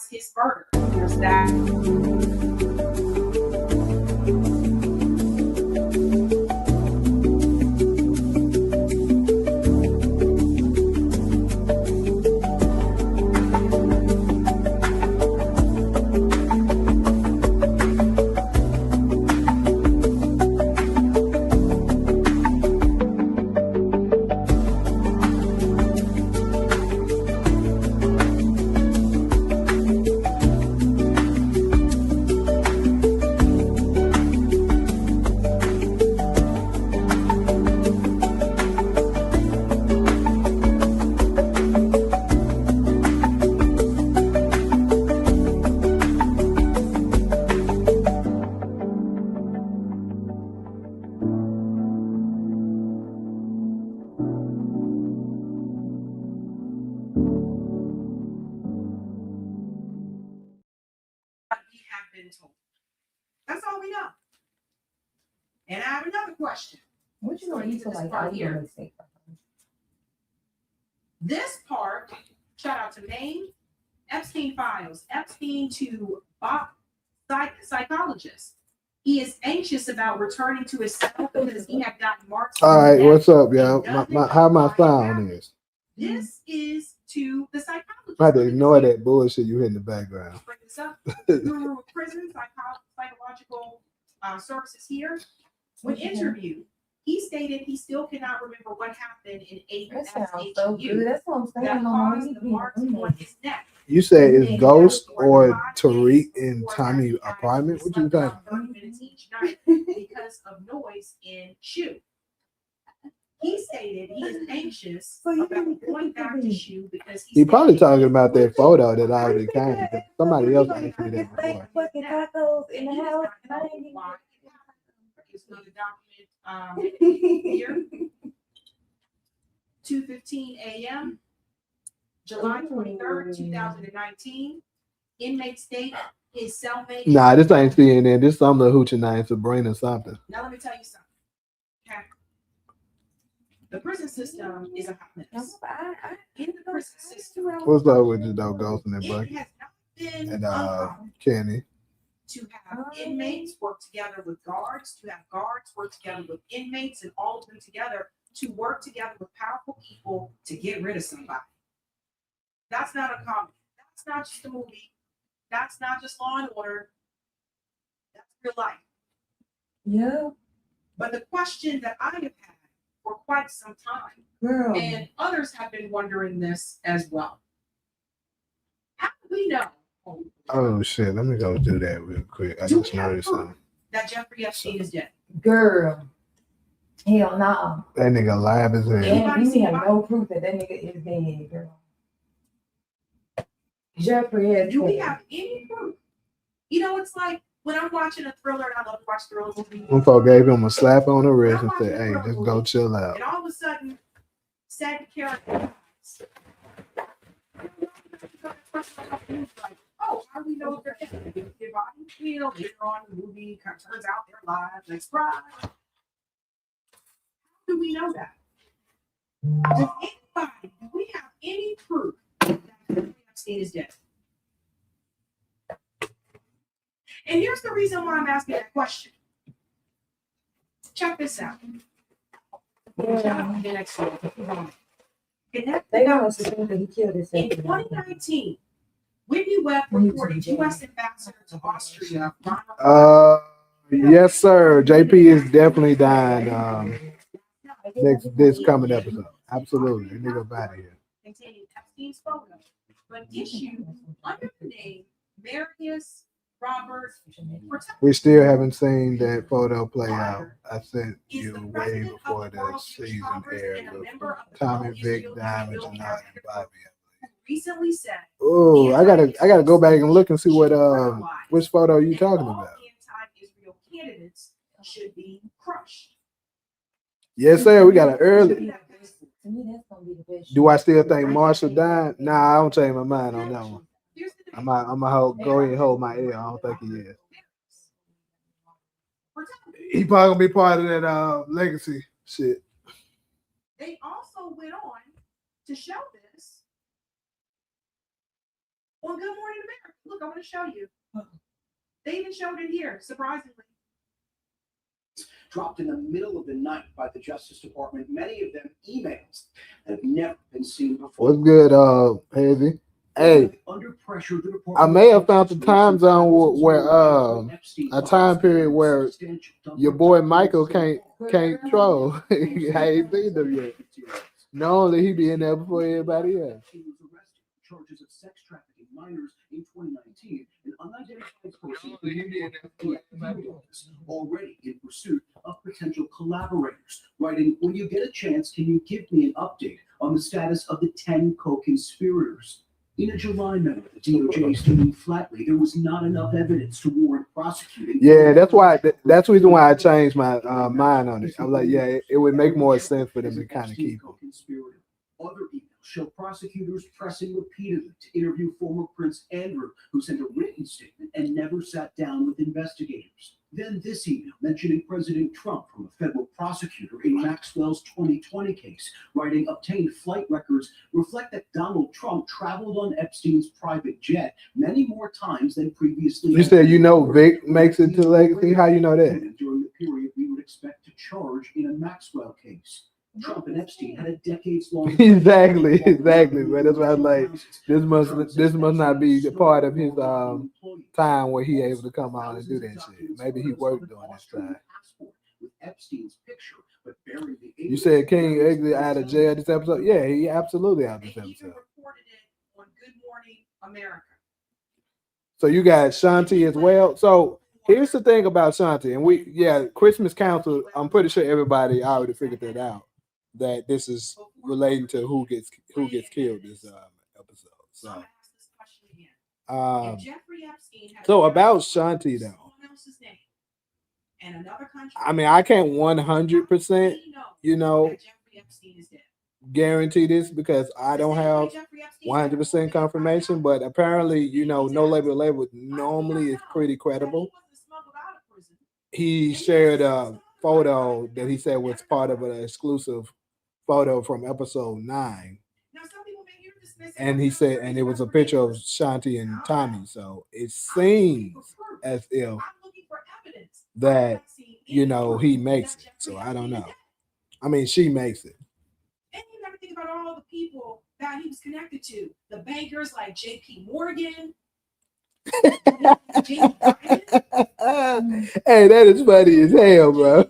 his murder. There's that. We have been told. That's all we know. And I have another question. What you going to this like part here. This part, shout out to Maine, Epstein files, Epstein to psychologist. He is anxious about returning to his cell because he had gotten marks. All right, what's up, y'all? How my sound is? This is to the psychologist. I had to ignore that bullshit you hear in the background. Bring this up. Guru of Prison Psychological Services here. When interviewed, he stated he still cannot remember what happened in That sounds so good. That's what I'm saying. that caused the marks on his neck. You say it's Ghost or Tariq in Tommy apartment? What you talking? 30 minutes each night because of noise in shoe. He stated he is anxious about going back to shoe because He probably talking about that photo that I already came because somebody else asked me that before. Fucking tacos in the house. It's another document here. 2:15 a.m. July 23rd, 2019. Inmate state his cellmate. Nah, this ain't CNN. This some of the hoochie name, Sabrina something. Now let me tell you something. Okay. The prison system is a hot mess. In the prison system, What's up with you though, Ghost and that it bucket? has not been And uncommon Kenny. to have inmates work together with guards, to have guards work together with inmates, and all of them together to work together with powerful people to get rid of somebody. That's not a comedy. That's not just a movie. That's not just Law and Order. That's real life. Yeah. But the question that I have had for quite some time, Girl. and others have been wondering this as well. How do we know? Oh shit, let me go do that real quick. I just noticed something. That Jeffrey Epstein is dead. Girl. Hell no. That nigga live as hell. And we have no proof that nigga is dead, girl. Jeffrey has. Do we have any proof? You know, it's like when I'm watching a thriller, and I love to watch thriller movies. One folk gave him a slap on the wrist and said, "Hey, just go chill out." And all of a sudden, said character. Like, oh, how do we know if they're dead? Their body, you know, later on in the movie, turns out they're alive. Like, surprise. How do we know that? Does anybody, do we have any proof that Jeffrey Epstein is dead? And here's the reason why I'm asking that question. Check this out. Yeah. The next one. They don't assume that he killed himself. In 2019, Whitney Webb reported U.S. Ambassador to Austria. Yes, sir. JP is definitely dying. This coming episode. Absolutely. Nigga up out of here. Containing Epstein's photo, but issued under the name Marius Robert. We still haven't seen that photo play out. I sent you way before the season aired with Tommy, Vic, Diamond, and Bobby. Recently said, Oh, I gotta go back and look and see what which photo you talking about. Anti-Israel candidates should be crushed. Yes, sir. We got an early. Do I still think Marshall died? Nah, I don't change my mind on that one. I'm gonna go ahead and hold my ear. I don't think he is. He probably gonna be part of that legacy shit. They also went on to show this on on Good Morning America. Look, I'm going to show you. They even showed it here, surprisingly. Dropped in the middle of the night by the Justice Department, many of them emails that have never been seen before. What's good, Heavy? Hey, Under pressure, the I may have found the time zone where a time period where your boy Michael can't troll. I ain't seen them yet. Normally he be in there before everybody else. He was arrested on charges of sex trafficking minors in 2019. An unidentified person already in pursuit of potential collaborators, writing, "When you get a chance, can you give me an update on the status of the 10 co-conspirators?" In a July memo, the DOJ stating flatly there was not enough evidence to warrant prosecuting. Yeah, that's why. That's the reason why I changed my mind on it. I'm like, yeah, it would make more sense for them to kind of keep them. Other emails show prosecutors pressing repeatedly to interview former Prince Andrew, who sent a written statement and never sat down with investigators. Then this email mentioning President Trump from a federal prosecutor in Maxwell's 2020 case, writing, "Obtained flight records reflect that Donald Trump traveled on Epstein's private jet many more times than previously." You said Vic makes it to legacy. How you know that? During the period we would expect to charge in a Maxwell case. Trump and Epstein had a decades-long exactly, man. That's why I was like, this must not be the part of his time where he able to come out and do that shit. Maybe he worked during this time. You said King Ugly out of jail this episode? Yeah, he absolutely out this episode. Even reported it on Good Morning America. So you got Shanti as well. So here's the thing about Shanti, and Christmas Council. I'm pretty sure everybody already figured that out. That this is relating to who gets killed this episode. So, so about Shanti though, I mean, I can't 100%, guarantee this because I don't have 100% confirmation. But apparently, No Label normally is pretty credible. He shared a photo that he said was part of an exclusive photo from episode 9, and he said, and it was a picture of Shanti and Tommy. So it seems as if that he makes it. So I don't know. I mean, she makes it. And you got to think about all the people that he was connected to, the bankers like J.P. Morgan. Hey, that is funny as hell, bro.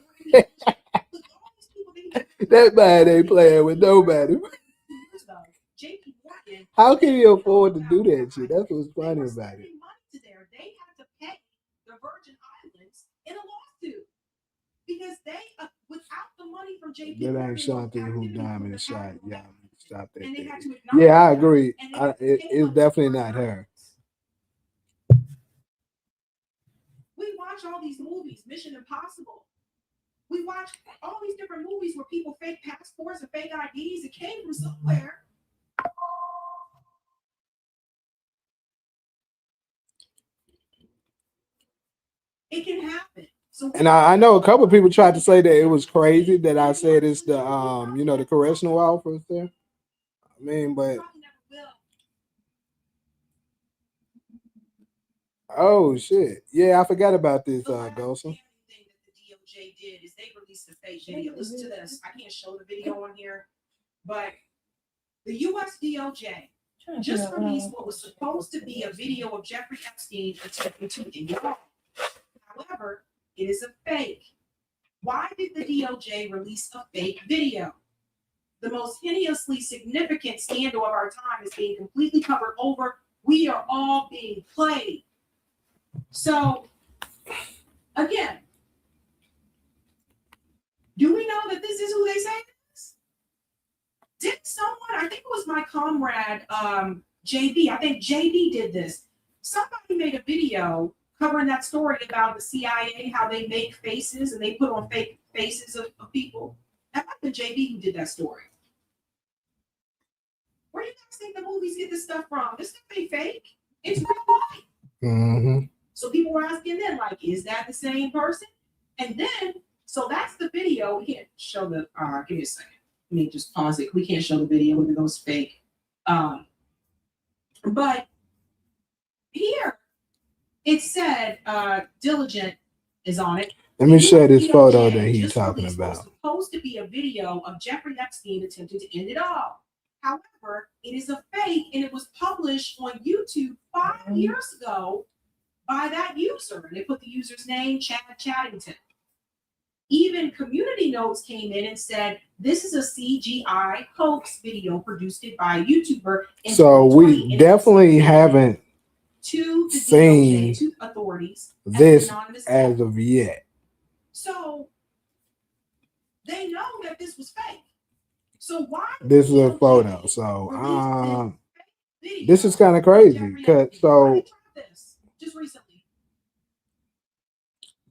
That man ain't playing with nobody. How can you afford to do that shit? That's what's funny about it. They had to pay the Virgin Islands in a lawsuit because they, without the money from JP, that ain't Shanti who diamond the shot. Yeah, stop that thing. Yeah, I agree. It's definitely not her. We watch all these movies, Mission Impossible. We watch all these different movies where people fake passports and fake IDs. It came from somewhere. It can happen. So and I know a couple of people tried to say that it was crazy that I said it's the the correctional officers there. I mean, but oh shit, yeah, I forgot about this, Golson. DOJ did is they released a fake video. Listen to this. I can't show the video on here, but the U.S. DOJ just released what was supposed to be a video of Jeffrey Epstein attempting to enroll. However, it is a fake. Why did the DOJ release a fake video? The most hideously significant scandal of our time is being completely covered over. We are all being played. So, again, do we know that this is who they say it is? Did someone, I think it was my comrade, JB, I think JB did this. Somebody made a video covering that story about the CIA, how they make faces and they put on fake faces of people. That might have been JB who did that story. Where do you guys think the movies get this stuff from? This stuff ain't fake. It's real life. Mm-hmm. So people were asking then, like, is that the same person? And then, so that's the video. We can't show the, give me a second. Let me just pause it. We can't show the video when it goes fake. But it said Diligent is on it. Let me show this DOJ photo that he's just talking released what's about. supposed to be a video of Jeffrey Epstein attempting to end it all. However, it is a fake, and it was published on YouTube 5 years ago by that user. And they put the user's name, Chad Chaddington. Even Community Notes came in and said, this is a CGI hoax video produced by a YouTuber. In So 2020, we and it's definitely submitted haven't to the seen DOJ, to authorities, this anonymous as tip. of yet. So they know that this was fake. So why? This is a DOJ photo. So release this video this is kind of of crazy Jeffrey because Epstein? Why they dropped this just recently?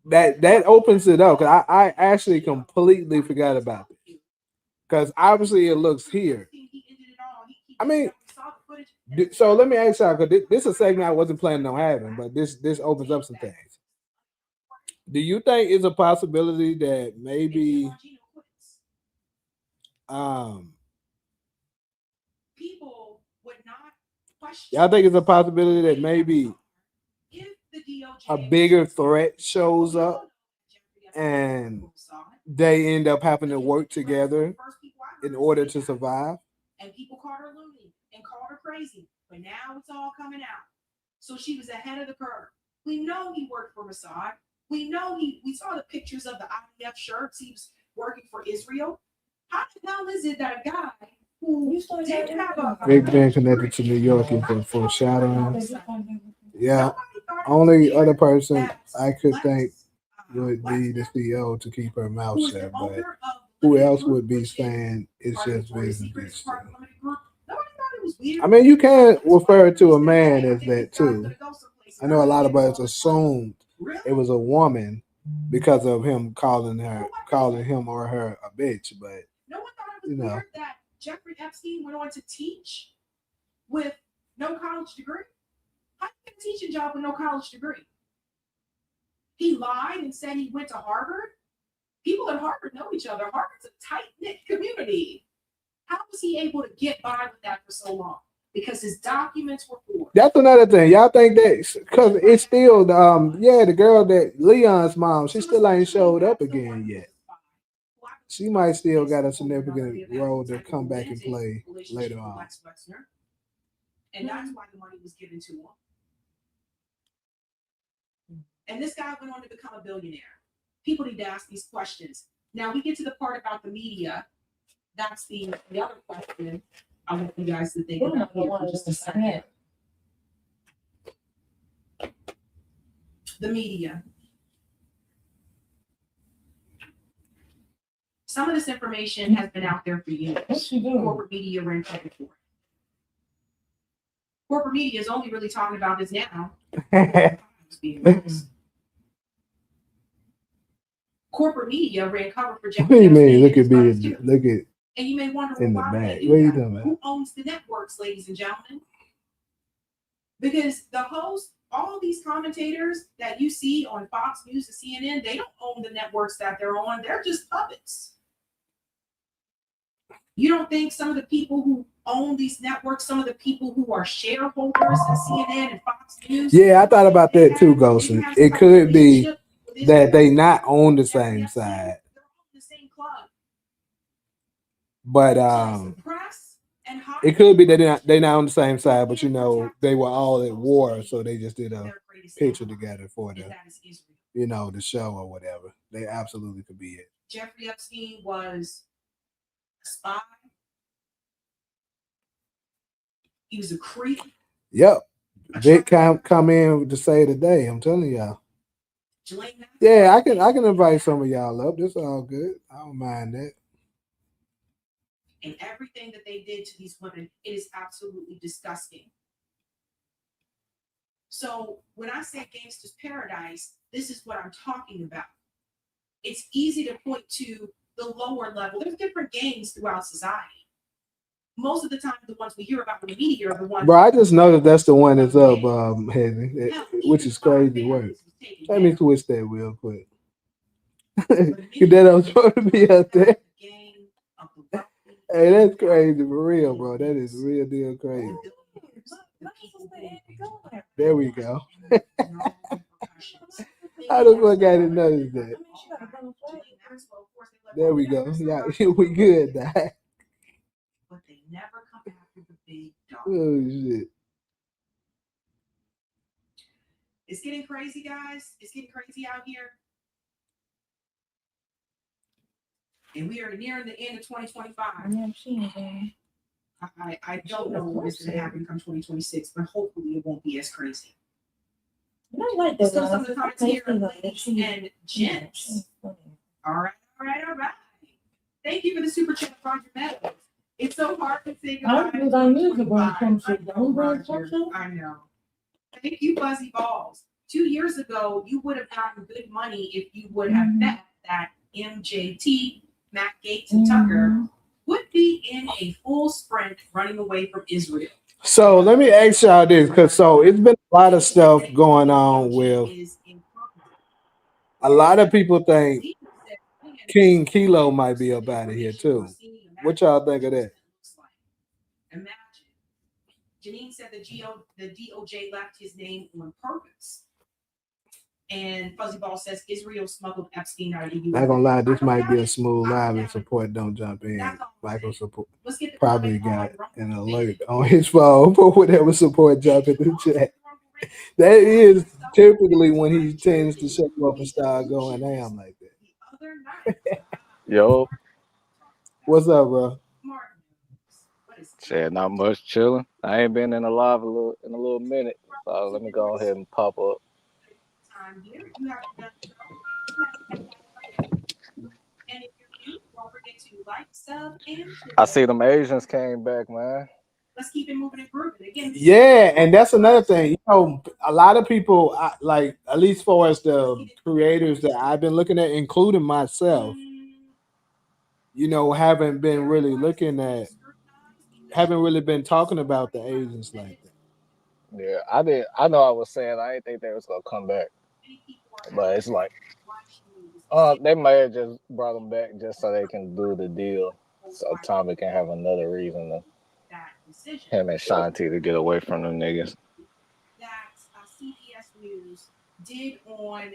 that opens it up. 'Cause I actually completely forgot about it. Because obviously it looks here. I mean, so let me ask y'all, because this is a segment I wasn't planning on having, but this opens up some things. Do you think it's a possibility that maybe people would not question? y'all think it's a possibility that maybe a bigger threat shows up and they end up having to work together in order to survive? And people called her loony and called her crazy, but now it's all coming out. So she was ahead of the curve. We know he worked for Mossad. We know we saw the pictures of the IDF shirts. He was working for Israel. How the hell is it that a guy who didn't have a Big Ben connected to New York is foreshadowing. Yeah. Only other person I could think would be the CEO to keep her mouth shut, but who else would be saying it's just business? I mean, you can refer to a man as that too. I know a lot of us assumed it was a woman because of him calling him or her a bitch, but no one thought it was weird that Jeffrey Epstein went on to teach with no college degree. How do you get a teaching job with no college degree? He lied and said he went to Harvard. People at Harvard know each other. Harvard's a tight-knit community. How was he able to get by with that for so long? Because his documents were poor. That's another thing. Y'all think that because it's still the girl that Leon's mom, she still ain't showed up again yet. She might still got a significant role to come back and play later on. And that's why the money was given to him. And this guy went on to become a billionaire. People need to ask these questions. Now we get to the part about the media. That's the other question I want you guys to think about here for just a second. The media. Some of this information has been out there for years. Corporate media ran cover for it. Corporate media is only really talking about this now. Corporate media ran cover for Jeffrey. What do you mean? Look at. And you may wonder, in the why back. would they What are do you that? talking about? Who owns the networks, ladies and gentlemen? Because the host, all these commentators that you see on Fox News and CNN, they don't own the networks that they're on. They're just puppets. You don't think some of the people who own these networks, some of the people who are shareholders in CNN and Fox News? Yeah, I thought about that too, Golson. It could be that they not on the same side. They're on the same club. But it could be that they're not on the same side, but they were all at war, so they just did a picture together for the show or whatever. They absolutely could be it. Jeffrey Epstein was a spy. He was a creep. Yep. Vic come in to say today. I'm telling y'all. Yeah, I can invite some of y'all up. This all good. I don't mind that. And everything that they did to these women, it is absolutely disgusting. So when I say gangster's paradise, this is what I'm talking about. It's easy to point to the lower level. There's different gangs throughout society. Most of the time, the ones we hear about in the media are the ones. Bro, I just know that's the one that's up, Hezzy, which is crazy work. Let me twist that real quick. That I'm supposed to be out there. Hey, that's crazy for real, bro. That is real deal crazy. There we go. How the fuck I didn't notice that? I mean, she got a gun flag. There we go. Yeah, we good now. But they never come after the big dog. Oh shit. It's getting crazy, guys. It's getting crazy out here. And we are nearing the end of 2025. Yeah, she ain't there. I don't know what's going to happen come 2026, but hopefully it won't be as crazy. And I like that. Still some of the comments here, ladies and gents. All right. Thank you for the super chat, Roger Meadows. It's so hard to think about. I knew the one comes I know. Thank you, Fuzzy Balls. 2 years ago, you would have gotten good money if you would have bet that MJT, Matt Gates, and Tucker would be in a full sprint running away from Israel. So let me ask y'all this, because it's been a lot of stuff going on with a lot of people think King Kilo might be up out of here too. What y'all think of that? Imagine. Janine said the DOJ left his name on purpose. And Fuzzy Ball says Israel smuggled Epstein out of the U.S. Not gonna lie, this might be a smooth live and support don't jump in. Michael support probably got an alert on his phone for whatever support jump in the chat. That is typically when he tends to show up and start going ham like that. Yo, What's up, bro? shit, not much, chilling. I ain't been in a live in a little minute, so let me go ahead and pop up. And if you're new, don't forget to like, sub, and I see them Asians came back, man. let's keep it moving and grooving again. Yeah, and that's another thing. You know, a lot of people like, at least for us, the creators that I've been looking at, including myself, you know, haven't really been talking about the Asians like that. Yeah, I know I was saying I didn't think they was gonna come back, but it's like, they may have just brought them back just so they can do the deal, so Tommy can have another reason to him and Shanti to get away from them niggas.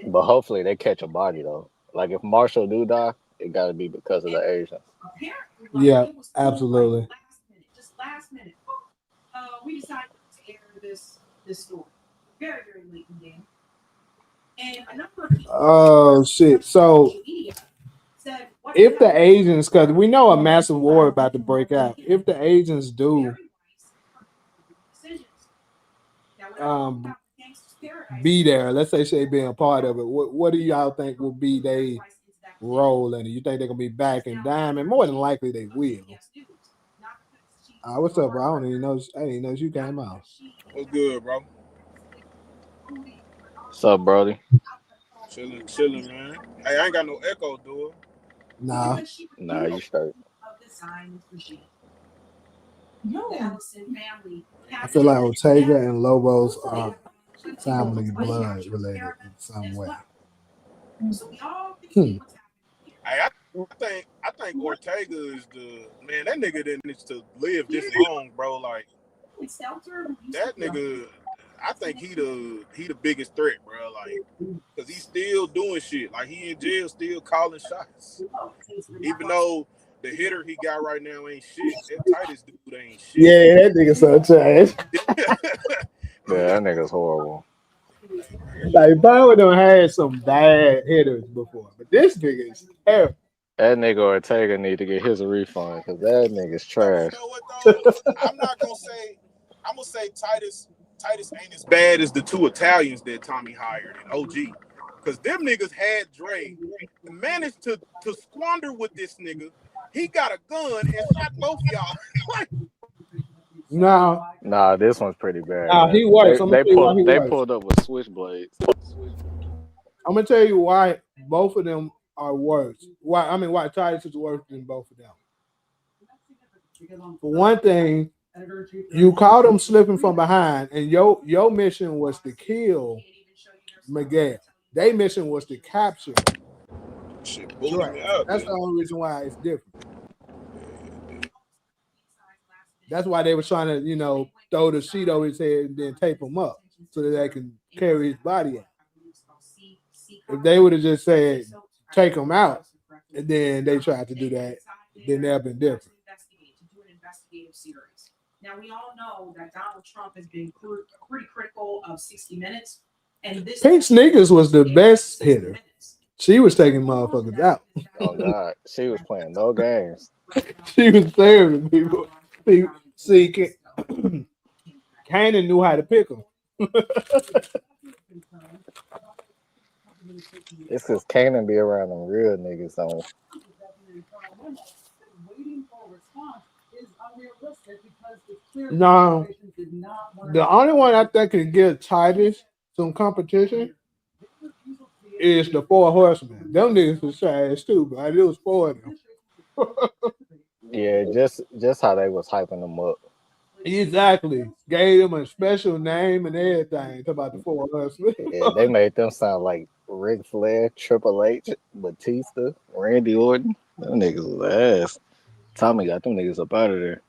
But hopefully they catch a body though. Like if Marshall do die, it gotta be because of the Asians. Yeah, absolutely. Just last minute, we decided to air this story very, very late in the game. And a number of people, oh shit! So if the Asians, because we know a massive war about to break out, if the Asians do be there, let's say they being a part of it, what do y'all think will be their role in it? You think they're gonna be back in Diamond? More than likely they will. What's up, bro? I didn't know you came out. What's good, bro? What's up, Brody? Chilling, man. Hey, I ain't got no echo, dude. Nah, you straight. I feel like Ortega and Lobos are family blood related in some way. Hey, I think Ortega is the man. That nigga didn't need to live this long, bro. Like that nigga, I think he the biggest threat, bro. Like, cause he's still doing shit. Like he in jail, still calling shots. Even though the hitter he got right now ain't shit. That Titus dude ain't shit. Yeah, that nigga so trash. Yeah, that nigga's horrible. Like Bauer done had some bad hitters before, but this nigga is terrible. That nigga Ortega need to get his refund because that nigga's trash. You know what though? I'm gonna say Titus ain't as bad as the two Italians that Tommy hired in OG. Cause them niggas had Dre, managed to squander with this nigga. He got a gun and shot both y'all. Nah, this one's pretty bad. Nah, he works. They pulled up with switchblades. I'm gonna tell you why both of them are worse. Why Titus is worse than both of them. For one thing, you caught him slipping from behind, and your mission was to kill Miguel. Their mission was to capture. Shit, that's the only reason why it's different. That's why they were trying to, throw the sheet over his head and then tape him up so that they can carry his body out. If they would have just said take them out, and then they tried to do that, then they'd have been different. To do an investigative series. Now we all know that Donald Trump has been pretty critical of 60 Minutes, and this Pink Sneakers was the best hitter. She was taking motherfuckers out. Oh God, she was playing no games. She was serving people. See, Kanan knew how to pick them. It's because Kanan be around them real niggas on. No, the only one I think can give Titus some competition is the Four Horsemen. Them niggas was trash too, but it was four of them. Yeah, just how they was hyping them up. Exactly. Gave them a special name and everything. Talk about the Four Horsemen. Yeah, they made them sound like Ric Flair, Triple H, Batista, Randy Orton. Them niggas was ass. Tommy got them niggas up out of there.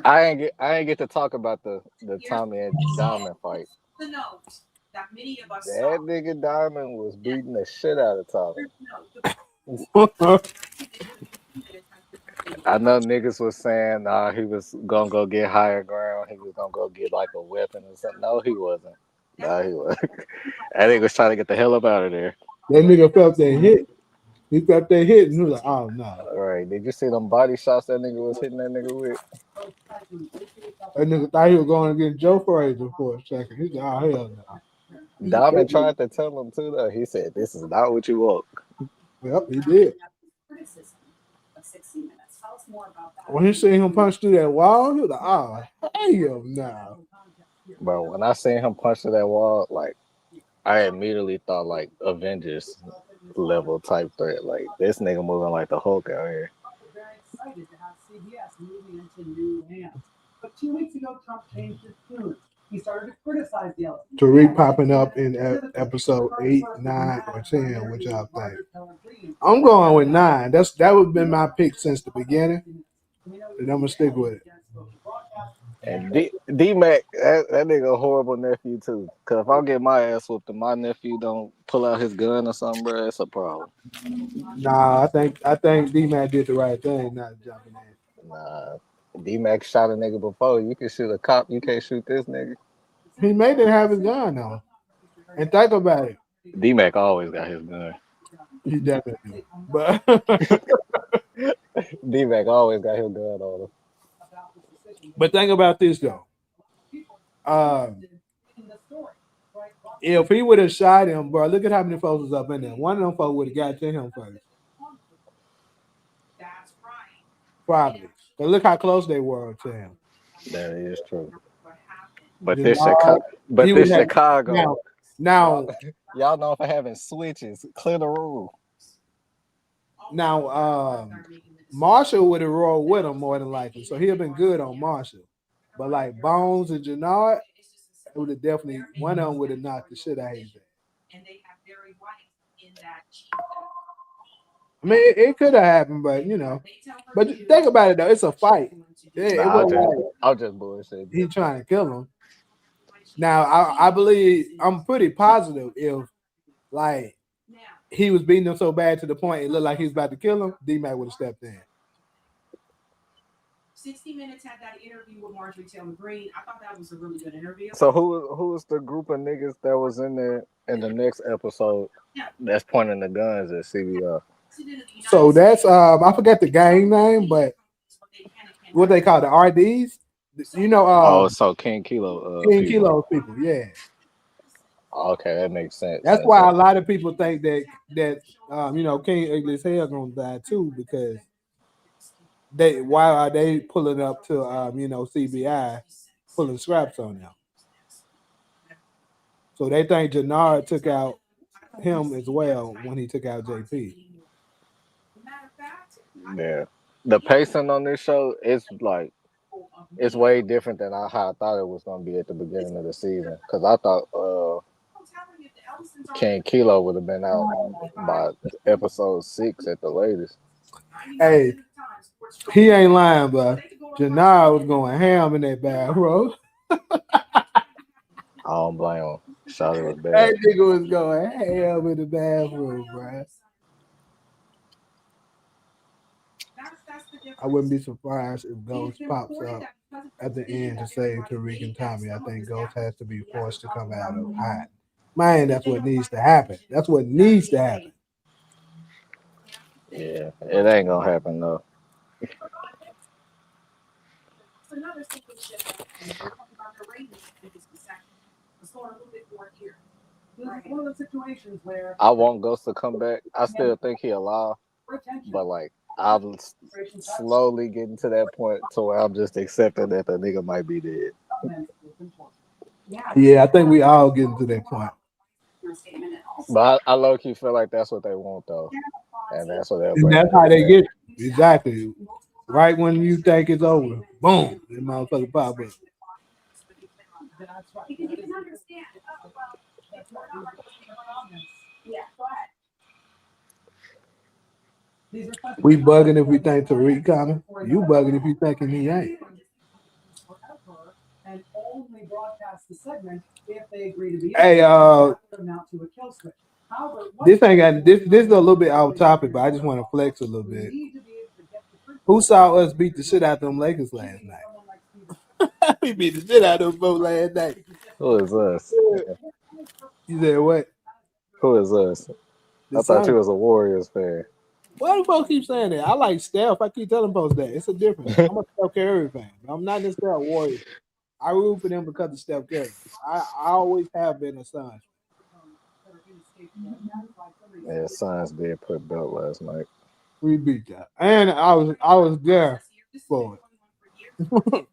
I ain't get to talk about the Tommy and Diamond fight. The note that many of us That nigga Diamond was beating the shit out of Tommy. I know niggas was saying he was gonna go get higher ground. He was gonna go get like a weapon or something. No, he wasn't. No, he wasn't. That nigga was trying to get the hell up out of there. That nigga felt that hit. He felt that hit and he was like, oh no. All right, did you see them body shots that nigga was hitting that nigga with? That nigga thought he was going against Joe Frazier for a second. He said, oh hell no. Diamond tried to tell him too though. He said, "This is not what you want." Yep, he did. When he seen him punch through that wall, he was like, oh hell no. Bro, when I seen him punch through that wall, like I immediately thought like Avengers level type threat. Like this nigga moving like the Hulk out here. Very excited to have CBS moving into new hands. But 2 weeks ago, Trump changed his tune. He started to criticize the elephant. Tariq popping up in episode 8, 9, or 10. What y'all think? I'm going with 9. That would have been my pick since the beginning, and I'm gonna stick with it. And D-Mac, that nigga a horrible nephew too. Cause if I get my ass whooped and my nephew don't pull out his gun or something, bro, it's a problem. Nah, I think D-Mac did the right thing, not jumping in. Nah, D-Mac shot a nigga before. You can shoot a cop, you can't shoot this nigga. He made it have his gun though. And think about it. D-Mac always got his gun. He definitely. But D-Mac always got his gun on him. But think about this though. If he would have shot him, bro, look at how many folks was up in there. One of them folks would have got to him first. Probably. But look how close they were to him. That is true. But this Chicago. Now y'all know for having switches, clear the rule. Now, Marshall would have rolled with him more than likely, so he'd have been good on Marshall. But like Bones and Jannard, it would have definitely one of them would have knocked the shit out of his head. I mean, it could have happened, but you know. But think about it though, it's a fight. I'll just bullshit. He's trying to kill him. Now, I believe I'm pretty positive if like he was beating him so bad to the point it looked like he was about to kill him, D-Mac would have stepped in. 60 Minutes had that interview with Marjorie Taylor Greene. I thought that was a really good interview. So who was the group of niggas that was in there in the next episode that's pointing the guns at CBR? So that's I forget the gang name, but what they call the RDs, you know. So King Kilo. Kilo's people, yeah. Okay, that makes sense. That's why a lot of people think that you know King Ugly as Hell gonna die too, because why are they pulling up to you know CBI pulling scraps on them? So they think Jannard took out him as well when he took out JP. Yeah, the pacing on this show is like it's way different than how I thought it was gonna be at the beginning of the season. Because I thought King Kilo would have been out by episode 6 at the latest. Hey, he ain't lying, but Jannard was going ham in that bad, bro. I don't blame him. Shawty was That bad. nigga was going hell in the bathroom, bro. I wouldn't be surprised if Ghost pops up at the end to save Tariq and Tommy. I think Ghost has to be forced to come out of hiding. Man, that's what needs to happen. That's what needs to happen. Yeah, it ain't gonna happen though. One of the situations where I want Ghost to come back. I still think he alive, but like I'm slowly getting to that point to where I'm just accepting that the nigga might be dead. Yeah, I think we all getting to that point. But I low key feel like that's what they want though, and that's what they'll And bring. that's how they get it. Exactly. Right when you think it's over, boom, the motherfucker pop up. We bugging if we think Tariq coming. You bugging if you thinking he ain't. and only broadcast the segment if they agree to be Hey, amount to a kill switch. However, this ain't got this is a little bit off topic, but I just want to flex a little bit. Who saw us beat the shit out of them Lakers last night? We beat the shit out of them folks last night. Who is us? You said what? Who is us? I thought you was a Warriors fan. Why do folks keep saying that? I like Steph. I keep telling folks that. It's a difference. I'm a Steph Curry fan. I'm not necessarily a Warrior. I root for them because of Steph Curry. I always have been a Suns. Yeah, Suns did put belt last night. We beat that, and I was there for it.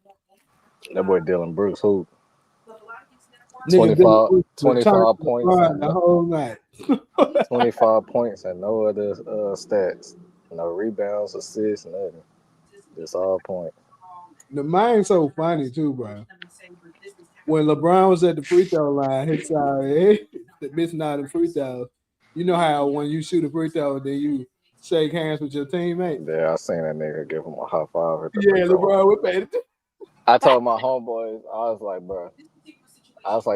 That boy Dylan Brooks hoop. Nigga, 25 points and the whole night. 25 points and no other stats. No rebounds, assists, nothing. Just all points. The mind's so funny too, bro. When LeBron was at the free throw line, his side missing out the free throws. You know how when you shoot a free throw, then you shake hands with your teammate. Yeah, I seen that nigga give him a high five. Yeah, LeBron would pay it. I told my homeboys, I was like, bro,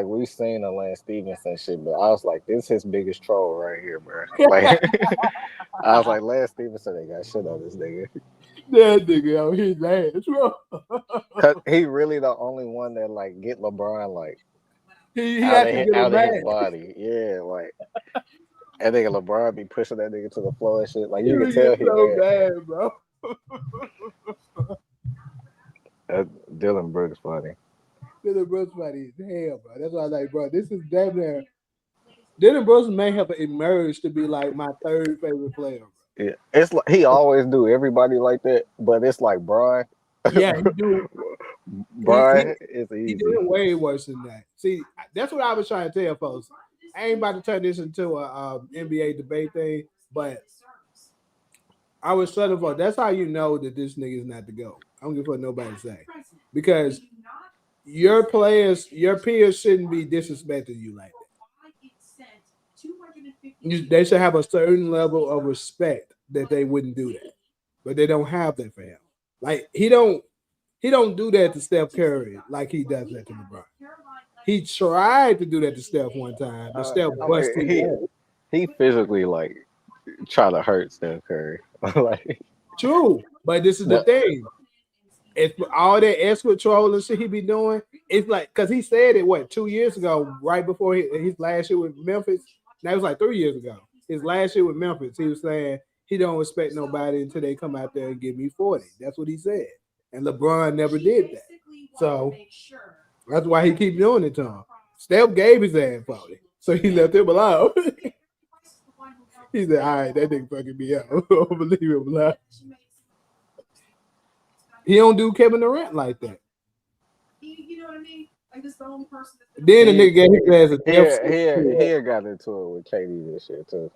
we've seen the Lance Stevenson shit, but I was like, this is his biggest troll right here, bro. Like, I was like, Lance Stevenson, they got shit on this nigga. That nigga out his ass, bro. Cause he really the only one that like get LeBron like he out of his body. Yeah, like that nigga LeBron be pushing that nigga to the floor and shit. Like you can tell he so bad, bro. Dylan Brooks funny. Dylan Brooks funny as hell, bro. That's why I was like, bro, this is damn near. Dylan Brooks may have emerged to be like my third favorite player. Bro. Yeah, it's like he always do everybody like that, but it's like Brian. Yeah, he do. Brian is easy. He did way worse than that. See, that's what I was trying to tell folks. I ain't about to turn this into a NBA debate thing, but I was trying to. That's how you know that this nigga is not the GOAT. I don't give a fuck nobody say, because your players, your peers shouldn't be disrespecting you like that. They should have a certain level of respect that they wouldn't do that, but they don't have that for him. Like he don't do that to Steph Curry like he does that to LeBron. He tried to do that to Steph one time, but Steph busted him. He physically like try to hurt Steph Curry. Like true, but this is the thing. It's all that escort troll and shit he be doing. It's like because he said it 2 years ago, right before his last year with Memphis. That was like 3 years ago. His last year with Memphis, he was saying he don't respect nobody until they come out there and give me 40. That's what he said. And LeBron never did that. So that's why he keep doing it to him. Steph gave his ass 40. So he left him alone. He said, all right, that nigga fucking me up. I don't believe him alone. He don't do Kevin Durant like that. You know what I mean? Like this the only person. Then the nigga gave his ass a he got into it with KD this year too.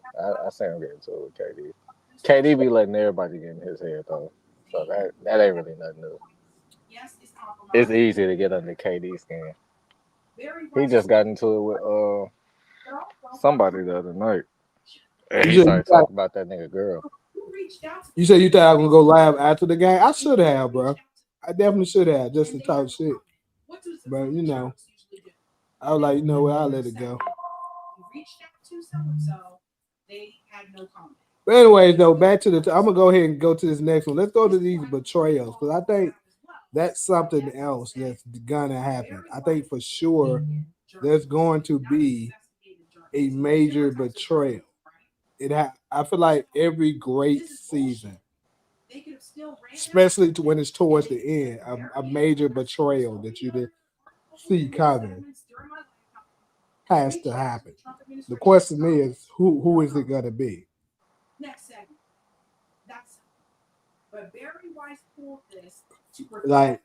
I seen him get into it with KD. KD be letting everybody get in his head though. So that ain't really nothing new. It's easy to get under KD's skin. He just got into it with somebody the other night. And he started talking about that nigga girl. You said you thought I was gonna go live after the game? I should have, bro. I definitely should have, just to talk shit. But you know, I was like, you know what, I'll let it go. You reached out to so-and-so, they had no comment. But anyways, though, back to the. I'm gonna go ahead and go to this next one. Let's go to these betrayals because I think that's something else that's gonna happen. I think for sure there's going to be a major betrayal. I feel like every great season, especially when it's towards the end, a major betrayal that you did see coming has to happen. The question is, who is it gonna be? Next segment. That's but Barry Weiss pulled this to Like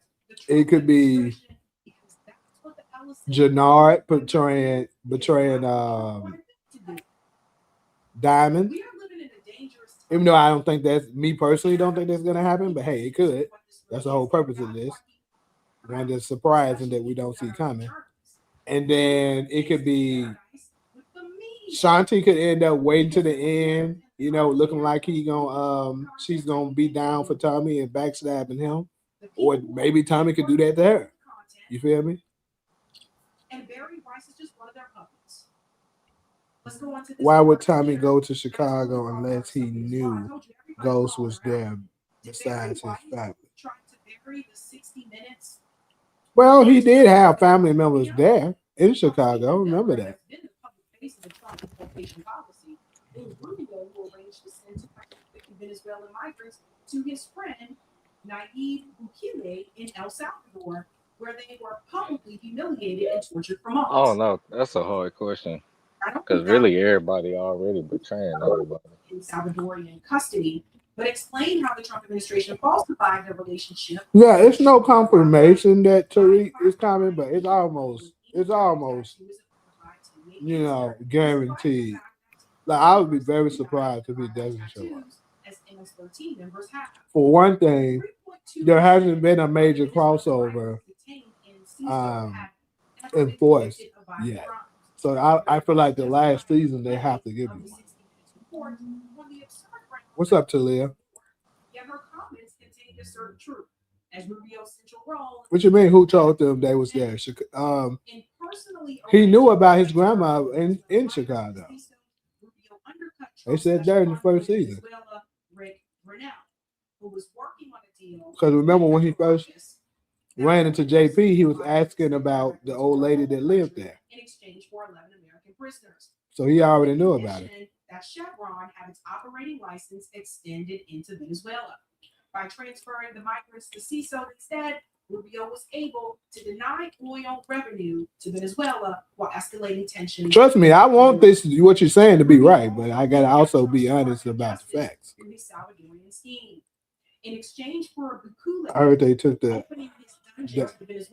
it could be Jannard betraying Diamond. Even though I don't think that's me personally don't think that's gonna happen, but hey, it could. That's the whole purpose of this. One that's surprising that we don't see coming. And then it could be Shanti could end up waiting to the end, you know, looking like she's gonna be down for Tommy and backstabbing him. Or maybe Tommy could do that to her. You feel me? And Barry Weiss is just one of their puppets. Let's go on to this. Why would Tommy go to Chicago unless he knew Ghost was there besides his family? Well, he did have family members there in Chicago. Remember that. Venezuelan migrants to his friend Nayib Bukele in El Salvador, where they were publicly humiliated and tortured for months. Oh no, that's a hard question. Because really, everybody already betraying everybody. In Salvadorian custody, but explain how the Trump administration falsified their relationship. Yeah, it's no confirmation that Tariq is coming, but it's almost, you know, guaranteed. Like I would be very surprised if he doesn't show up. For one thing, there hasn't been a major crossover enforced yet. So I feel like the last season they have to give you one. What's up, Talia? What you mean? Who told them they was there? He knew about his grandma in Chicago. They said there in the first season. Because remember when he first ran into JP, he was asking about the old lady that lived there. In exchange for 11 American prisoners. So he already knew about it. That Chevron had its operating license extended into Venezuela. By transferring the migrants to CISO instead, Rubio was able to deny oil revenue to Venezuela while escalating tensions. Trust me, I want this, what you're saying, to be right, but I got to also be honest about the facts. In exchange for Bukele, I heard they took the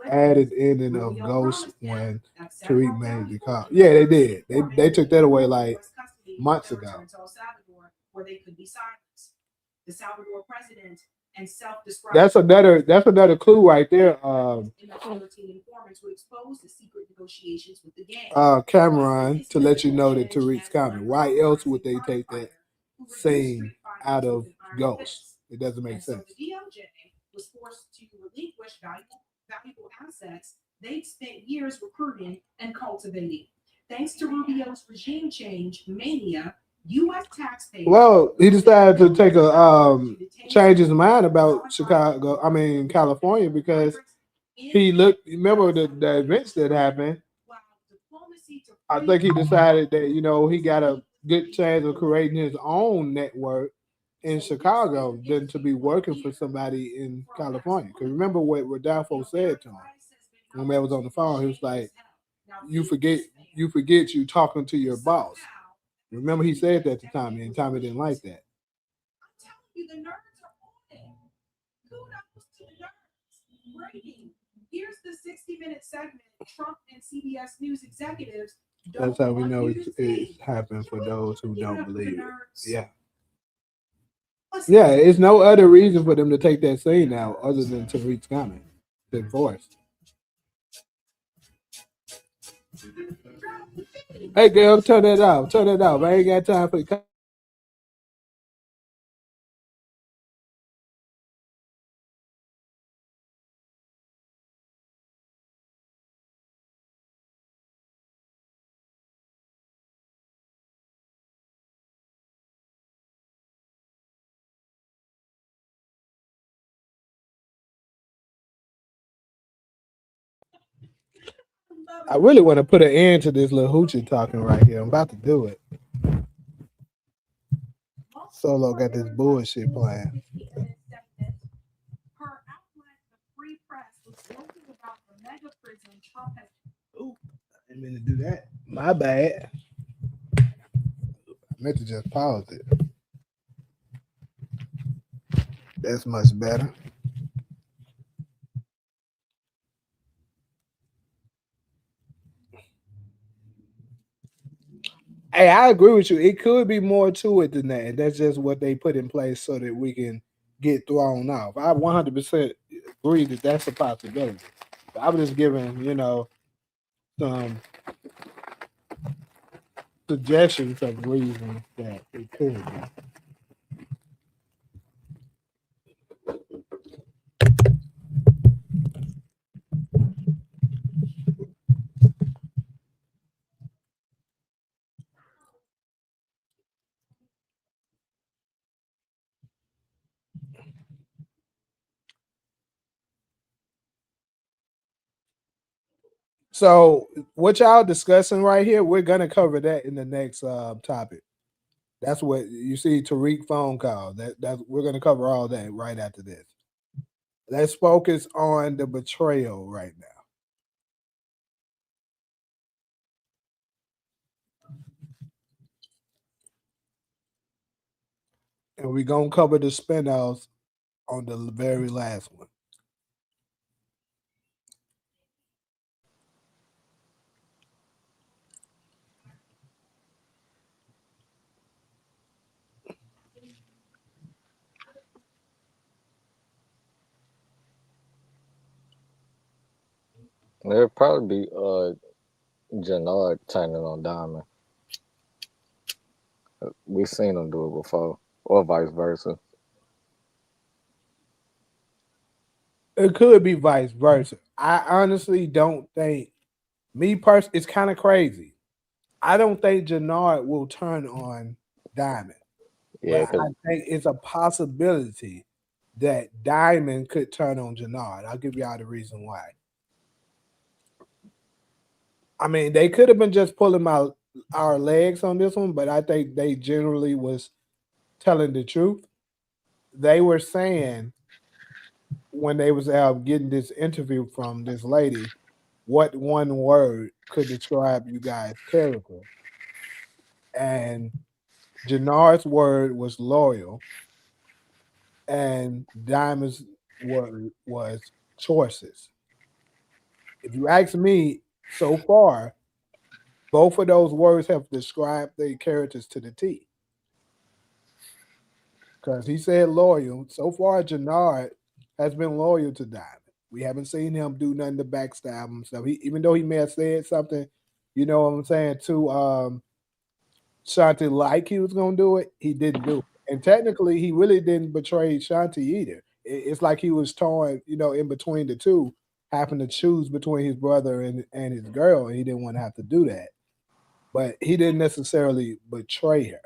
added ending of Ghost when Tariq made the call. Yeah, they did. They took that away like months ago. Where they could be silenced. The Salvador president and self-described. That's another clue right there. Informants would expose the secret negotiations with the gang. Cameron, to let you know that Tariq's coming. Why else would they take that scene out of Ghost? It doesn't make sense. The DOJ was forced to relinquish valuable assets they'd spent years recruiting and cultivating. Thanks to Rubio's regime change mania, U.S. taxpayers. Well, he decided to take change his mind about California, because he looked. Remember the events that happened. I think he decided that he got a good chance of creating his own network in Chicago than to be working for somebody in California. Because remember what Rodolfo said to him when they was on the phone. He was like, "You forget you talking to your boss." Remember, he said that to Tommy, and Tommy didn't like that. I'm telling you, the nerds are on it. Kudos to the nerds. Breaking. Here's the 60-minute segment. Trump and CBS News executives. That's how we know it's happened for those who don't believe it. Yeah. Yeah, it's no other reason for them to take that scene out other than Tariq's comment. It's enforced. Hey, girl, turn that off. Turn that off. I ain't got time for the I really want to put an end to this little hoochie talking right here. I'm about to do it. Solo got this bullshit playing. Her outlet, the Free Press, was spoken about the mega prison Trump has. Ooh, I didn't mean to do that. My bad. I meant to just pause it. That's much better. Hey, I agree with you. It could be more to it than that. That's just what they put in place so that we can get thrown off. I 100% agree that that's a possibility. I'm just giving, some suggestions of reasons that it could be. So what y'all discussing right here, we're gonna cover that in the next topic. That's what you see. Tariq phone call. That we're gonna cover all that right after this. Let's focus on the betrayal right now. And we're gonna cover the spin-offs on the very last one. There'll probably be Jannard turning on Diamond. We've seen him do it before, or vice versa. It could be vice versa. I honestly don't think it's kind of crazy. I don't think Jannard will turn on Diamond, but Yeah, I because think it's a possibility that Diamond could turn on Jannard. I'll give y'all the reason why. I mean, they could have been just pulling our legs on this one, but I think they generally was telling the truth. They were saying when they was out getting this interview from this lady, what one word could describe you guys' character? And Jannard's word was loyal, and Diamond's word was choices. If you ask me, so far, both of those words have described their characters to the T. Because he said loyal. So far, Jannard has been loyal to Diamond. We haven't seen him do nothing to backstab him. So even though he may have said something, you know what I'm saying, to Shanti like he was gonna do it, he didn't do it. And technically, he really didn't betray Shanti either. It's like he was torn, in between the two, having to choose between his brother and his girl, and he didn't want to have to do that. But he didn't necessarily betray her.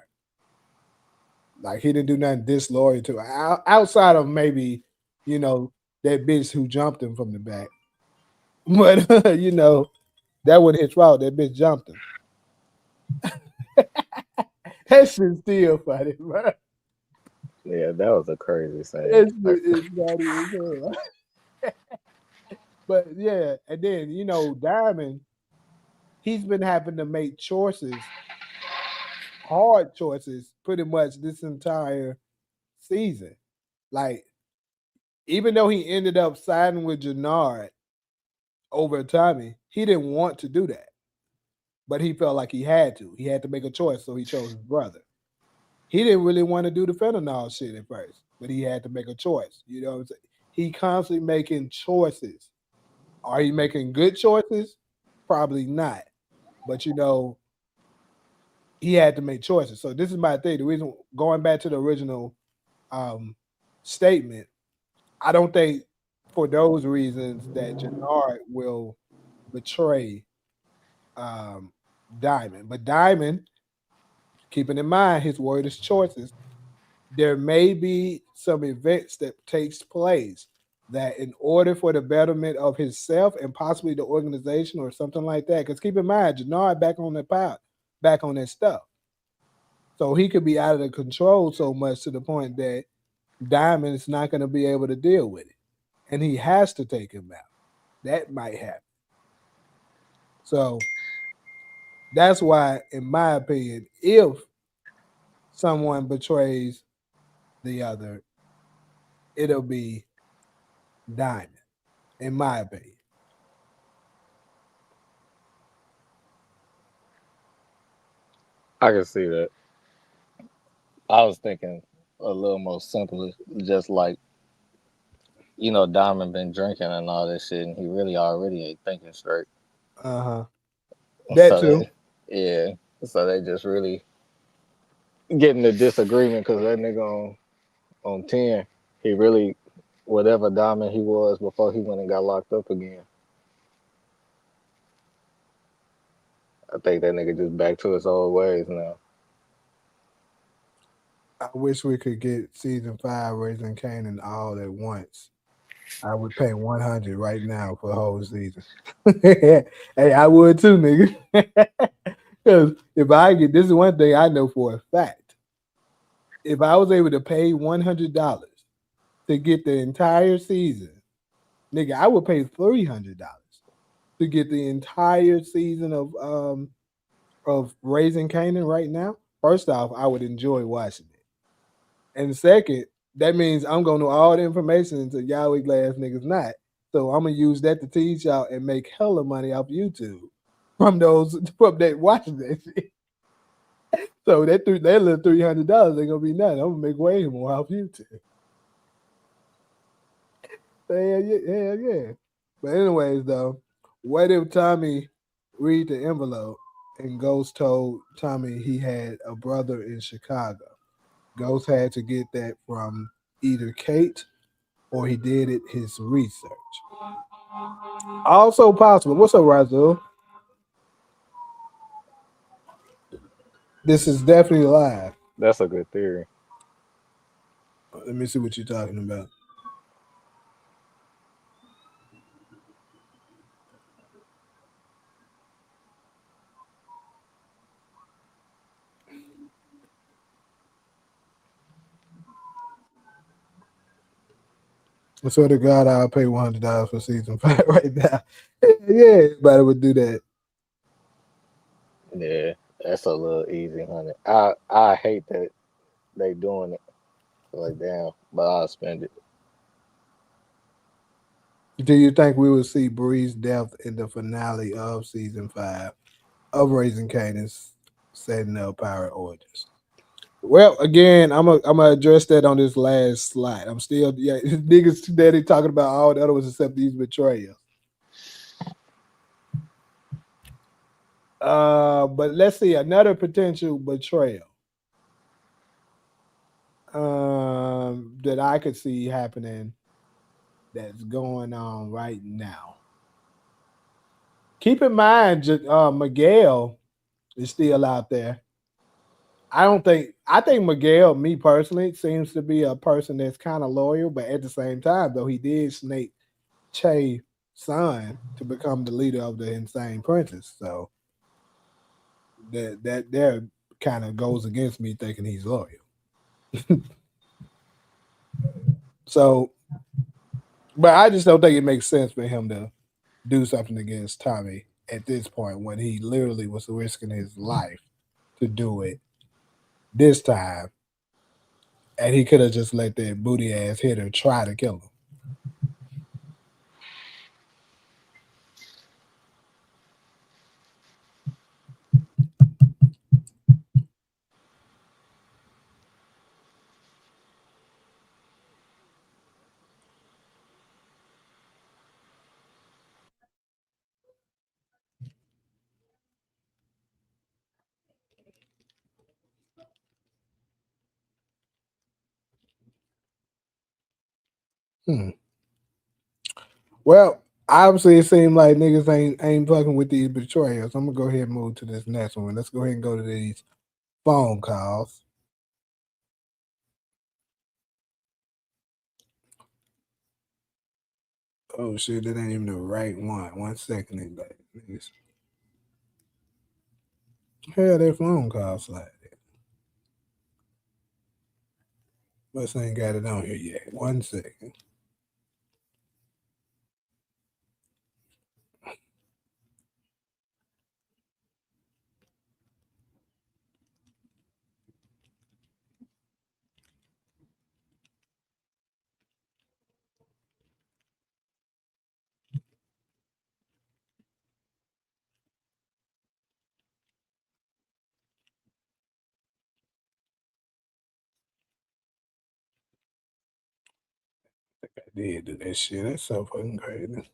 Like he didn't do nothing disloyal to her. Outside of maybe, that bitch who jumped him from the back. But that wasn't his fault. That bitch jumped him. That shit's still funny, bro. yeah, that was a crazy saying. It's not even But yeah, and then Diamond, he's been having to make choices, hard choices, pretty much this entire season. Like, even though he ended up siding with Jannard over Tommy, he didn't want to do that. But he felt like he had to. He had to make a choice, so he chose his brother. He didn't really want to do the fentanyl shit at first, but he had to make a choice. You know what I'm saying? He constantly making choices. Are you making good choices? Probably not. But he had to make choices. So this is my thing. The reason, going back to the original statement, I don't think for those reasons that Jannard will betray Diamond. But Diamond, keeping in mind his word is choices, there may be some events that takes place that in order for the betterment of himself and possibly the organization or something like that, because keep in mind, Jannard back on that pot, back on that stuff. So he could be out of the control so much to the point that Diamond is not going to be able to deal with it. And he has to take him out. That might happen. So that's why, in my opinion, if someone betrays the other, it'll be Diamond, in my opinion. I can see that. I was thinking a little more simply, just like, Diamond been drinking and all that shit, and he really already ain't thinking straight. Uh-huh. That So too. yeah. So they just really getting the disagreement because that nigga on 10, he really, whatever Diamond he was before he went and got locked up again. I think that nigga just back to his old ways now. I wish we could get season 5 Raising Kanan all at once. I would pay 100 right now for the whole season. Hey, I would too, nigga. Because if I get, this is one thing I know for a fact. If I was able to pay $100 to get the entire season, nigga, I would pay $300 to get the entire season of Raising Kanan right now. First off, I would enjoy watching it. And second, that means I'm gonna know all the information until y'all ugly-ass niggas not. So I'm gonna use that to teach y'all and make hella money off YouTube from that watching that shit. So that little $300 ain't gonna be nothing. I'm gonna make way more off YouTube. Hell yeah. But anyways, though, what if Tommy read the envelope and Ghost told Tommy he had a brother in Chicago? Ghost had to get that from either Kate or he did it his research. Also possible. What's up, Razul? This is definitely live. That's a good theory. Let me see what you're talking about. I swear to God, I'll pay $100 for season 5 right now. Yeah, everybody would do that. Yeah, that's a little easy, honey. I hate that they doing it. Like, damn, but I'll spend it. Do you think we will see Bree's death in the finale of season 5 of Raising Canaan setting up Pirate Origins? Well, again, I'm gonna address that on this last slide. I'm still niggas steady talking about all the other ones except these betrayals. But let's see another potential betrayal that I could see happening that's going on right now. Keep in mind, Miguel is still out there. I think Miguel, me personally, seems to be a person that's kind of loyal, but at the same time, though, he did snake Che's son to become the leader of the Insane Princess. So that there kind of goes against me thinking he's loyal. So, but I just don't think it makes sense for him to do something against Tommy at this point when he literally was risking his life to do it this time. And he could have just let that booty ass hitter try to kill him. Well, obviously it seems like niggas ain't fucking with these betrayals. I'm gonna go ahead and move to this next one. Let's go ahead and go to these phone calls. Oh shit, that ain't even the right one. 1 second in that. Hell, that phone call slide. But ain't got it on here yet. 1 second. I did do that shit. That's so fucking crazy.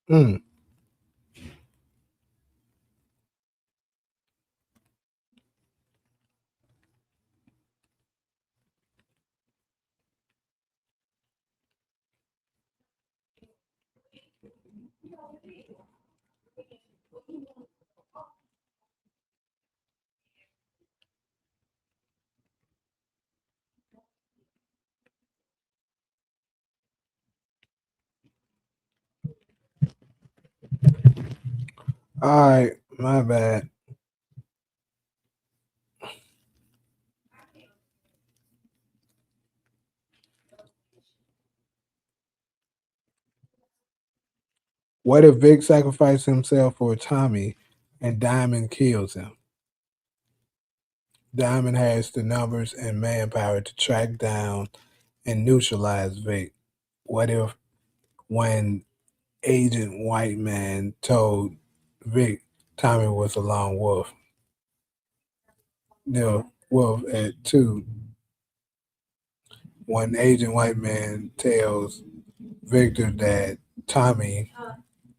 Mm. All right, my bad. What if Vic sacrificed himself for Tommy and Diamond kills him? Diamond has the numbers and manpower to track down and neutralize Vic. What if when Agent White Man told Vic Tommy was a lone wolf? Wolf at 2. When Agent White Man tells Victor that Tommy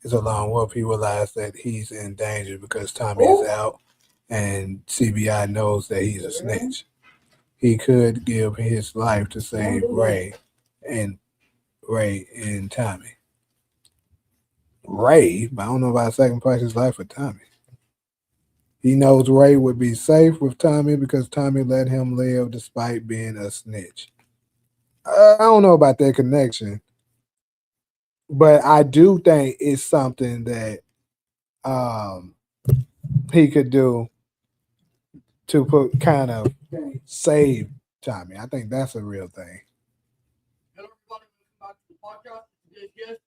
is a lone wolf, he realized that he's in danger because Tommy is out and CBI knows that he's a snitch. He could give his life to save Ray and Tommy. Ray, but I don't know about sacrifice his life for Tommy. He knows Ray would be safe with Tommy because Tommy let him live despite being a snitch. I don't know about that connection, but I do think it's something that he could do to put kind of save Tommy. I think that's a real thing. Hello, everybody. Welcome back to the podcast. Today's guest,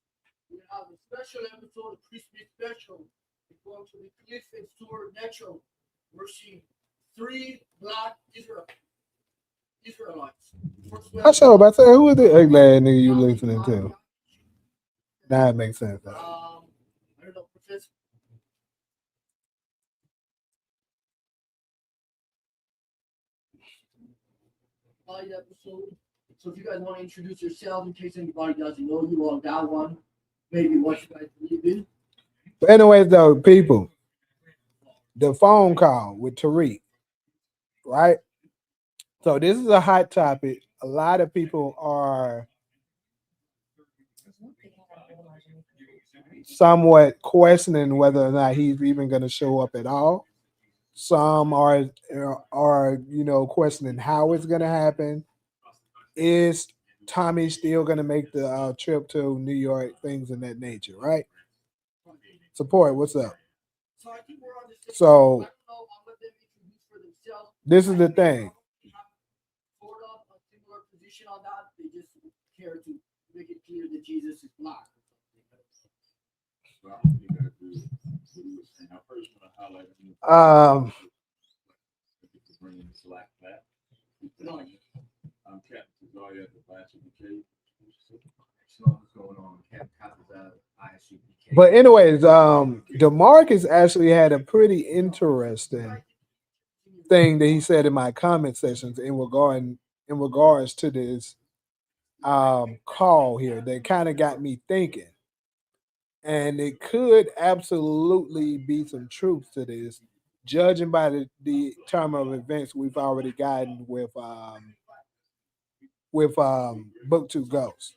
we have a special episode, a Christmas special. It's going to be Cliff and Stuart Natural. We're seeing 3 black Israelites. I sure about to say, who is the ugly ass nigga you listening to? That makes sense. I don't know, Professor. Episode. So if you guys want to introduce yourselves in case anybody doesn't know you on that one, maybe what you guys believe in. But anyways, though, people, the phone call with Tariq, right? So this is a hot topic. A lot of people are somewhat questioning whether or not he's even going to show up at all. Some are questioning how it's going to happen. Is Tommy still going to make the trip to New York? Things in that nature, right? Support, what's up? So this is the thing. On that, they just care to make it clear that Jesus is black. Black Flat. I'm Captain Tazaria at the Black BK. What's going on? Captain Tazaria, ISUBK. But anyways, DeMarcus actually had a pretty interesting thing that he said in my comment sections in regards to this call here that kind of got me thinking. And it could absolutely be some truth to this, judging by the term of events we've already gotten with Book 2 Ghosts.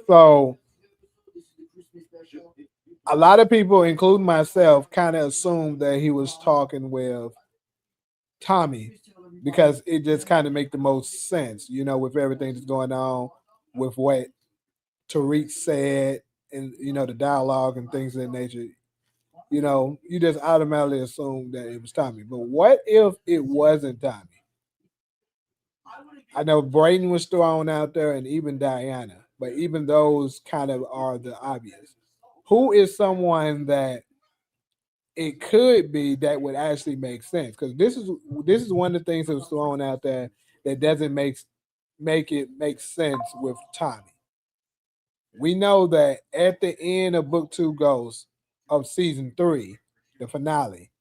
So a lot of people, including myself, kind of assumed that he was talking with Tommy because it just kind of make the most sense, you know, with everything that's going on with what Tariq said and, you know, the dialogue and things of that nature. You know, you just automatically assume that it was Tommy. But what if it wasn't Tommy? I know Brayden was thrown out there and even Diana, but even those kind of are the obvious. Who is someone that it could be that would actually make sense? Because this is one of the things that was thrown out there that doesn't make it make sense with Tommy. We know that at the end of Book 2 Ghosts of season 3, the finale,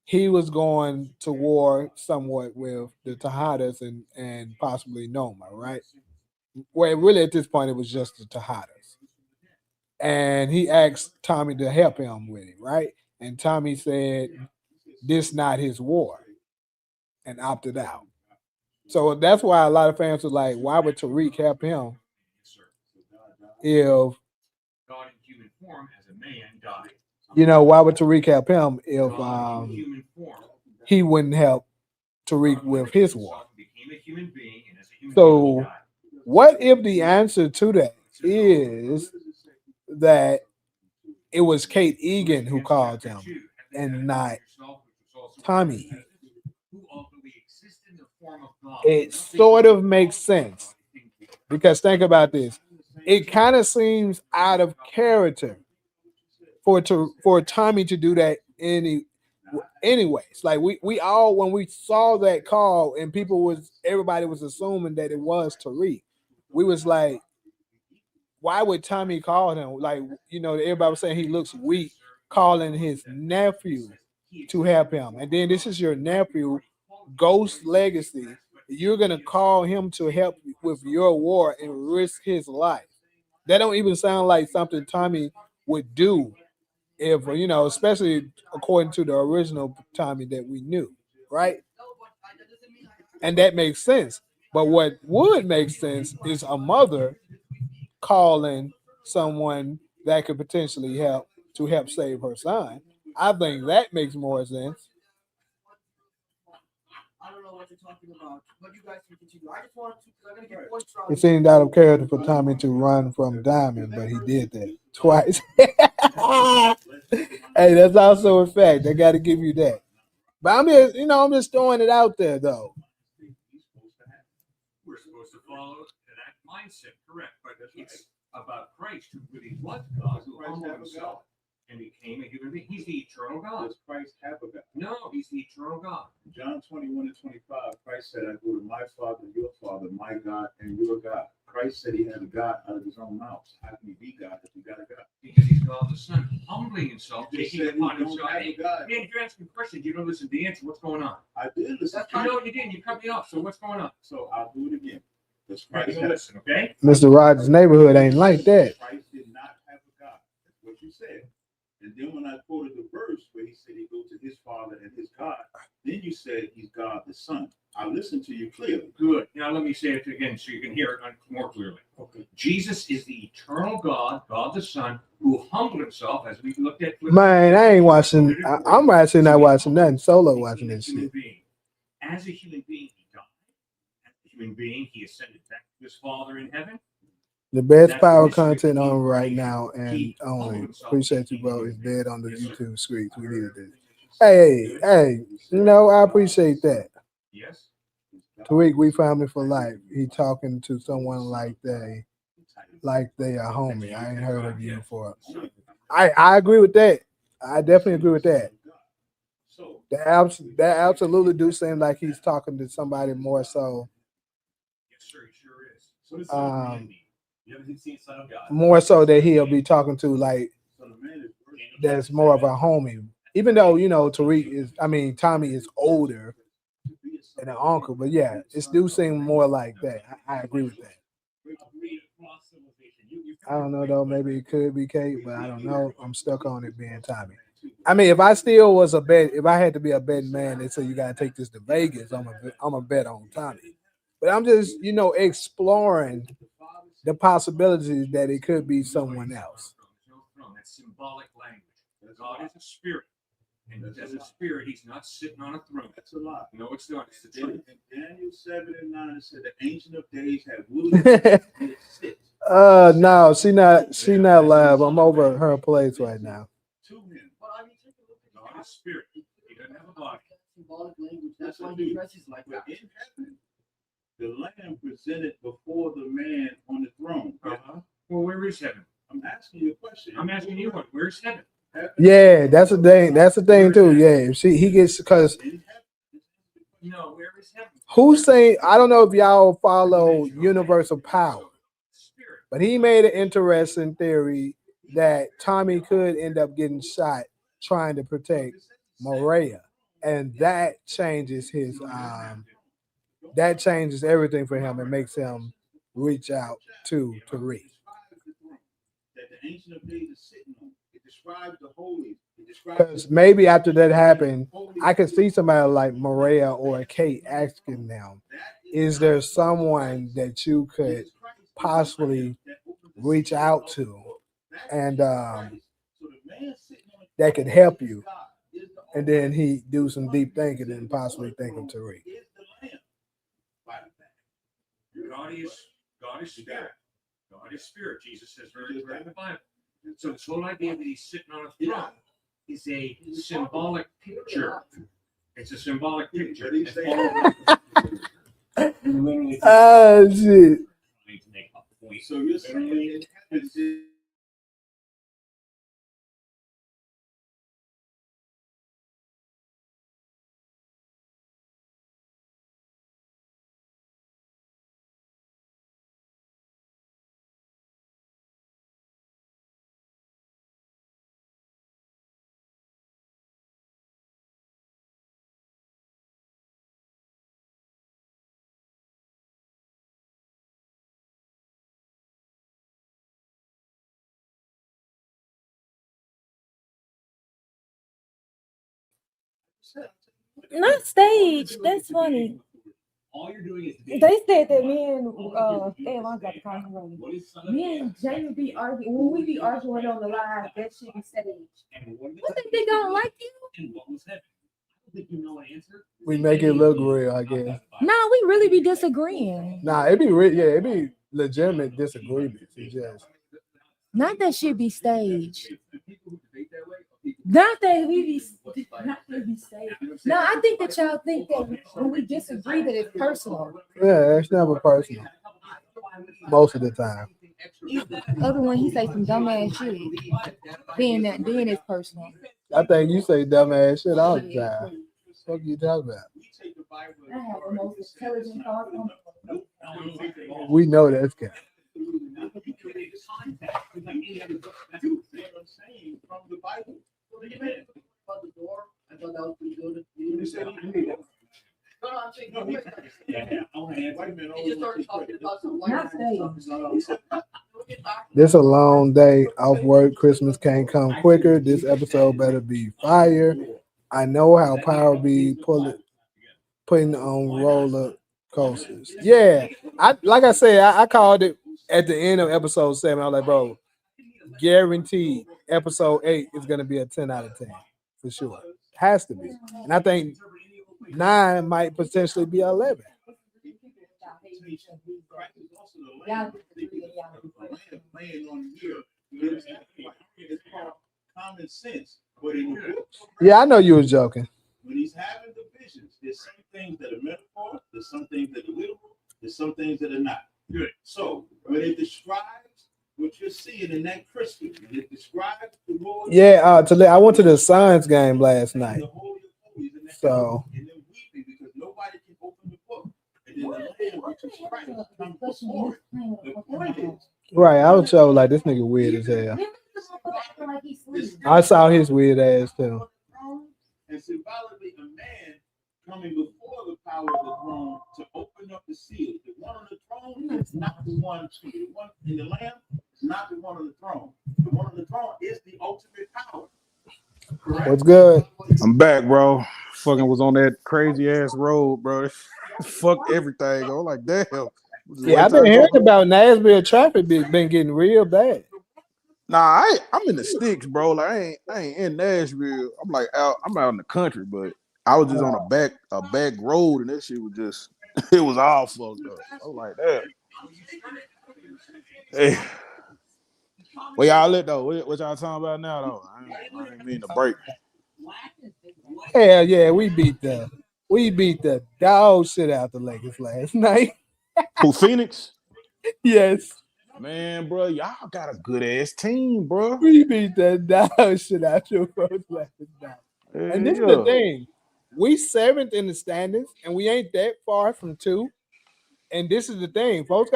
he was going to war somewhat with the Tejadas and possibly Noma, right? Well, really at this point it was just the Tejadas. And he asked Tommy to help him with it, right? And Tommy said, this not his war, and opted out. So that's why a lot of fans were like, why would Tariq help him if, God in human form as a man died. you know, why would Tariq help him if he wouldn't help Tariq with his war? So what if the answer to that is that it was Kate Egan who called him and not Tommy? It sort of makes sense because think about this. It kind of seems out of character for Tommy to do that anyways. Like we all, when we saw that call and everybody was assuming that it was Tariq, we was like, why would Tommy call him? Like, you know, everybody was saying he looks weak calling his nephew to help him. And then this is your nephew, Ghost Legacy. You're going to call him to help with your war and risk his life. That don't even sound like something Tommy would do if, you know, especially according to the original Tommy that we knew, right? And that makes sense. But what would make sense is a mother calling someone that could potentially help save her son. I think that makes more sense. I don't know what you're talking about, but you guys can continue. I just wanted to, because I'm going to get points from. It seemed out of character for Tommy to run from Diamond, but he did that twice. Hey, that's also a fact. I got to give you that. But I'm just throwing it out there, though. We're supposed to follow that mindset, correct? But it's about Christ, who really was God, who humbled himself and became a human being. He's the eternal God. Does Christ have a God? No, he's the eternal God. John 21:25, Christ said, I go to my Father, your Father, my God, and your God. Christ said he had a God out of his own mouth. How can he be God if he got a God? Because he's God the Son, humbling himself, You taking said upon you himself. don't have a God. Man, you're asking questions. You don't listen to the answer. What's going on? I did listen. No, you didn't. You cut me off. So what's going on? So I'll do it again. Does Right, Christ you have, listen, okay? Mr. Rogers' neighborhood ain't like that. Christ did not have a God. That's what you said. And then when I quoted the verse where he said he go to his Father and his God, then you said he's God the Son. I listened to you clearly. Good. Now let me say it again so you can hear it more clearly. Okay. Jesus is the eternal God, God the Son, who humbled himself, as we looked at. Man, I ain't watching. I'm actually not watching nothing. Solo watching this shit. As a human being, he died. As a human being, he ascended back to his Father in heaven. The best power content on right now, and only appreciate you, bro. Is dead on the YouTube screens. We needed this. Hey, you know, I appreciate that. Yes. Tariq, we family for life. He talking to someone like they are homie. I ain't heard of you before. I agree with that. I definitely agree with that. So That absolutely do seem like he's talking to somebody more so. Yes, sir, he sure is. So does Son of Man Um, mean? You haven't seen Son of God. more so that he'll be talking to like so the man is working. that's more of a homie. Even though Tommy is older than an uncle, but yeah, it do seem more like that. I agree with that. I don't know though. Maybe it could be Kate, but I don't know. I'm stuck on it being Tommy. I mean, if I still was a bet, if I had to be a betting man, they say you gotta take this to Vegas. I'm a bet on Tommy. But I'm just exploring the possibilities that it could be someone else. That's symbolic language. God is a spirit. And as a spirit, he's not sitting on a throne. That's a lot. No, it's not. It's the In truth. Daniel 7:9, it said the Ancient of Days had William sit No, she not live. I'm over at her place right now. to him. But I mean, take a look at God is spirit. He doesn't have a body. symbolic language. That's why he dresses like But that. in heaven, the Lamb presented before the man on the throne. Well, where is heaven? I'm asking you a question. I'm asking you one. Where's heaven? Yeah, that's the thing. That's the thing too. Yeah, he gets because In heaven, No, where is heaven? who's saying? I don't know if y'all follow Universal Power, Spirit. but he made an interesting theory that Tommy could end up getting shot trying to protect Maria, and that changes that changes everything for him and makes him reach out to Tariq. that the Ancient of Days is sitting on. It describes the holy. It describes Because maybe after that happened, I could see somebody like Maria or Kate asking them, is there someone that you could possibly reach out to and that could help you? And then he do some deep thinking and possibly think of Tariq. God is spirit. God is spirit. Jesus says very clearly in the Bible. So this whole idea that he's sitting on a throne is a symbolic picture. It's a symbolic picture. Oh shit. So you're saying Not stage. That's funny. All you're doing is They said that me and damn, I got the conversation. Me and Jamie be arguing when we be arguing on the live. That shit be staged. What they don't like you? and what was heaven? I don't think you know an answer. We make it look real, I guess. No, we really be disagreeing. Nah, it be real. Yeah, it be legitimate disagreements. It just Not that shit be staged. Not that we be. Not that we be staged. No, I think that y'all think that when we disagree that it's personal. yeah, it's never personal. Most of the time. Other one he say some dumbass shit. Then it's personal. I think you say dumbass shit all the time. What you talking about? I have the most intelligent thoughts. We know that's good. from the Bible. About the door. I thought that was pretty good. You said you need it. No, I'm saying, no, wait a minute. He just started talking about some white Not stuff. This a long day off work. Christmas can't come quicker. This episode better be fire. I know how Power be putting on roller coasters. Yeah, like I said, I called it at the end of episode 7. I was like, bro, guaranteed episode 8 is gonna be a 10 out of 10 for sure. Has to be, and I think 9 might potentially be 11. Common sense, but in the books, Yeah, I know you was joking. when he's having the visions, there's some things that are metaphor, there's some things that are literal, there's some things that are not. Good. So when it describes what you're seeing in that crystal, when it describes the Lord. Yeah, I went to the Suns game last night. So and then weeping because nobody can open the book. And then the Lamb, which is Christ, comes before it. The point is, right, I was so like this nigga weird as hell. I saw his weird ass too. and symbolically a man coming before the power of the throne to open up the seal. The one on the throne is not the one in the Lamb is not the one on the throne. The one on the throne is the ultimate power. Correct? What's good? I'm back, bro. Fucking was on that crazy ass road, bro. Fucked everything. I'm like, damn. Just Yeah, wait I've till I been go hearing home. about Nashville traffic been getting real bad. Nah, I'm in the sticks, bro. Like I ain't in Nashville. I'm like I'm out in the country, but I was just on a back road, and that shit was just it was all fucked up. I was like, damn. Hey, well, y'all lit though. What y'all talking about now though? I ain't mean to break. Hell yeah, we beat the dog shit out the Lakers last night. Who, Phoenix? Yes, Man, bro, y'all got a good ass team, bro. we beat the dog shit out your folks last night. And this is the Yeah. thing. We 7th in the standings, and we ain't that far from 2. And this is the thing. Folks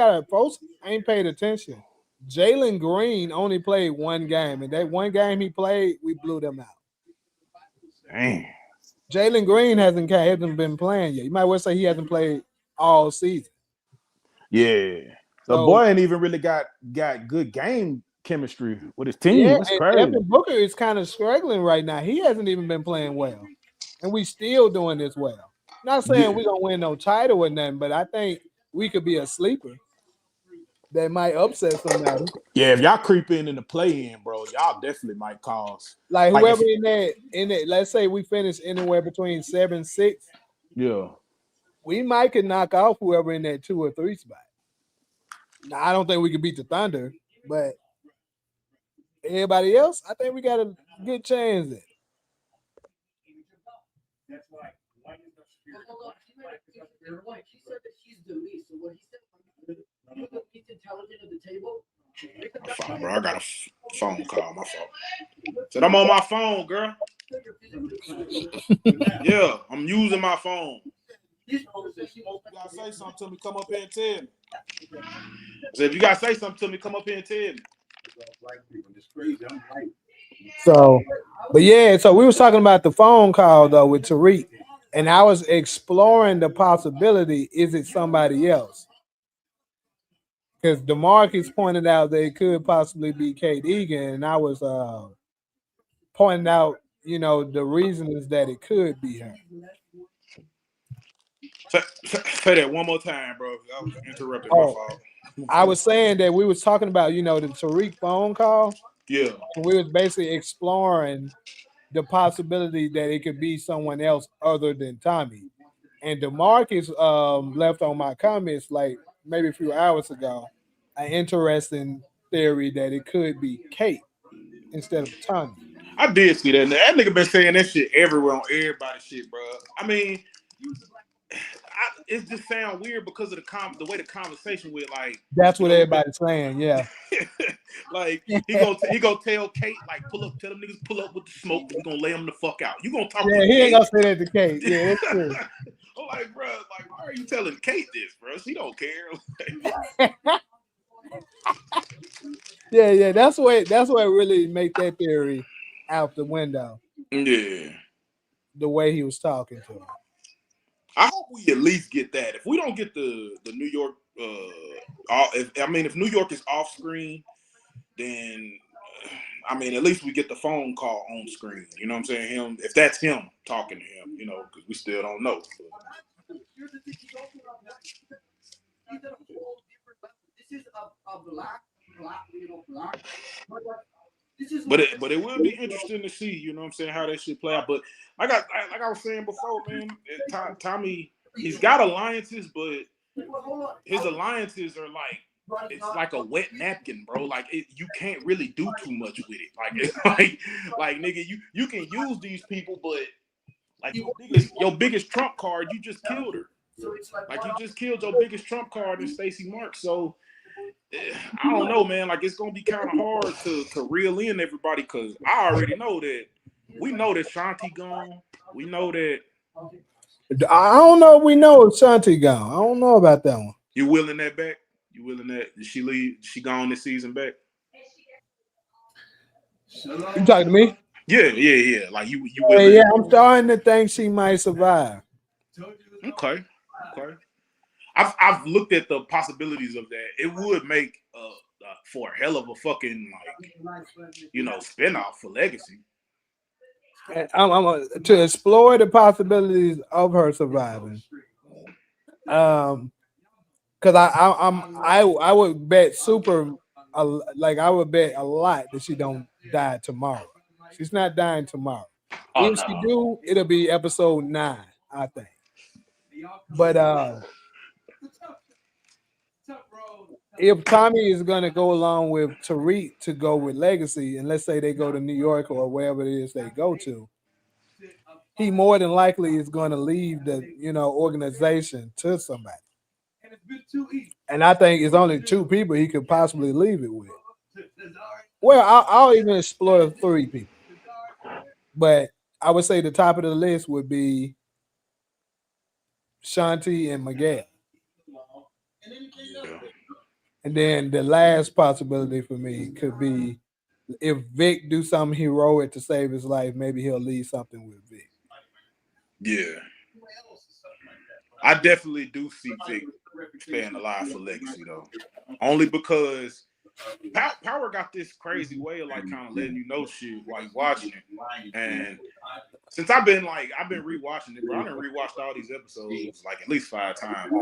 ain't paid attention. Jalen Green only played one game, and that one game he played, we blew them out. Dang. Jalen Green hasn't been playing yet. You might well say he hasn't played all season. Yeah. The So, boy ain't even really got good game chemistry with his team. yeah, It's and crazy. Devin Booker is kind of struggling right now. He hasn't even been playing well. And we still doing this well. Not saying we're gonna win no title or nothing, but I think we could be a sleeper that might upset somebody. Yeah, if y'all creep in the play-in, bro, y'all definitely might cause. Like Like whoever if, in that, let's say we finish anywhere between 7-6, yeah. we might could knock off whoever in that 2 or 3 spot. Now I don't think we can beat the Thunder, but everybody else, I think we got a good chance at. That's why is the spirit. He said that he's the least. So what he said, you're the least intelligent at the table. My phone, bro. I got a phone call. My fault. Said I'm on my phone, girl. Yeah, I'm using my phone. You gotta say something to me, come up here and tell me. I said, if you gotta say something to me, come up here and tell me. It's crazy. I'm right. So, but yeah, so we was talking about the phone call though with Tariq, and I was exploring the possibility: is it somebody else? Because DeMarcus pointed out that it could possibly be Kate Egan, and I was pointing out, the reason is that it could be her. Say that one more time, bro. I was interrupted. My fault. I was saying that we was talking about, the Tariq phone call. Yeah. And we was basically exploring the possibility that it could be someone else other than Tommy. And DeMarcus left on my comments like maybe a few hours ago an interesting theory that it could be Kate instead of Tommy. I did see that. That nigga been saying that shit everywhere on everybody's shit, bro. I mean, it just sound weird because of the way the conversation went. Like that's what everybody's saying, yeah. Like he gonna tell Kate like tell them niggas pull up with the smoke. We gonna lay them the fuck out. You gonna talk? Yeah, he ain't gonna say that to Kate. Yeah, that's true. I'm like, bro, like why are you telling Kate this, bro? She don't care. Yeah, that's what really make that theory out the window. Yeah, the way he was talking to him. I hope we at least get that. If we don't get the New York, if New York is off screen, then at least we get the phone call on screen. You know what I'm saying? If that's him talking to him, because we still don't know. This is a black. But it will be interesting to see, you know what I'm saying, how that shit play out. But like I was saying before, man, Tommy, he's got alliances, but his alliances are it's like a wet napkin, bro. Like you can't really do too much with it. Like it's like nigga, you can use these people, but like your biggest trump card, you just killed her. Like you just killed your biggest trump card in Stacey Marks. So I don't know, man. Like it's gonna be kind of hard to reel in everybody because I already know that we know that Shanti gone. We know that I don't know if we know if Shanti gone. I don't know about that one. You willing that back? You willing that? Did she leave? She gone this season back? You talking to me? Yeah. Like you Yeah, willing? yeah, I'm starting to think she might survive. Okay. I've looked at the possibilities of that. It would make for a hell of a fucking spinoff for Legacy. And I'm to explore the possibilities of her surviving. Because I would bet I would bet a lot that she don't die tomorrow. She's not dying tomorrow. Oh, If she do, it'll be episode 9, I think. But if Tommy is gonna go along with Tariq to go with Legacy, and let's say they go to New York or wherever it is they go to, he more than likely is going to leave the organization to somebody. And I think it's only 2 people he could possibly leave it with. Well, I'll even explore 3 people, but I would say the top of the list would be Shanti and Miguel. And then the last possibility for me could be if Vic do something heroic to save his life, maybe he'll leave something with Vic. Yeah. I definitely do see Vic staying alive for Legacy though. Only because Power got this crazy way of like kind of letting you know shit while you watching it. And since I've been rewatching it, bro, I done rewatched all these episodes like at least 5 times.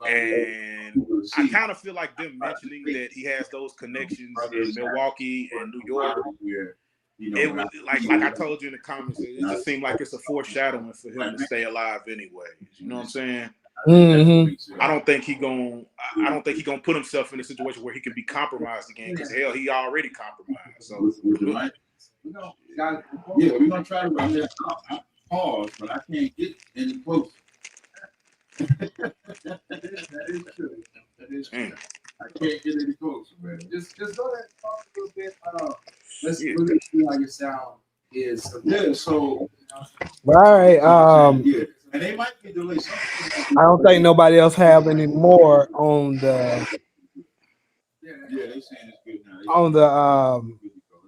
And I kind of feel like them mentioning that he has those connections in Milwaukee and New York. It was like I told you in the comments, it just seemed like it's a foreshadowing for him to stay alive anyway. You know what I'm saying? Mm-hmm. I don't think he gonna put himself in a situation where he can be compromised again. Because hell, he already compromised. So we're gonna try to run that. I pause, but I can't get any closer. That is true. I can't get any closer, man. Just go ahead and talk a little bit. Let's really see how your sound is. Yeah, so all right. And they might be delayed. I don't think nobody else have any more on the they saying it's good now. on the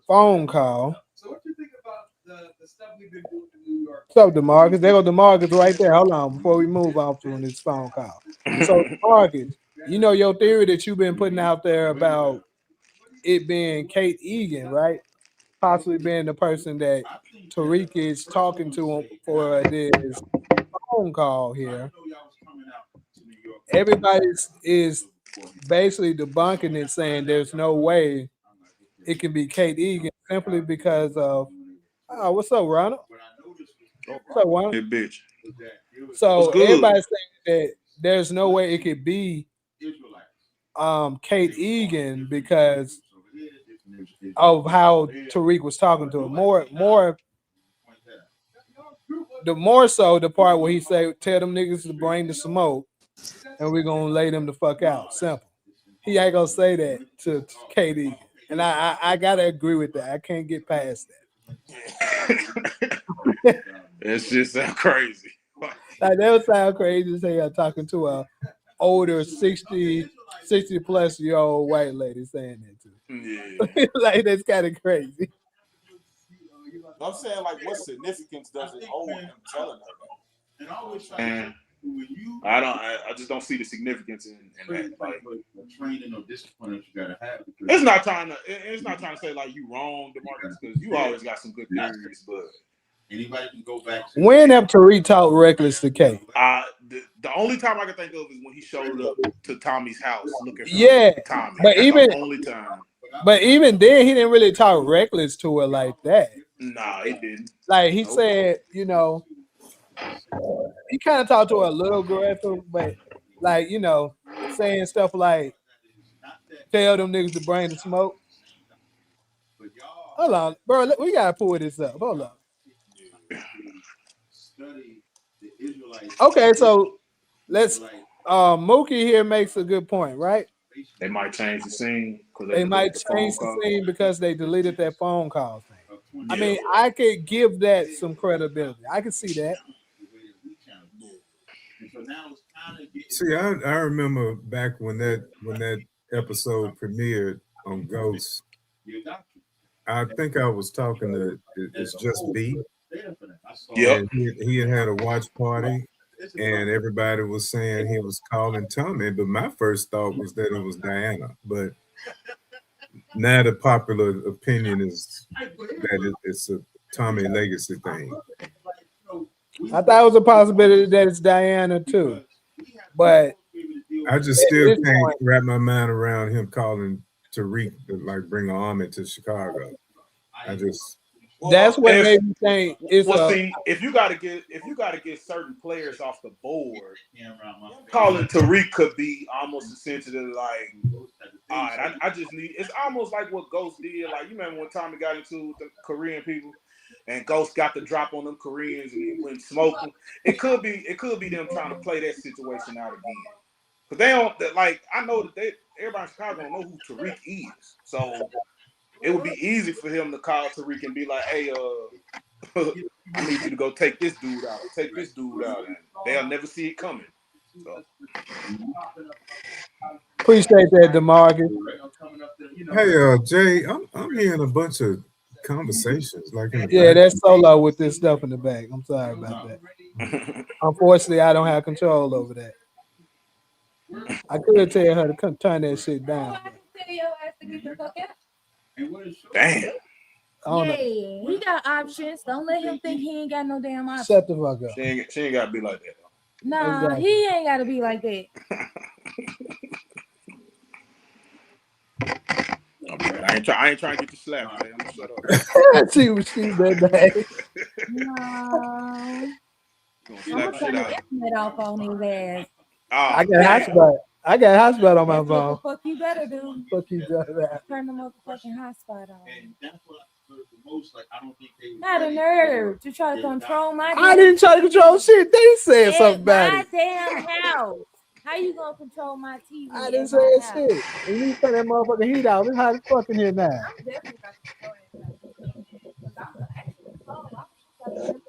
phone call. So what do you think about the stuff we've been doing in New York? What's up, DeMarcus? There go DeMarcus right there. Hold on before we move on to this phone call. So DeMarcus, your theory that you've been putting out there about it being Kate Egan, right? Possibly being the person that Tariq is talking to for this phone call here. Everybody is basically debunking it, saying there's no way it can be Kate Egan simply because of what's up, Ronald? What's up, Ronald? Hey, bitch. So everybody's saying that there's no way it could be Kate Egan because of how Tariq was talking to her. The more so the part where he said, "Tell them niggas to bring the smoke, and we're gonna lay them the fuck out." Simple. He ain't gonna say that to Kate Egan, and I gotta agree with that. I can't get past that. It's just sound crazy. Like that would sound crazy to say I'm talking to a older 60 plus year old white lady saying that too. Yeah. Like that's kind of crazy. I'm saying, like, what significance does it hold him telling her? I just don't see the significance in that. Like, training or discipline that you gotta have. It's not trying to say like you wrong, DeMarcus, because you always got some good theories, but anybody can go back. When have Tariq talked reckless to Kate? The only time I can think of is when he showed up to Tommy's house looking for Tommy. But That's even the only time. But even then, he didn't really talk reckless to her like that. Nah, he didn't. Like he said, he kind of talked to her a little aggressive, but like saying stuff like, "Tell them niggas to bring the smoke." Hold on, bro. We gotta pull this up. Hold on. Okay, so let's. Mookie here makes a good point, right? They might change the scene. They might change the scene because they deleted that phone call thing. I mean, I could give that some credibility. I can see that. See, I remember back when that episode premiered on Ghost. I think I was talking to It's Just B. Yep. And he had a watch party, and everybody was saying he was calling Tommy, but my first thought was that it was Diana. But now the popular opinion is that it's a Tommy Legacy thing. I thought it was a possibility that it's Diana too, but I just still can't wrap my mind around him calling Tariq to like bring an army to Chicago. That's what made me think it's see, if you gotta get certain players off the board, calling Tariq could be almost essentially like, all right, I just need. It's almost like what Ghost did. Like, you remember when Tommy got into the Korean people, and Ghost got the drop on them Koreans and he went smoking. It could be them trying to play that situation out again. Because they don't like. I know that everybody in Chicago don't know who Tariq is, so it would be easy for him to call Tariq and be like, "Hey, I need you to go take this dude out. Take this dude out," and they'll never see it coming. So. Appreciate that, DeMarcus. Hey, Jay, I'm hearing a bunch of conversations like in the Yeah, back. that's Solo with this stuff in the back. I'm sorry about that. Unfortunately, I don't have control over that. I could tell her to come turn that shit down. Damn. Hey, he got options. Don't let him think he ain't got no damn options. Shut the fuck up. She ain't gotta be like that. Nah, Exactly. he ain't gotta be like that. Okay, I ain't trying to get you slapped, man. I'm gonna shut up. she that day. No. Gonna I'm slap gonna shit turn the out. internet off on his ass. I got hotspot. I got hotspot on my That's what phone. the fuck you better do. Fuck you, that. Turn the motherfucking hotspot on. And that's what the most, like, I don't think they Not a nerve to try to control my. I didn't try to control shit. They said something about my it. damn house. How you gonna control my TV? I didn't at say my house? shit. And you turn that motherfucking heat out. It's hot as fuck in here now. I'm definitely not controlling it.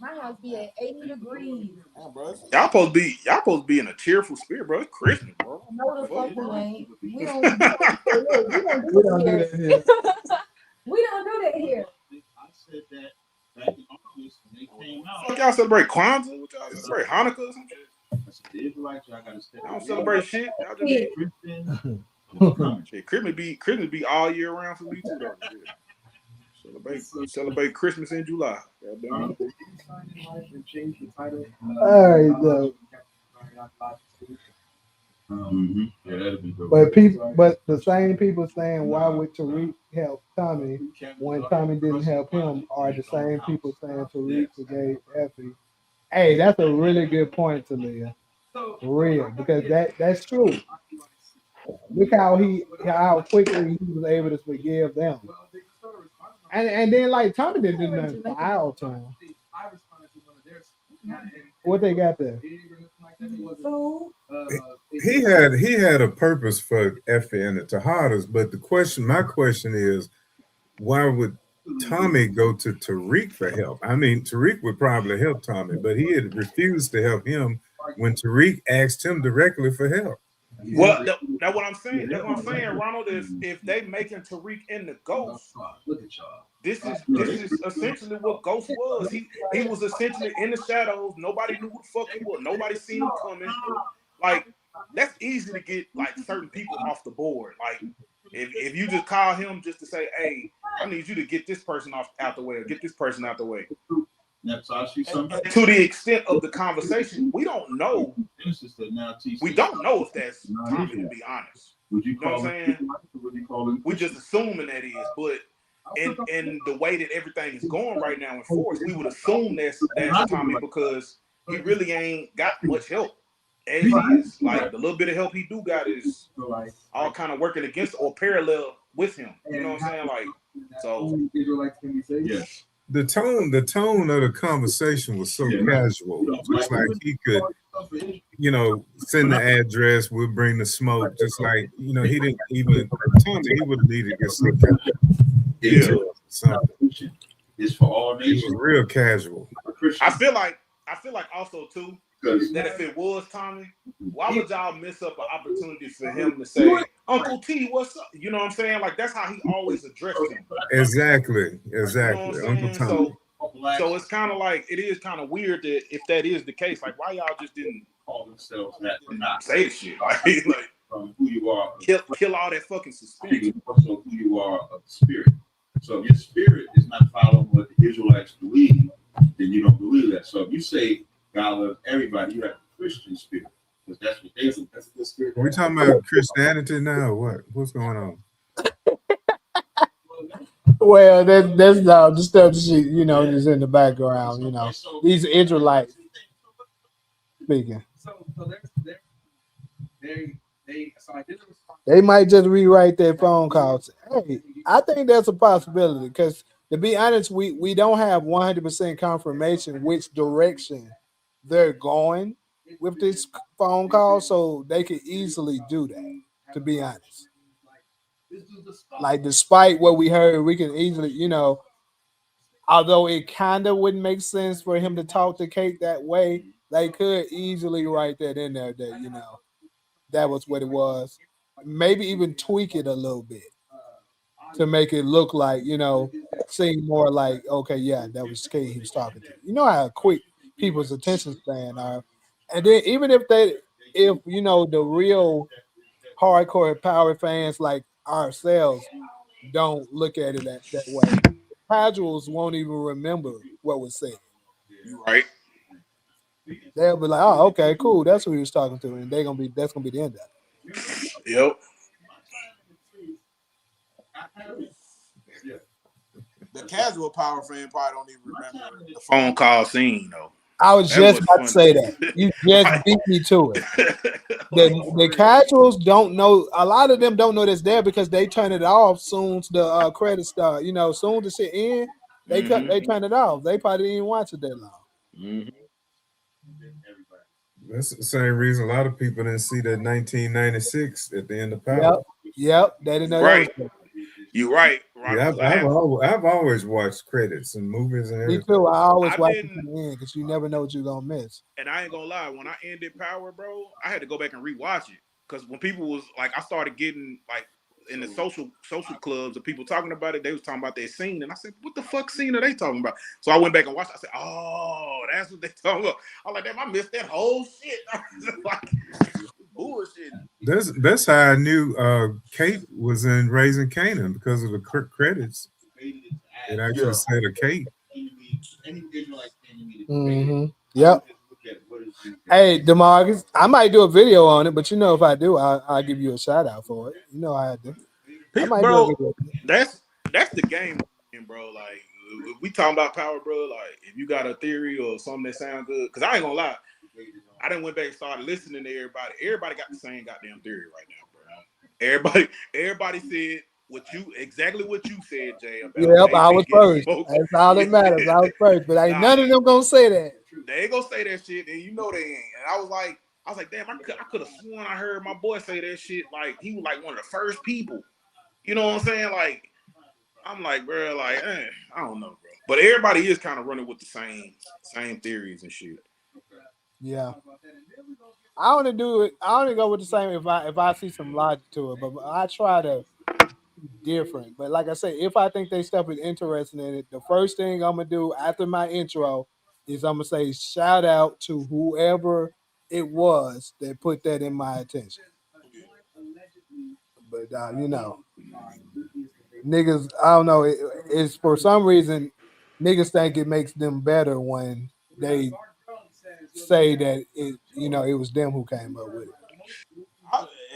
My house be at 80 degrees. Y'all supposed to be in a cheerful spirit, bro. It's Christmas, bro. No, the fuck we ain't. We don't do that here. We don't do that here. I said that back in August when they came out. Fuck, y'all celebrate Kwanzaa? What y'all celebrate? Hanukkah or something? I said, the Israelites, y'all gotta step. Y'all don't celebrate shit. Y'all just shit. Christmas be all year round for me too, though. Yeah. Celebrate Christmas in July. All right, though. Yeah, that'd be good. But the same people saying why would Tariq help Tommy when Tommy didn't help him are the same people saying Tariq forgave Effie. Hey, that's a really good point, Talia. For real, because that's true. Look how quickly he was able to forgive them. And then like Tommy didn't do nothing foul to him. What they got there? He had a purpose for Effie and the Tejadas, but my question is, why would Tommy go to Tariq for help? I mean, Tariq would probably help Tommy, but he had refused to help him when Tariq asked him directly for help. Well, that's what I'm saying. That's what I'm saying, Ronald. If they making Tariq in the Ghost, this is essentially what Ghost was. He was essentially in the shadows. Nobody knew who the fuck he was. Nobody seen him coming. Like, that's easy to get like certain people off the board. Like, if you just call him just to say, "Hey, I need you to get this person out the way, or get this person out the way." To the extent of the conversation, we don't know. We don't know if that's Tommy, to be honest. You know what I'm saying? We just assuming that is, but in the way that everything is going right now in force, we would assume that's Tommy because he really ain't got much help. As he is, like the little bit of help he do got is all kind of working against or parallel with him. You know what I'm saying? Like, so yeah. The tone of the conversation was so casual, just like he could, send the address, we'll bring the smoke, just like, he didn't even Tommy, he would have needed to get slipped out. details. Something. It's for all It was nations. real casual. I feel like also too that if it was Tommy, why would y'all miss up an opportunity for him to say, Uncle T, what's up? You know what I'm saying? Like that's how he always addressed him. Exactly. You know what I'm Uncle saying? Tommy. So it's kind of like it is kind of weird that if that is the case, like why y'all just didn't Call themselves that or not. say the shit? Like From who you are. kill all that fucking suspense. Speaking also who you are of the spirit. So if your spirit is not following what the Israelites believe, then you don't believe that. So if you say God loves everybody, you have a Christian spirit. Because that's what they do. That's the spirit. Are we talking about Christianity now or what? What's going on? Well, that's the stuff shit, you know, is in the background, you know. These Israelites speaking. They might just rewrite their phone calls. Hey, I think that's a possibility because to be honest, we don't have 100% confirmation which direction they're going with this phone call, so they could easily do that, to be honest. Like, despite what we heard, we can easily, you know, although it kind of wouldn't make sense for him to talk to Kate that way, they could easily write that in there that, you know, that was what it was. Maybe even tweak it a little bit to make it look like, you know, seem more like, okay, yeah, that was Kate he was talking to. You know how quick people's attention span are. And then even if you know, the real hardcore power fans like ourselves don't look at it that way, casuals won't even remember what was said. You right. They'll be like, oh, okay, cool. That's who he was talking to. And that's gonna be the end of it. Yep. The casual power fan probably don't even remember the phone call scene though. I was just about to say that. You just beat me to it. The casuals don't know. A lot of them don't know that's there because they turn it off soon as the credits start. You know, soon as the shit end, they turn it off. They probably didn't even watch it that long. Mm-hmm. That's the same reason a lot of people didn't see that 1996 at the end of Power. Yep. They didn't know right. that was You're right. Yeah, I've always watched credits and movies and everything. Me too. I always watch it to the end because you never know what you're gonna miss. And I ain't gonna lie, when I ended Power, bro, I had to go back and rewatch it because when people was like, I started getting like in the social clubs of people talking about it, they was talking about their scene, and I said, "What the fuck scene are they talking about?" So I went back and watched. I said, "Oh, that's what they talking about." I was like, "Damn, I missed that whole shit." I was like, bullshit. That's how I knew Kate was in Raising Canaan because of the credits. It actually said a Kate. Mm-hmm. Yep. Hey, DeMarcus, I might do a video on it, but you know, if I do, I'll give you a shout out for it. You know how I do. Bro, that's the game, bro. Like we talking about Power, bro. Like if you got a theory or something that sounds good, because I ain't gonna lie, I done went back and started listening to everybody. Everybody got the same goddamn theory right now, bro. Everybody said exactly what you said, Jay. About I was first. That's all that matters. I was first, but ain't none of them gonna say that. They ain't gonna say that shit, and you know they ain't. And I was like, damn, I could have sworn I heard my boy say that shit. Like he was like one of the first people. You know what I'm saying? Like, I'm like, bro, like, I don't know, bro. But everybody is kind of running with the same theories and shit. Yeah. I only go with the same if I see some logic to it, but I try to different. But like I said, if I think they stuff is interesting in it, the first thing I'm gonna do after my intro is I'm gonna say shout out to whoever it was that put that in my attention. But you know, niggas, I don't know. It's for some reason niggas think it makes them better when they say that it was them who came up with it.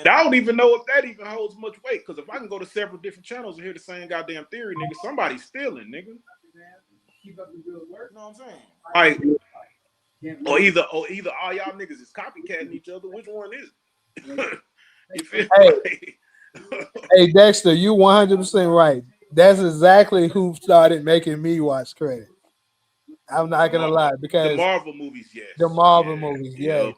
And I don't even know if that even holds much weight, because if I can go to several different channels and hear the same goddamn theory, nigga, somebody's stealing, nigga. You know what I'm saying? Like, or either all y'all niggas is copycatting each other. Which one is it? You feel Hey Dexter, you 100% right. That's exactly who started making me watch credit. I'm not gonna lie, because the Marvel movies, yes. The Marvel movies, yes.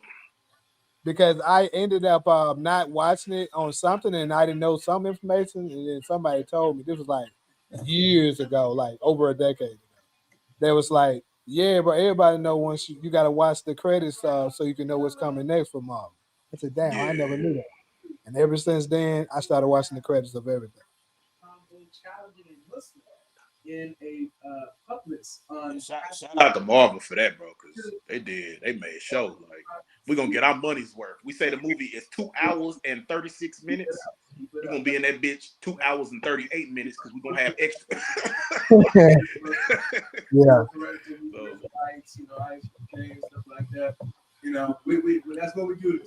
Because I ended up not watching it on something, and I didn't know some information, and then somebody told me. This was like years ago, like over a decade ago. They was like, yeah, but everybody know once you got to watch the credits so you can know what's coming next for Marvel. I said, damn, I never knew that. And ever since then, I started watching the credits of everything. In a Publix on Shout out to Marvel for that, bro, because they made shows like we're gonna get our money's worth. We say the movie is 2 hours and 36 minutes. We're gonna be in that bitch 2 hours and 38 minutes because we're gonna have extra. Yeah. Stuff like that. We that's what we do.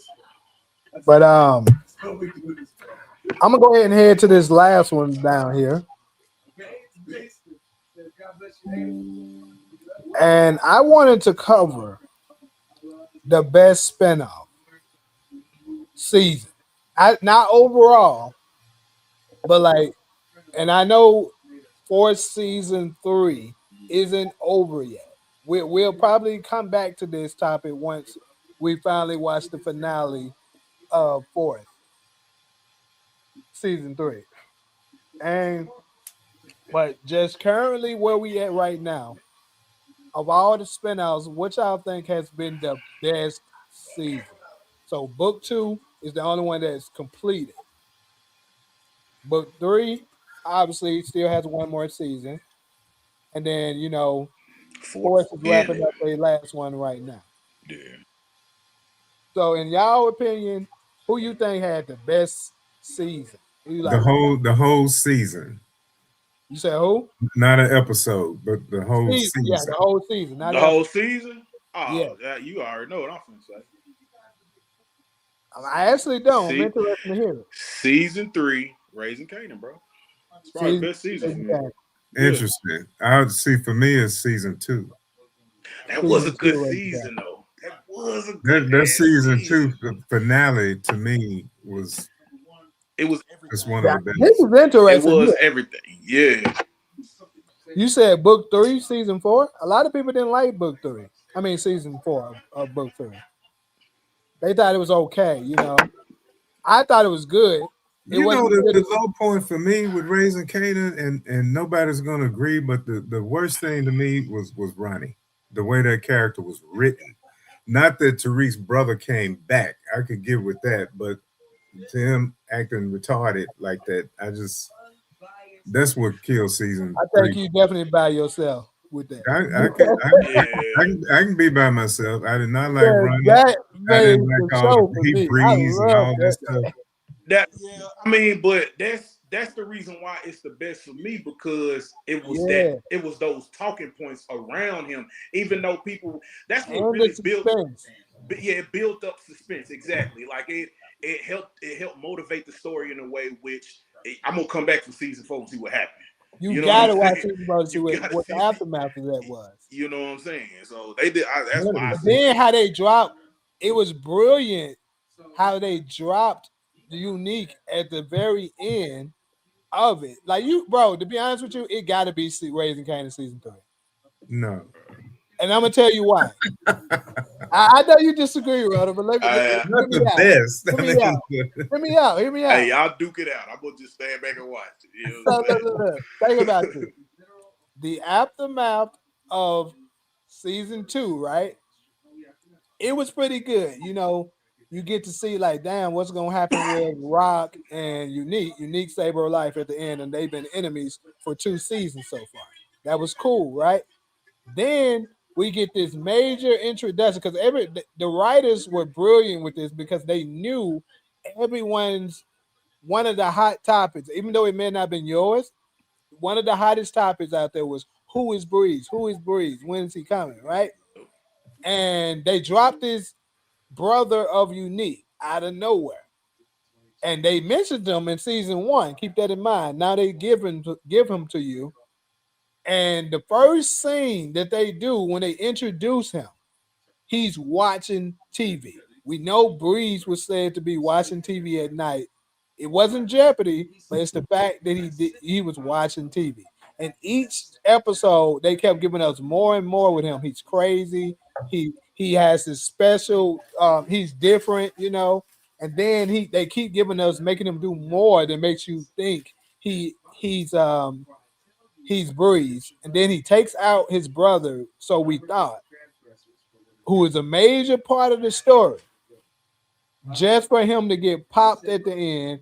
But I'm gonna go ahead and head to this last one down here. And I wanted to cover the best spinoff season. Not overall, but like, and I know for season 3 isn't over yet. We'll probably come back to this topic once we finally watch the finale of fourth season 3. But just currently where we at right now, of all the spinoffs, which I think has been the best season? So book 2 is the only one that's completed. Book 3 obviously still has one more season. And then, Force is wrapping up their last one right now. Yeah. So in y'all opinion, who you think had the best season? The whole season. You said who? Not an episode, but the whole season. Yeah, the whole season. The whole season? Oh, yeah. You already know what I'm gonna say. I actually don't. I'm interested to hear it. Season 3, Raising Kanan, bro. It's probably the best season. Interesting. I would see for me it's season 2. That was a good season, though. That was a good that season 2 finale to me was. It was everything. One of the best. This is interesting. It was everything. Yeah. You said book 3, season 4. A lot of people didn't like book 3. I mean, season 4 of book 3. They thought it was okay. I thought it was good. The low point for me with Raising Kanan, and nobody's gonna agree, but the worst thing to me was Ronnie, the way that character was written. Not that Tariq's brother came back. I could get with that, but to him acting retarded like that, that's what killed season. I think 3. You definitely by yourself with that. I can be by myself. I did not like Ronnie. I didn't like all the breeze and all that stuff. But that's the reason why it's the best for me, because it was those talking points around him. Even though that's what really built. Yeah, it built up suspense. Exactly. Like it helped motivate the story in a way which I'm gonna come back for season 4 and see what happened. You gotta watch season 4 to see what the aftermath of that was. You know what I'm saying? So they did. That's why. Then how they dropped, it was brilliant. How they dropped the Unique at the very end of it. Like to be honest with you, it gotta be Raising Kanan season 3. No. And I'm gonna tell you why. I know you disagree, Rhoda, but let me out. Hear me out. Hey, y'all duke it out. I'm gonna just stand back and watch it. Look. Think about this. The aftermath of season 2, right? It was pretty good. You get to see like, damn, what's gonna happen with Rock and Unique saved her life at the end, and they've been enemies for 2 seasons so far. That was cool, right? Then we get this major introduction because the writers were brilliant with this because they knew one of the hot topics, even though it may not have been yours, one of the hottest topics out there was who is Breeze? Who is Breeze? When is he coming? Right? And they dropped this brother of Unique out of nowhere. And they mentioned him in season 1. Keep that in mind. Now they give him to you. And the first scene that they do when they introduce him, he's watching TV. We know Breeze was said to be watching TV at night. It wasn't Jeopardy, but it's the fact that he was watching TV. And each episode, they kept giving us more and more with him. He's crazy. He has this special. He's different, And then they keep giving us, making him do more that makes you think he's he's Breeze, and then he takes out his brother, so we thought, who is a major part of the story, just for him to get popped at the end,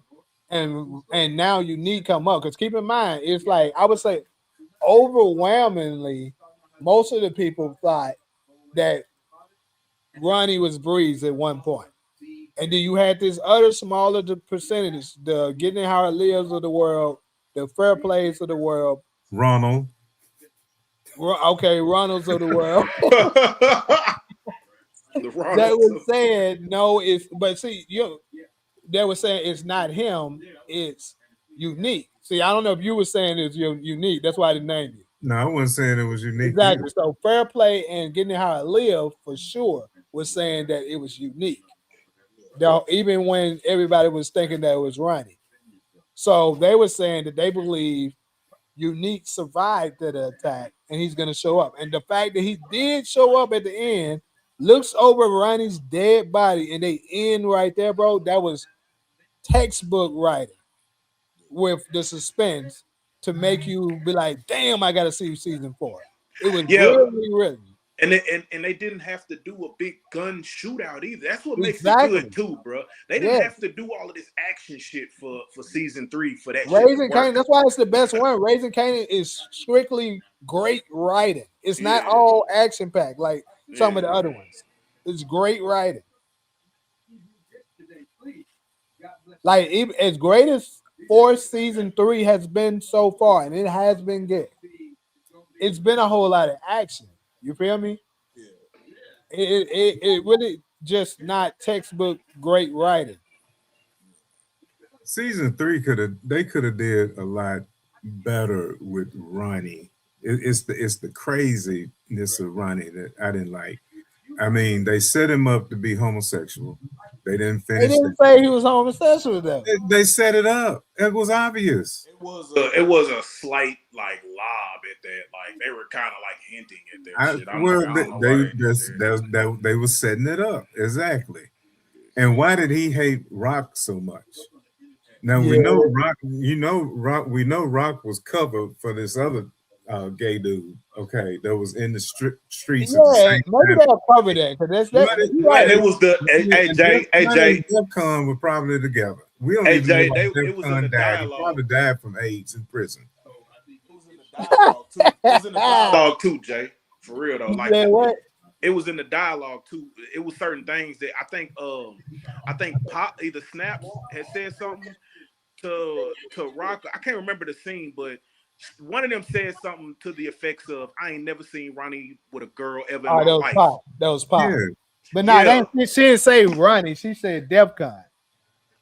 and now Unique come up. Because keep in mind, it's like I would say overwhelmingly, most of the people thought that Ronnie was Breeze at one point. And then you had this other smaller percentage, the Getting How It Lives of the world, the Fair Plays of the world. Ronald. Okay, Ronalds of the world. That was saying no, it's but see, they were saying it's not him, it's Unique. See, I don't know if you were saying it's Unique. That's why I didn't name you. No, I wasn't saying it was Unique. Exactly. So Fair Play and Getting How It Live for sure was saying that it was Unique. Even when everybody was thinking that it was Ronnie. So they were saying that they believe Unique survived that attack and he's going to show up. And the fact that he did show up at the end, looks over Ronnie's dead body, and they end right there, bro. That was textbook writing with the suspense to make you be like, damn, I got to see season 4. It was really written. And they didn't have to do a big gun shootout either. That's what makes it good too, bro. They didn't have to do all of this action shit for season 3 for that. Raising Kanan, that's why it's the best one. Raising Kanan is strictly great writing. It's not all action packed like some of the other ones. It's great writing. Like even as great as season 3 has been so far, and it has been good. It's been a whole lot of action. You feel me? Yeah. It really just not textbook great writing. Season 3 could have did a lot better with Ronnie. It's the craziness of Ronnie that I didn't like. I mean, they set him up to be homosexual. They didn't finish. They didn't say he was homosexual though. They set it up. It was obvious. It was a slight like lob at that. Like they were kind of like hinting at that shit. They were setting it up exactly. And why did he hate Rock so much? Now we know Rock. We know Rock was covered for this other gay dude. Okay, that was in the streets. Yeah, maybe they'll cover that because that's it was the AJ DEFCON were probably together. We don't even know it was in the dialogue. He probably died from AIDS in prison. It was in the dialogue too, Jay. For real though, like what? It was in the dialogue too. It was certain things that I think Pop either Snaps had said something to Rock. I can't remember the scene, but one of them said something to the effects of, "I ain't never seen Ronnie with a girl ever in my life." That was Pop. Yeah. But she didn't say Ronnie. She said DEFCON.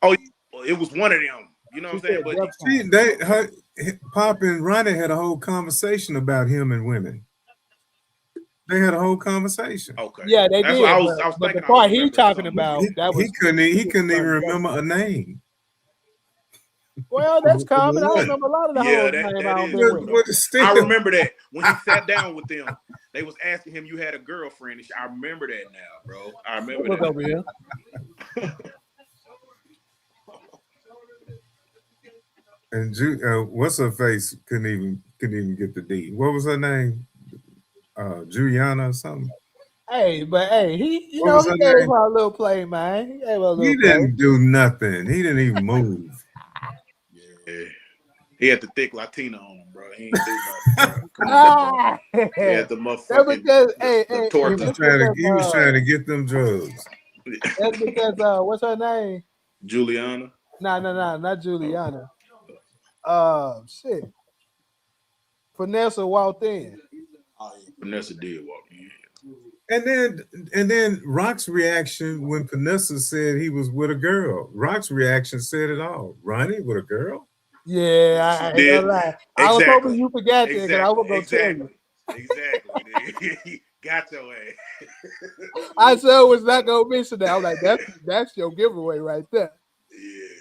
Oh, it was one of them. You know what I'm saying? But Pop and Ronnie had a whole conversation about him and women. They had a whole conversation. Okay. Yeah, they That's did. What I was but the part he's talking about, he couldn't even remember a name. Well, that's common. I remember a lot of the whole name. I remember that when he sat down with them, they was asking him, "You had a girlfriend?" I remember that now, bro. I remember that. Over here. And what's her face? Couldn't even get the D. What was her name? Juliana or something. Hey, he gave her a little play, man. He gave her a little. He didn't do nothing. He didn't even move. Yeah, he had the thick Latina on him, bro. He ain't do nothing. Come on, bro. He had the motherfucking. He was trying to get them drugs. That's because what's her name? Juliana. No, not Juliana. Shit. Vanessa walked in. Vanessa did walk in. And then Rock's reaction when Vanessa said he was with a girl. Rock's reaction said it all. Ronnie with a girl? Yeah, I ain't gonna lie. I was hoping you forgot that because I was gonna tell you. Exactly. Got your ass. I said was not gonna mention that. I'm like, that's your giveaway right there. Yeah.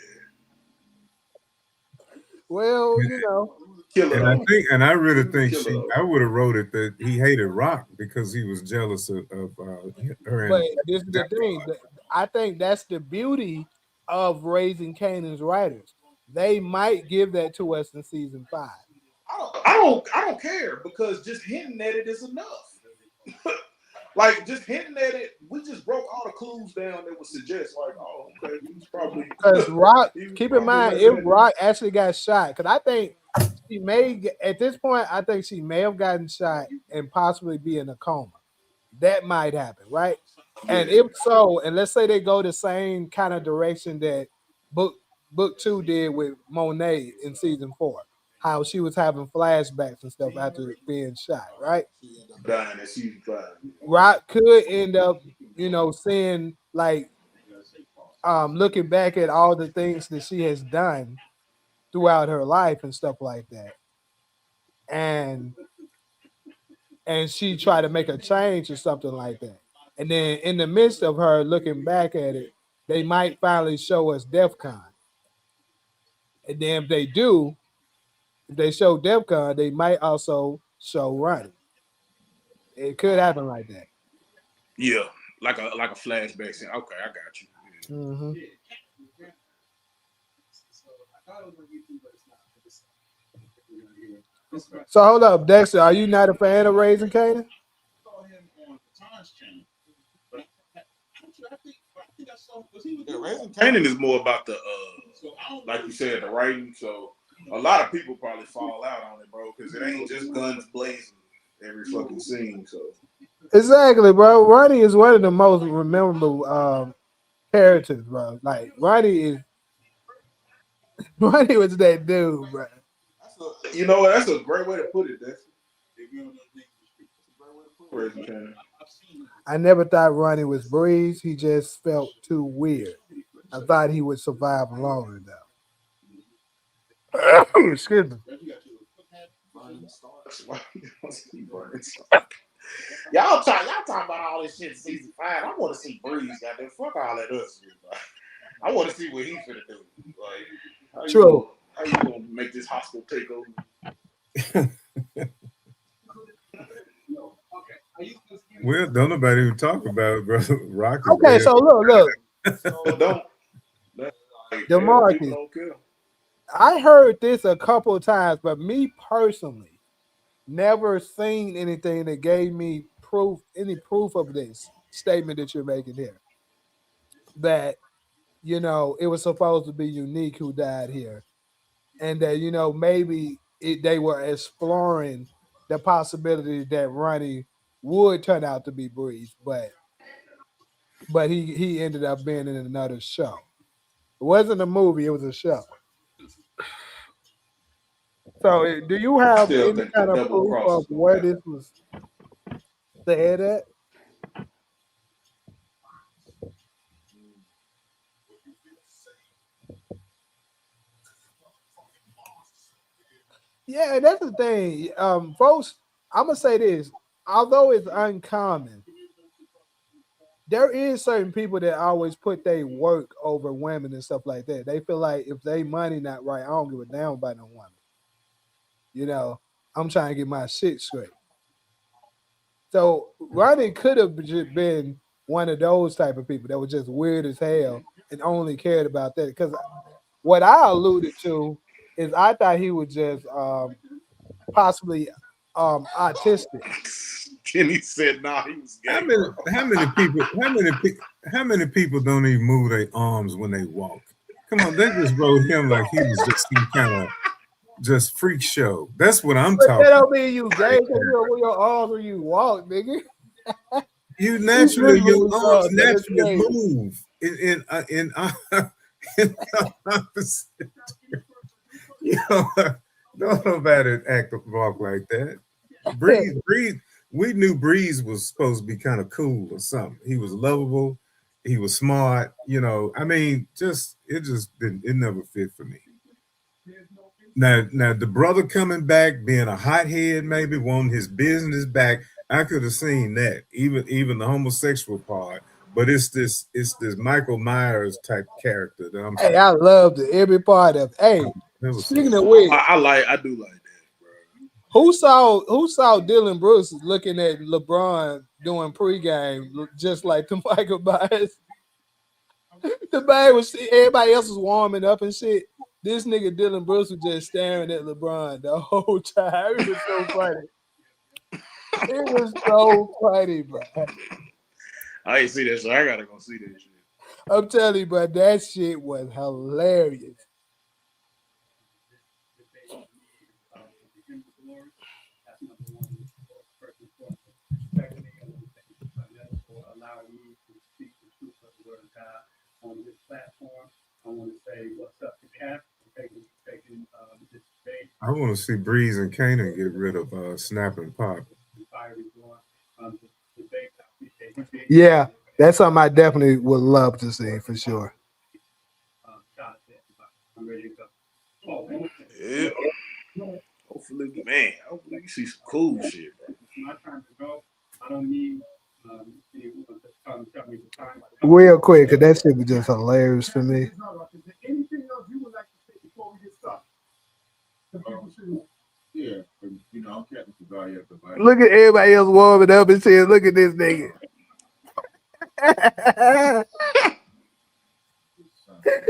Well, you know. And I really think I would have wrote it that he hated Rock because he was jealous of her. But this is the thing. I think that's the beauty of Raising Kanan's writers. They might give that to us in season 5. I don't care because just hinting at it is enough. Like just hinting at it, we just broke all the clues down that would suggest like, oh, okay, he's probably because Rock. he was Keep in probably mind looking if at Rock actually got shot, because I think she may at this point. I think she may have gotten shot and possibly be in a coma. That might happen, right? And if so, and let's say they go the same kind of direction that book 2 did with Monet in season 4, how she was having flashbacks and stuff after being shot, right? dying at season 5. Rock could end up, seeing like looking back at all the things that she has done throughout her life and stuff like that. And she tried to make a change or something like that. And then in the midst of her looking back at it, they might finally show us DEFCON. And then if they do, if they show DEFCON, they might also show Ronnie. It could happen like that. Yeah, like a flashback scene. Okay, I got you. Mm-hmm. So hold up, Dexter. Are you not a fan of Raising Kanan? Yeah, Raising Kanan is more about the like you said, the writing. So a lot of people probably fall out on it, bro, because it ain't just guns blazing every fucking scene. So exactly, bro. Ronnie is one of the most memorable characters, bro. Like Ronnie was that dude, bro. You know what? That's a great way to put it, Dexter. Raising Kanan. I never thought Ronnie was Breeze. He just felt too weird. I thought he would survive longer, though. Excuse me. Y'all talking about all this shit in season 5. I want to see Breeze. Goddamn, fuck all that us. I want to see what he's gonna do. Like, True. How you gonna make this hostile takeover? Well, don't nobody even talk about it, bro. Rock. Okay, so look. So don't. DeMarcus, I heard this a couple of times, but me personally, never seen anything that gave me any proof of this statement that you're making here. That, it was supposed to be Unique who died here. And that, maybe they were exploring the possibility that Ronnie would turn out to be Breeze, but he ended up being in another show. It wasn't a movie, it was a show. So do you have any kind of proof of where this was said at? Yeah, that's the thing. Folks, I'm gonna say this. Although it's uncommon, there is certain people that always put their work over women and stuff like that. They feel like if they money not right, I don't give a damn about no woman. I'm trying to get my shit straight. So Ronnie could have just been one of those type of people that was just weird as hell and only cared about that. Because what I alluded to is I thought he was just possibly autistic. Kenny said, "Nah, he was gay." How many people don't even move their arms when they walk? Come on, they just wrote him like he was just some kind of just freak show. That's what I'm talking. That don't mean you gay. You don't move your arms when you walk, nigga. You naturally, your arms naturally move in opposite. Don't nobody walk like that. Breeze. We knew Breeze was supposed to be kind of cool or something. He was lovable. He was smart. I mean, it never fit for me. Now the brother coming back, being a hothead, maybe wanting his business back, I could have seen that. Even the homosexual part. But it's this Michael Myers type character that I'm. Hey, I loved it. Every part of it. Hey, speaking of which, I do like that, bro. Who saw Dylan Brooks looking at LeBron doing pregame just like the Michael Myers? The man was everybody else was warming up and shit. This nigga Dylan Brooks was just staring at LeBron the whole time. It was so funny. It was so funny, bro. I ain't see that shit. I gotta go see that shit. I'm telling you, bro, that shit was hilarious. On this platform, I want to say what's up to Cap for taking this debate. I want to see Breeze and Kanan get rid of Snap and Pop. Yeah, that's something I definitely would love to see for sure. Yeah. Hopefully, man. Hopefully, you see some cool shit, bro. My time to go. I don't need anyone to tell me the time. Real quick, because that shit was just hilarious to me. Anything else you would like to say before we get started? Yeah, you know, I'm catching the guy at the bike. Look at everybody else warming up and saying, look at this nigga.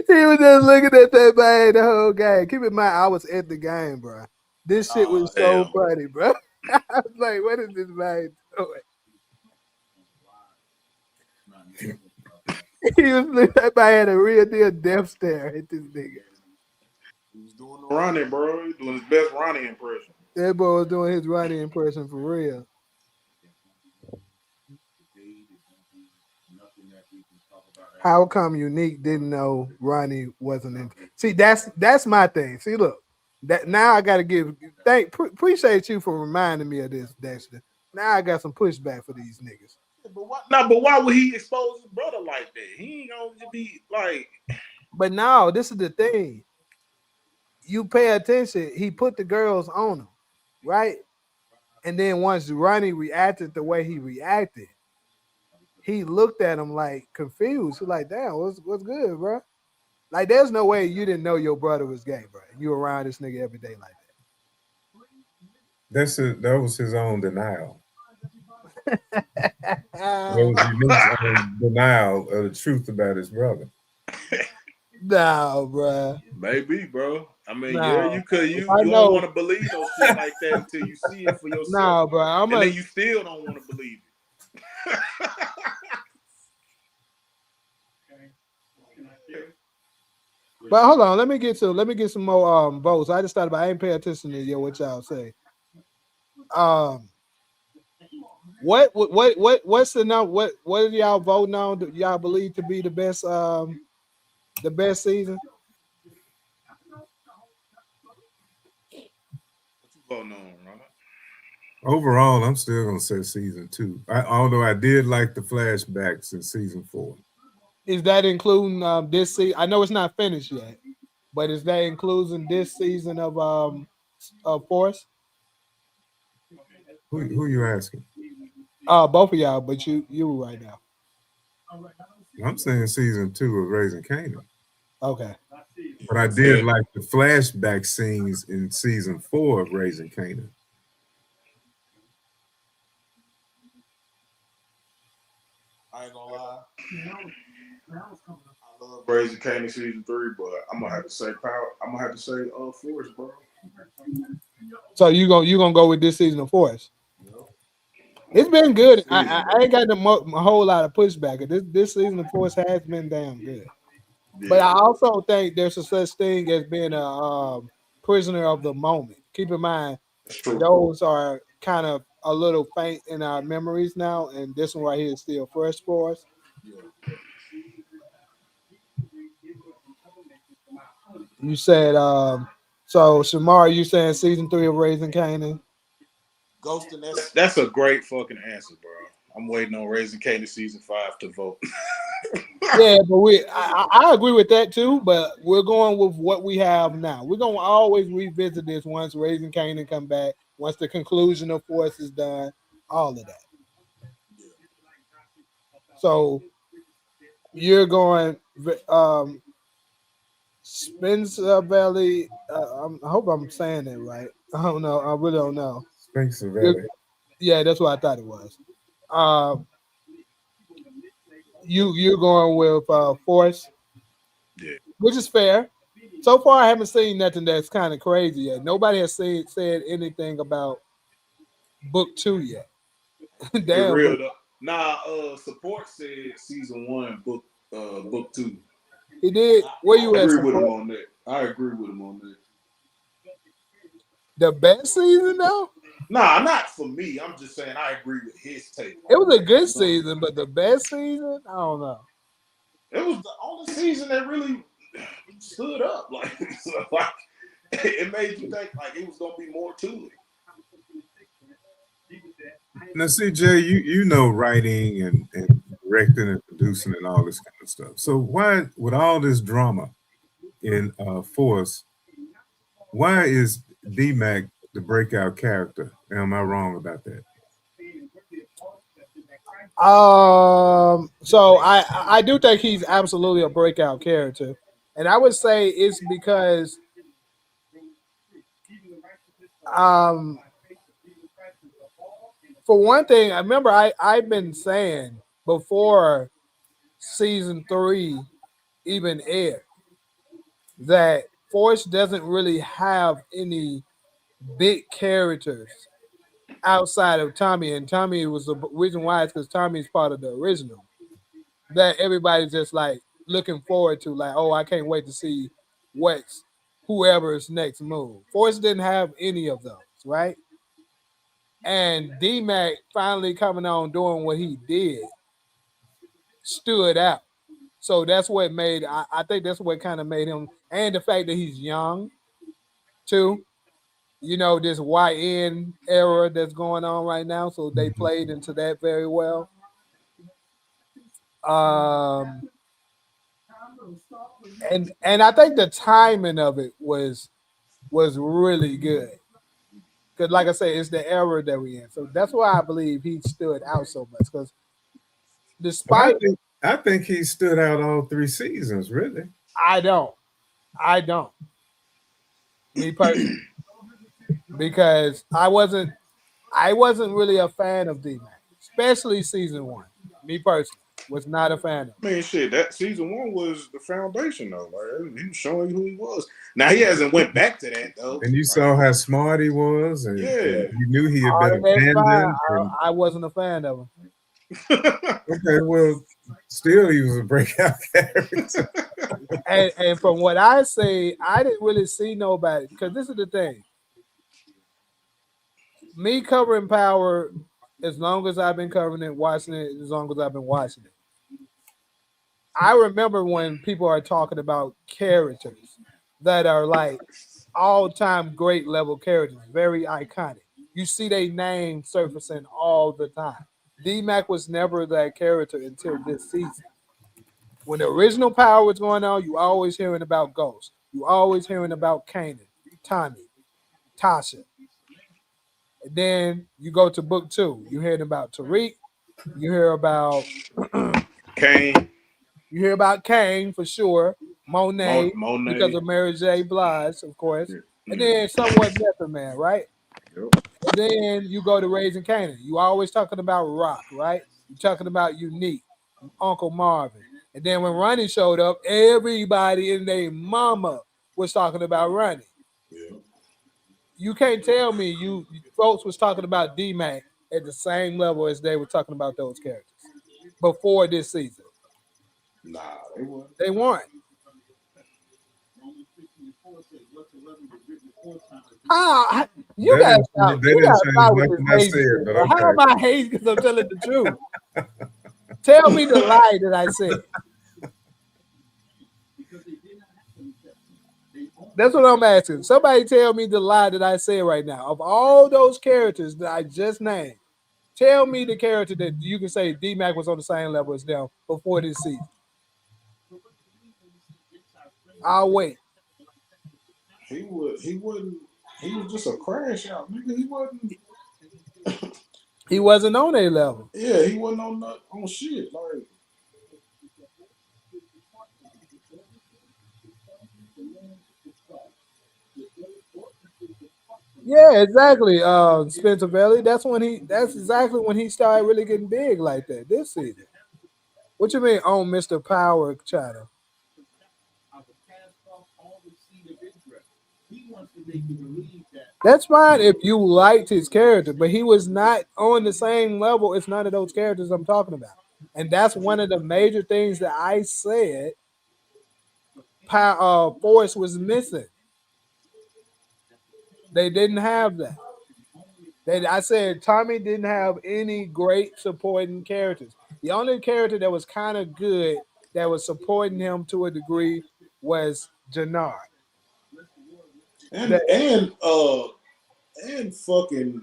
He was just looking at that man the whole game. Keep in mind, I was at the game, bro. This shit was so funny, bro. I was like, what is this man doing? He was looking, that man had a real deal death stare at this nigga. He was doing the Ronnie, bro. He was doing his best Ronnie impression. That boy was doing his Ronnie impression for real. How come Unique didn't know Ronnie wasn't in? See, that's my thing. See, look, that now I gotta appreciate you for reminding me of this, Dexter. Now I got some pushback for these niggas. But why would he expose his brother like that? He ain't gonna be like. But now this is the thing. You pay attention. He put the girls on him, right? And then once Ronnie reacted the way he reacted, he looked at him like confused. He's like, damn, what's good, bro? Like, there's no way you didn't know your brother was gay, bro. You around this nigga every day like that. That was his own denial. That was Unique's own denial of the truth about his brother. No, bro. Maybe, bro. I mean, no. Yeah, you don't want to believe no shit like that until you see it for yourself. No, bro. Then you still don't want to believe it. But hold on, let me get some more votes. I just thought about I ain't paying attention to what y'all say. What's the number? What are y'all voting on? Do y'all believe to be the best season? What you voting on, Ronald? Overall, I'm still gonna say season 2. Although I did like the flashbacks in season 4. Is that including this season? I know it's not finished yet, but is that including this season of Force? Who you asking? Both of y'all, but you right now. I'm saying season 2 of Raising Kanan. Okay. But I did like the flashback scenes in season 4 of Raising Kanan. I ain't gonna lie. I love Raising Kanan season 3, but I'm gonna have to say Force, bro. So you gonna go with this season of Force? It's been good. I ain't got a whole lot of pushback. This season of Force has been damn good. Yeah. But I also think there's a such thing as being a prisoner of the moment. Keep in mind, those are kind of a little faint in our memories now, and this one right here is still fresh for us. Yeah. You said, so Shamar, you saying season 3 of Raising Kanan? Ghosting, that's a great fucking answer, bro. I'm waiting on Raising Kanan season 5 to vote. Yeah, but I agree with that too, but we're going with what we have now. We're gonna always revisit this once Raising Kanan come back, once the conclusion of Force is done, all of that. So you're going Spencer Valley. I hope I'm saying that right. I don't know. I really don't know. Spencer Valley. Yeah, that's what I thought it was. You're going with Force, yeah, which is fair. So far, I haven't seen nothing that's kind of crazy yet. Nobody has said anything about book 2 yet. Be Damn, real but though. Nah, support said season 1, book 2. he did. Where you I at, agree with him support? on that. I agree with him on that. The best season though? Nah, not for me. I'm just saying I agree with his take. It was a good season, but the best season, I don't know. It was the only season that really stood up. Like, so, like it made you think like it was gonna be more to it. Now, see, Jay, you know writing and directing and producing and all this kind of stuff. So why, with all this drama in Force, why is D-Mac the breakout character? Am I wrong about that? So I do think he's absolutely a breakout character, and I would say it's because um for one thing, I remember I've been saying before season 3 even aired that Force doesn't really have any big characters outside of Tommy, and Tommy was the reason why is because Tommy's part of the original that everybody's just like looking forward to, like, oh, I can't wait to see what's whoever's next move. Force didn't have any of those, right? And D-Mac finally coming on doing what he did stood out. So that's what made I think that's what kind of made him, and the fact that he's young too. You know, this YN era that's going on right now. So they played into that very well. Um and I think the timing of it was really good. Because like I say, it's the era that we in. So that's why I believe he stood out so much. Because Well, despite I think he stood out all 3 seasons, really. I don't. Me personally. Because I wasn't really a fan of D-Mac, especially season 1. Me personally was not a fan of I mean, shit, that season 1 was the foundation though. Like, he was showing you who he was. Now he hasn't went back to that though. And you Like, saw how smart he was, and yeah. you knew he had all been of that fine. abandoned. And, I wasn't a fan of him. okay, well, still he was a breakout character. And from what I say, I didn't really see nobody, because this is the thing. Me covering Power, as long as I've been covering it, watching it, as long as I've been watching it. I remember when people are talking about characters that are like all-time great level characters, very iconic. You see their name surfacing all the time. D-Mac was never that character until this season. When the original Power was going on, you always hearing about Ghost. You always hearing about Kanan, Tommy, Tasha. And then you go to book 2. You hearing about Tariq. You hear about Kane. You hear about Kane for sure. Monet, Monet. because of Mary J. Blige, of course. Yeah. And then somewhat Method Man, right? Yep. And then you go to Raising Canaan. You always talking about Rock, right? You talking about Unique, Uncle Marvin. And then when Ronnie showed up, everybody in their mama was talking about Ronnie. Yeah. You can't tell me you folks was talking about D-Mac at the same level as they were talking about those characters before this season. Nah, they weren't. They weren't. You They gotta stop. You didn't gotta change stop with nothing this I hate said, shit, but bro. How am okay. I hating because I'm telling the truth? Tell me the lie that I said. That's what I'm asking. Somebody tell me the lie that I said right now. Of all those characters that I just named, tell me the character that you can say D-Mac was on the same level as them before this season. I'll wait. He was just a crash out, nigga. He wasn't on a level. Yeah, he wasn't on shit. Like, Yeah, exactly. Spencer Bailey. That's exactly when he started really getting big like that this season. What you mean on Mr. Power channel? make you believe that. That's fine if you liked his character, but he was not on the same level as none of those characters I'm talking about. And that's one of the major things that I said Force was missing. They didn't have that. I said Tommy didn't have any great supporting characters. The only character that was kind of good that was supporting him to a degree was Jannard. And fucking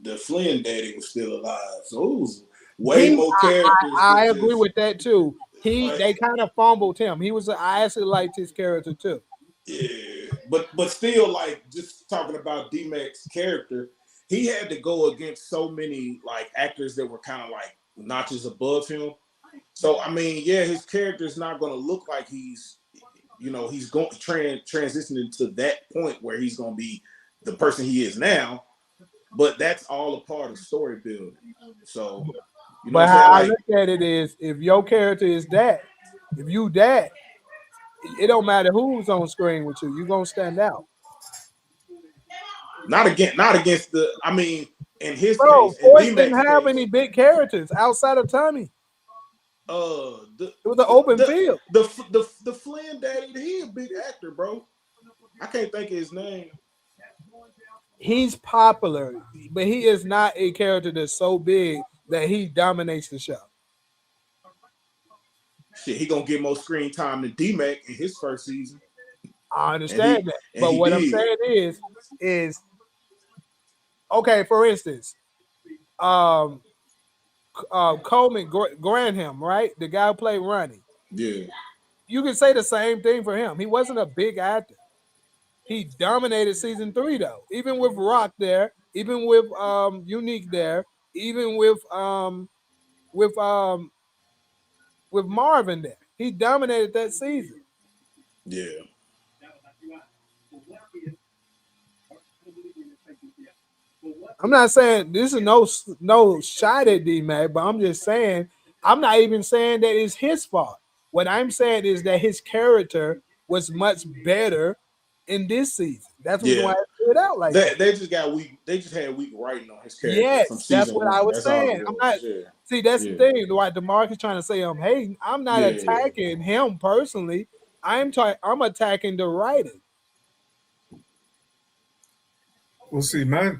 the Flynn daddy was still alive, so it was way more characters. I agree with that too. They kind of fumbled him. I actually liked his character too. Yeah, but still, like, just talking about D-Mac's character, he had to go against so many like actors that were kind of like notches above him. So I mean, yeah, his character is not going to look like he's going transitioning to that point where he's going to be the person he is now. But that's all a part of story building. So, but how I look at it is, if your character is that, if you that, it don't matter who's on screen with you, you're gonna stand out. Not against the. I mean, in his case, Force didn't have any big characters outside of Tommy. It was an open field. The Flynn daddy, he a big actor, bro. I can't think of his name. He's popular, but he is not a character that's so big that he dominates the show. Shit, he gonna get more screen time than D-Mac in his first season. I understand that, but what I'm saying is okay. For instance, Coleman Granham, right? The guy who played Ronnie. Yeah, you can say the same thing for him. He wasn't a big actor. He dominated season 3 though, even with Rock there, even with Unique there, even with Marvin there. He dominated that season. Yeah. I'm not saying this is no shot at D-Mac, but I'm just saying I'm not even saying that it's his fault. What I'm saying is that his character was much better in this season. That's why I put it out like that. They just got weak. They just had weak writing on his character. Yes, from season that's what 1. I was saying. I'm not. See, that's the thing. Why DeMarcus is trying to say I'm hating. I'm not attacking him personally. I'm attacking the writing. Well, see, my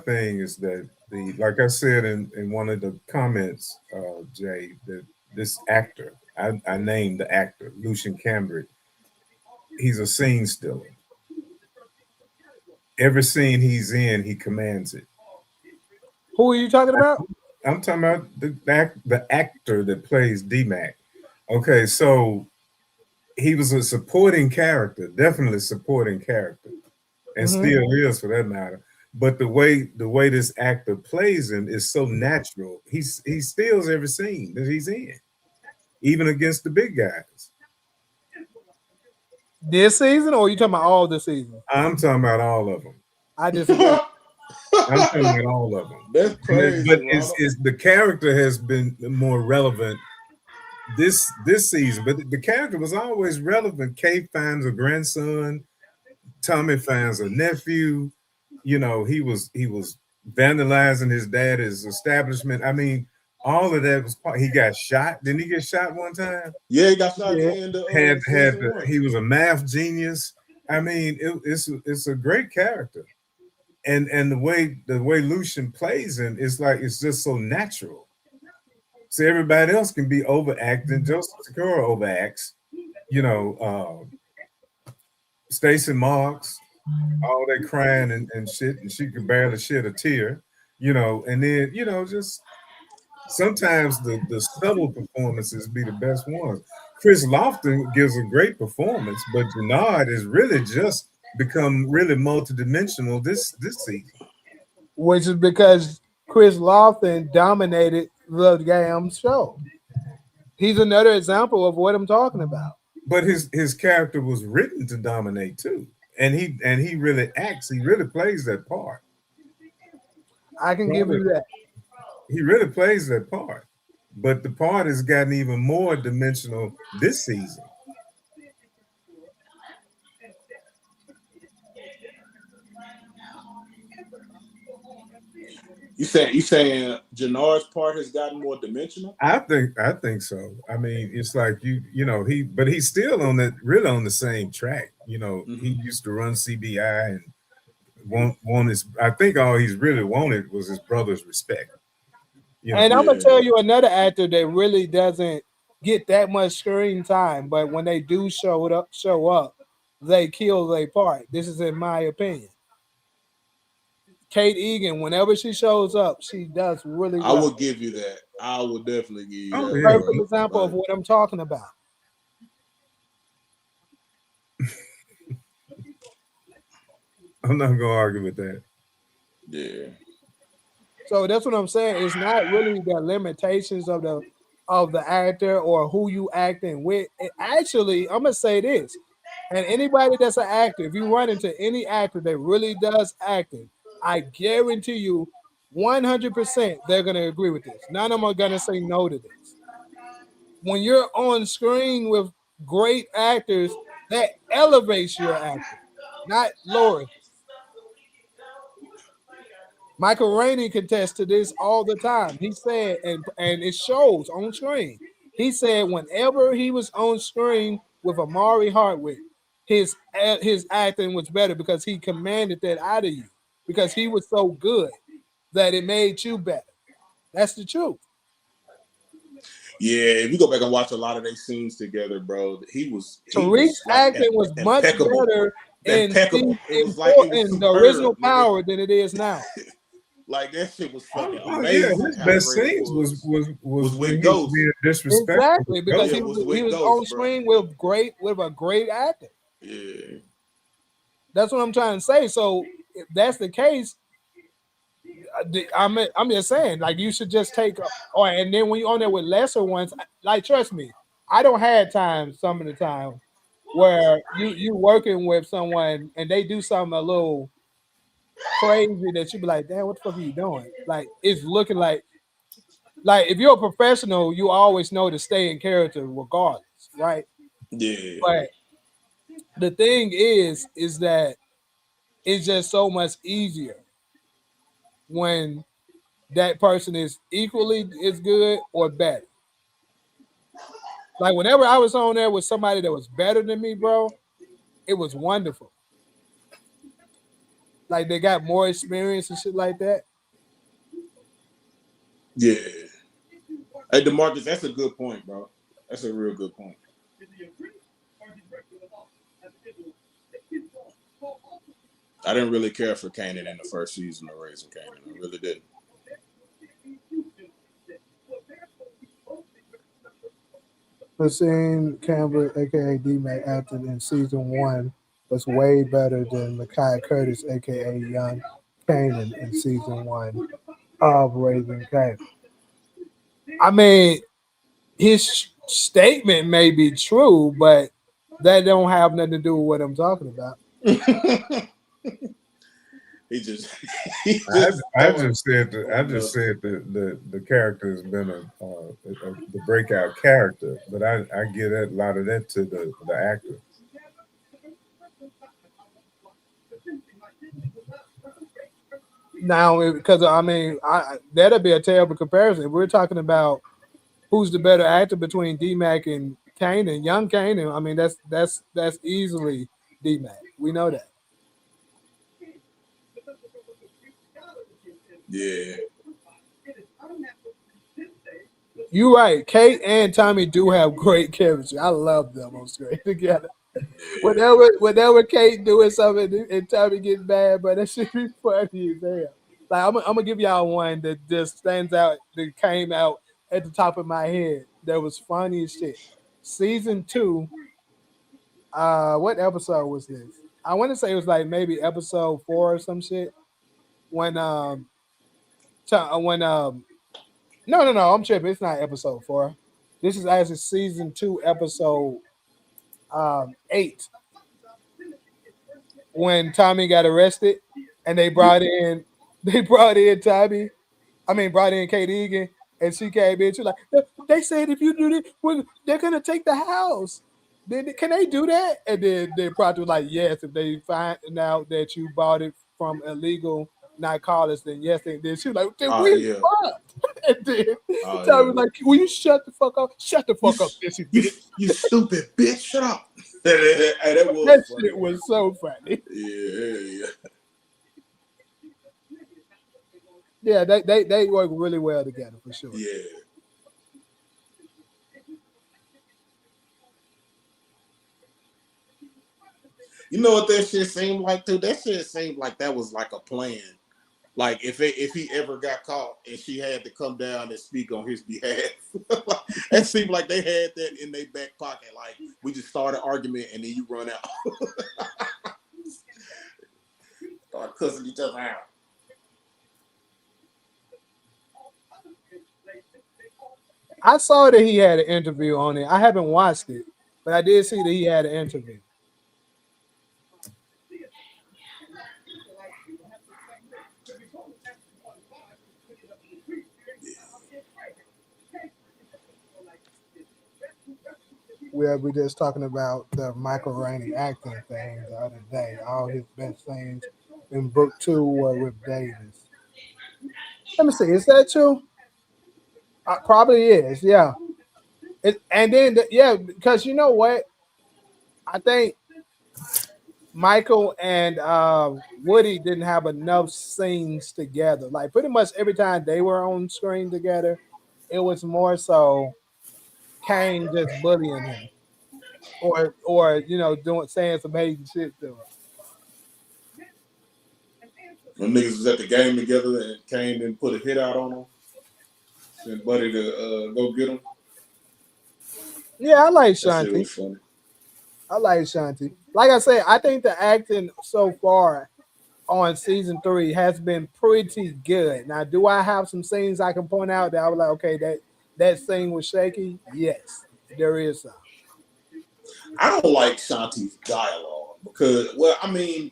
thing is that like I said in one of the comments, Jay, that this actor, I named the actor, Lucian Cambridge, he's a scene stealer. Every scene he's in, he commands it. Who are you talking about? I'm talking about the actor that plays D-Mac. Okay, so he was a supporting character, definitely supporting character, and still is for that matter. But the way this actor plays him is so natural. He steals every scene that he's in, even against the big guys. This season, or are you talking about all the seasons? I'm talking about all of them. I disagree. I'm talking about all of them. That's crazy. But the character has been more relevant this season. But the character was always relevant. Kate finds a grandson. Tommy finds a nephew. You know, he was vandalizing his dad's establishment. I mean, all of that was part. He got shot. Didn't he get shot one time? Yeah, he got shot. He was a math genius. I mean, it's a great character, and the way Lucian plays him, it's just so natural. So everybody else can be overacting. Joseph Sikora overacts. You know, Stacey Marks, all that crying and shit, and she could barely shed a tear. You know, and then just. Sometimes the subtle performances be the best ones. Chris Lofton gives a great performance, but Jannard has really just become really multidimensional this season. Which is because Chris Lofton dominated the damn show. He's another example of what I'm talking about. But his character was written to dominate too, and he really acts. He really plays that part. I can give you that. He really plays that part, but the part has gotten even more dimensional this season. You saying Jannard's part has gotten more dimensional? I think so. I mean, it's like but he's still on the same track. He used to run CBI and want his. I think all he's really wanted was his brother's respect. And I'm gonna tell you another actor that really doesn't get that much screen time, but when they do show up, they kill their part. This is in my opinion. Kate Egan, whenever she shows up, she does really well. I will give you that. I will definitely give you that. Perfect example of what I'm talking about. I'm not gonna argue with that. Yeah. So that's what I'm saying. It's not really the limitations of the actor or who you acting with. Actually, I'm gonna say this, and anybody that's an actor, if you run into any actor that really does acting, I guarantee you 100% they're going to agree with this. None of them are going to say no to this. When you're on screen with great actors, that elevates your acting, not lowers. Michael Rainey contests to this all the time. He said, and it shows on screen, he said whenever he was on screen with Amari Hardwick, his acting was better because he commanded that out of you because he was so good that it made you better. That's the truth. Yeah, if you go back and watch a lot of their scenes together, bro, Tariq's acting was much better in the original Power than it is now. Like that shit was fucking Oh amazing. yeah, his best scenes was with Ghost. Disrespectful. Exactly, because he was Ghost, on screen with a great actor. Yeah, that's what I'm trying to say. So if that's the case, I'm just saying, like, you should just take, and then when you're on there with lesser ones, like, trust me, I don't have time some of the time where you working with someone and they do something a little crazy that you be like, damn, what the fuck are you doing? Like, it's looking like if you're a professional, you always know to stay in character regardless, right? Yeah. But the thing is that it's just so much easier when that person is equally as good or better. Like, whenever I was on there with somebody that was better than me, bro, it was wonderful. Like, they got more experience and shit like that. Yeah. Hey, DeMarcus, that's a good point, bro. That's a real good point. I didn't really care for Kanan in the first season of Raising Kanan. I really didn't. Hussein Campbell, aka D-Mac, acted in season 1 was way better than Mekhi Curtis, aka Young Kanan, in season 1 of Raising Kanan. I mean, his statement may be true, but that don't have nothing to do with what I'm talking about. I just said that the character has been the breakout character, but I give a lot of that to the actor. Now, because I mean, that'll be a terrible comparison. We're talking about who's the better actor between D-Mac and Kanan, Young Kanan. I mean, that's easily D-Mac. We know that. Yeah. You're right. Kate and Tommy do have great chemistry. I love them on screen together. Whenever Kate doing something and Tommy gets bad, but that should be funny as hell. Like, I'm gonna give y'all one that just stands out, that came out at the top of my head. That was funny as shit. Season 2. What episode was this? I want to say it was like maybe episode 4 or some shit. No, I'm tripping. It's not episode 4. This is actually season 2, episode 8. When Tommy got arrested and they brought in Tommy. I mean, brought in Kate Egan, and she came in. She was like, they said if you do this, they're gonna take the house. Can they do that? And then they probably was like, yes, if they find out that you bought it from illegal not call us, then yes, they did. She was like, then Oh, we yeah. fucked. And then Oh, Tommy yeah. was like, will you shut the fuck up? Shut the fuck up, bitch. You stupid bitch, shut up. Hey, that was That funny. shit was so funny. Yeah. Yeah, they work really well together for sure. Yeah. You know what that shit seemed like too? That shit seemed like that was like a plan. Like if he ever got caught and she had to come down and speak on his behalf, it seemed like they had that in their back pocket. Like we just start an argument and then you run out, start cussing each other out. I saw that he had an interview on it. I haven't watched it, but I did see that he had an interview. Where we just talking about the Michael Rainey acting thing the other day. All his best things in book 2 were with Davis. Let me see. Is that true? Probably is. Yeah. And then because you know what? I think Michael and Woody didn't have enough scenes together. Like pretty much every time they were on screen together, it was more so Kane just bullying him, or saying some hating shit to him. When niggas was at the game together and Kane didn't put a hit out on him, sent Buddy to go get him. Yeah, I like That shit Shanti. was funny. I like Shanti. Like I said, I think the acting so far on season 3 has been pretty good. Now, do I have some scenes I can point out that I was like, okay, that scene was shaky? Yes, there is some. I don't like Shanti's dialogue because, well, I mean,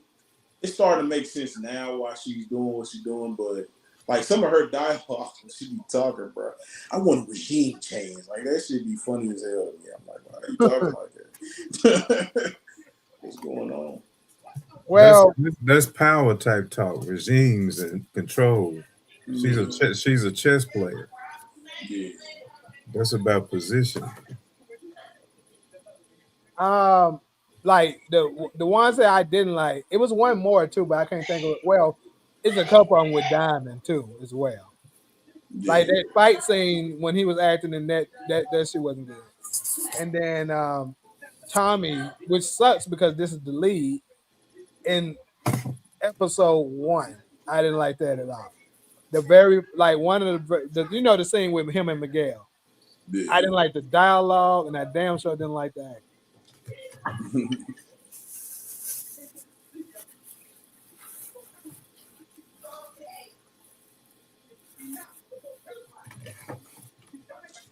it's starting to make sense now why she's doing what she's doing, but like some of her dialogue when she be talking, bro, I want a regime change. Like that shit be funny as hell to me. I'm like, why are you talking like that? What's going on? Well, that's power type talk, regimes and control. She's a chess player. Yeah. That's about position. Like the ones that I didn't like, it was one more too, but I can't think of it. Well, it's a couple of them with Diamond too, as well. Yeah. Like that fight scene when he was acting in that shit wasn't good. And then Tommy, which sucks because this is the lead in episode 1. I didn't like that at all. The very one of the the scene with him and Miguel. Yeah. I didn't like the dialogue, and I damn sure didn't like that.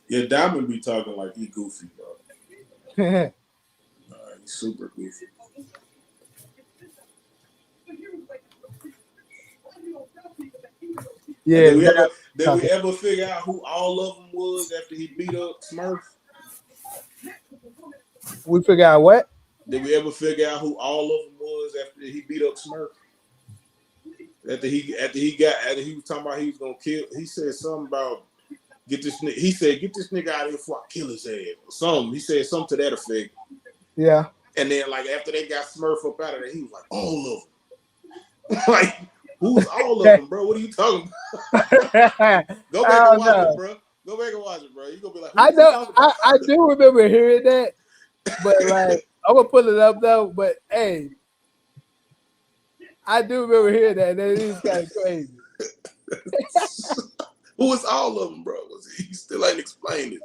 Yeah, Diamond be talking like he goofy, bro. He's super goofy. Yeah. Did we ever figure out who all of them was after he beat up Smurf? We figure out what? Did we ever figure out who all of them was after he beat up Smurf? After he was talking about he was gonna kill. He said something about get this nigga. He said get this nigga out of here before I kill his ass. Or something. He said something to that effect. Yeah. And then like after they got Smurf up out of there, he was like all of them. Like who's all of them, bro? What are you talking about? Go back and watch it, bro. Go back and watch it, bro. You gonna be like, I know. I do remember hearing that, but like I'm gonna pull it up though. But hey, I do remember hearing that. That is kind of crazy. Who was all of them, bro? He still ain't explained it.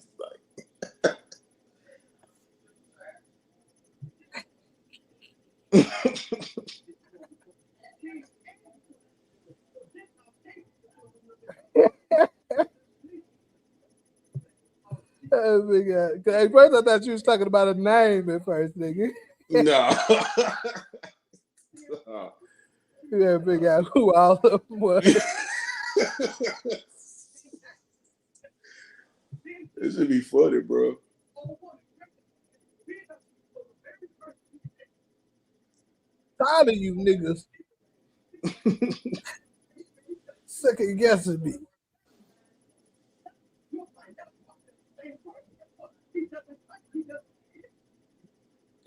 At first, I thought you was talking about a name at first, nigga. No. You gotta figure out who all of them was. This should be funny, bro. Tired of you niggas. second guessing me.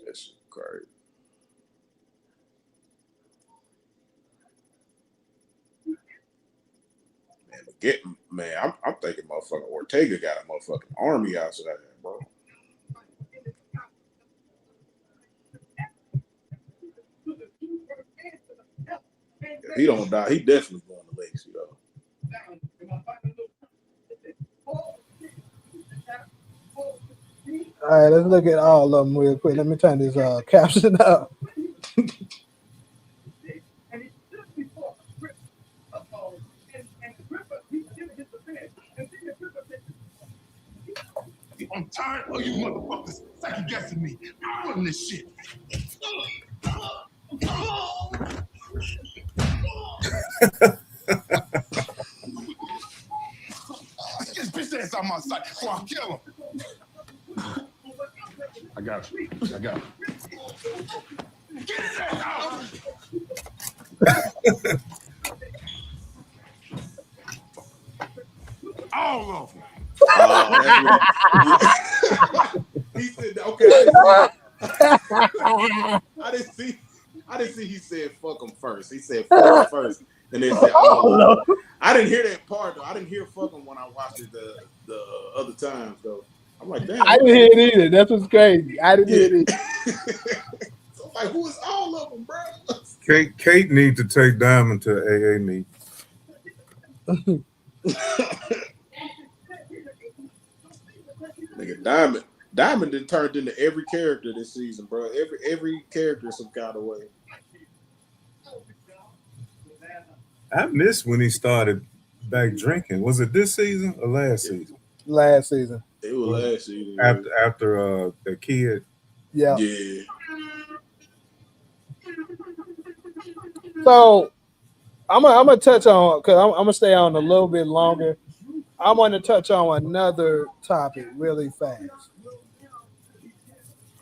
That's crazy. I'm thinking motherfucking Ortega got a motherfucking army outside there, bro. If he don't die, he definitely going to Legacy though. All right, let's look at all of them real quick. Let me turn this caption up. I'm tired of you motherfuckers second guessing me. I'm running this shit. Get this bitch ass out my sight before I kill him. I got you. I got you. Get his ass out! All of them. He said, okay, I didn't see he said fuck him first. He said fuck him first. And then said, oh, I didn't hear that part though. I didn't hear fuck him when I watched it the other times though. I'm like, damn. I didn't hear it either. That's what's crazy. I didn't hear it either. So I'm like, who is all of them, bro? Kate need to take Diamond to AA meet. Nigga, Diamond done turned into every character this season, bro. Every character some kind of way. I missed when he started back drinking. Was it this season or last season? Last season. It was last season. After the kid. Yeah. Yeah. So I'm gonna touch on, because I'm gonna stay on a little bit longer. I want to touch on another topic really fast.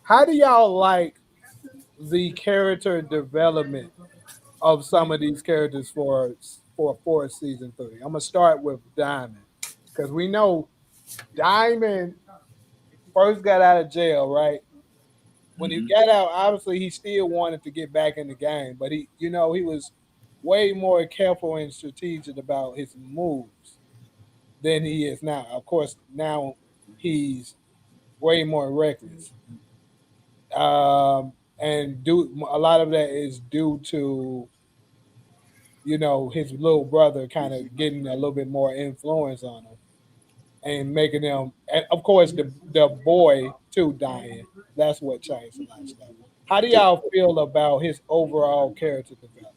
How do y'all like the character development of some of these characters for season 3? I'm gonna start with Diamond, because we know Diamond first got out of jail, right? When he got out, obviously he still wanted to get back in the game, but he was way more careful and strategic about his moves than he is now. Of course, now he's way more reckless. And a lot of that is due to, his little brother kind of getting a little bit more influence on him and making him, and of course, the boy too dying. That's what changed a lot of stuff. How do y'all feel about his overall character development?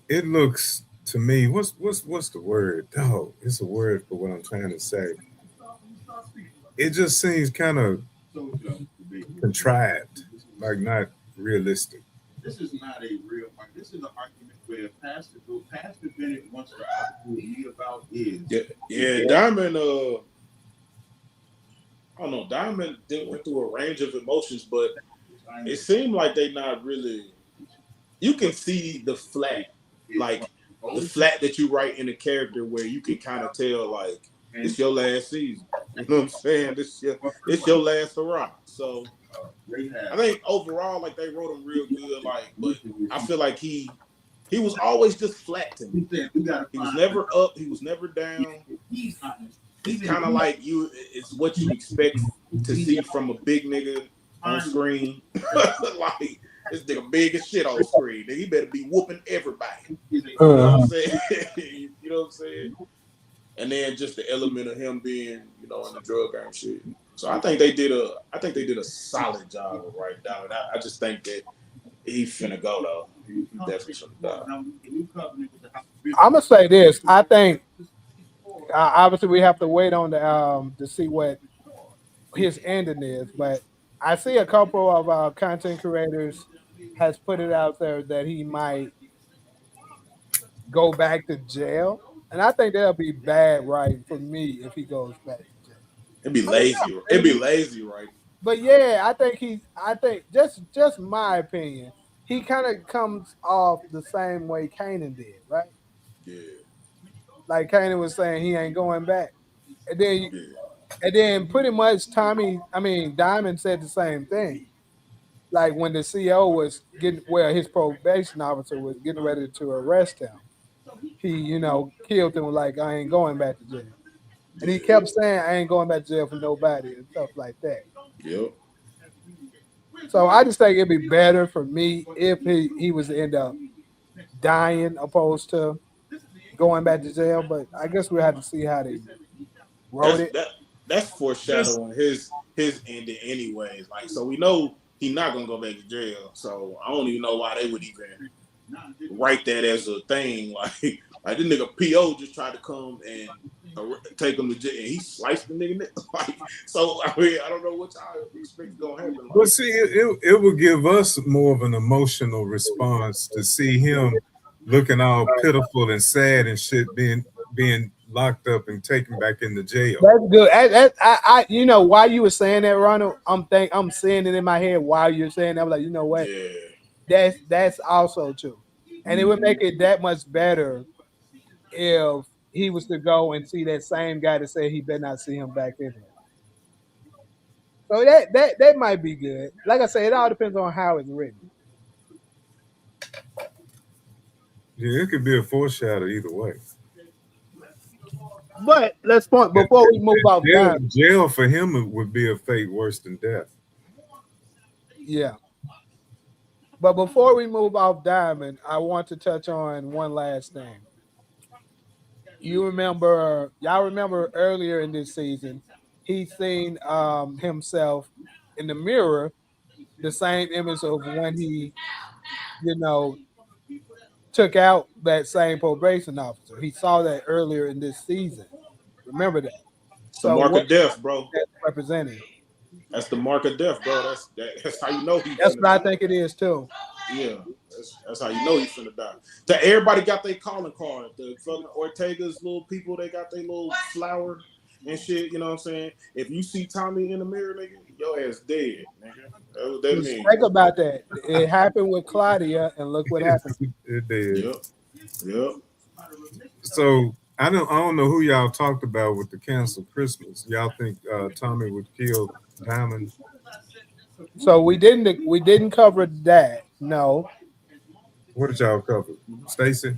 It looks to me, what's the word? Oh, it's a word for what I'm trying to say. It just seems kind of contrived, like not realistic. This is not a real argument. This is an argument where Pastor Bennett wants to argue about is. Yeah, Diamond. I don't know. Diamond went through a range of emotions, but it seemed like they not really. You can see the flat, like the flat that you write in a character, where you can kind of tell, like, it's your last season. You know what I'm saying? It's your last hurrah. So I think overall, like, they wrote him real good. Like, but I feel like he was always just flat to me. He was never up. He was never down. It's kind of like it's what you expect to see from a big nigga on screen. Like, this nigga big as shit on screen. He better be whooping everybody. You know what I'm saying? You know what I'm saying? And then just the element of him being, in the drug game shit. So I think they did a solid job of writing down. I just think that he finna go though. He definitely should have gone. I'm gonna say this. I think obviously we have to wait on to see what his ending is, but I see a couple of content creators has put it out there that he might go back to jail, and I think that'll be bad writing for me if he goes back to jail. It'd be lazy. It'd be lazy, right? But yeah, I think just my opinion, he kind of comes off the same way Kanan did, right? Yeah. Like Kanan was saying, he ain't going back, and then Yeah. and then pretty much Diamond said the same thing. Like when the CO was his probation officer was getting ready to arrest him, he killed him like I ain't going back to jail, and he kept saying I ain't going back to jail for nobody and stuff like that. Yep. So I just think it'd be better for me if he was to end up dying opposed to going back to jail. But I guess we'll have to see how they wrote it. That's foreshadowing his ending anyways. Like, so we know he's not gonna go back to jail. So I don't even know why they would even write that as a thing. Like this nigga PO just tried to come and take him to jail, and he sliced the nigga. Like, so I mean, I don't know what y'all expect gonna happen. Like, But see, it will give us more of an emotional response to see him looking all pitiful and sad and shit, being locked up and taken back into jail. That's good. I while you were saying that, Ronald, I'm seeing it in my head while you're saying that. I'm like, you know what? Yeah. That's also true, and it would make it that much better if he was to go and see that same guy that said he better not see him back in there. So that might be good. Like I say, it all depends on how it's written. Yeah, it could be a foreshadow either way. But let's point before we move off jail for him would be a fate worse than death. Yeah. But before we move off Diamond, I want to touch on one last thing. Y'all remember earlier in this season, he seen himself in the mirror, the same image of when he, took out that same probation officer. He saw that earlier in this season. Remember that? It's the mark of death, bro. That's representing. That's the mark of death, bro. That's how you know he's. That's what I think it is too. Yeah, that's how you know he's finna die. Everybody got their calling card. The fucking Ortega's little people, they got their little flower and shit. You know what I'm saying? If you see Tommy in the mirror, nigga, your ass dead, nigga. That mean. Think about that. It happened with Claudia, and look what happened. It did. Yep. So I don't know who y'all talked about with the canceled Christmas. Y'all think Tommy would kill Diamond? So we didn't cover that. No. What did y'all cover? Stacy?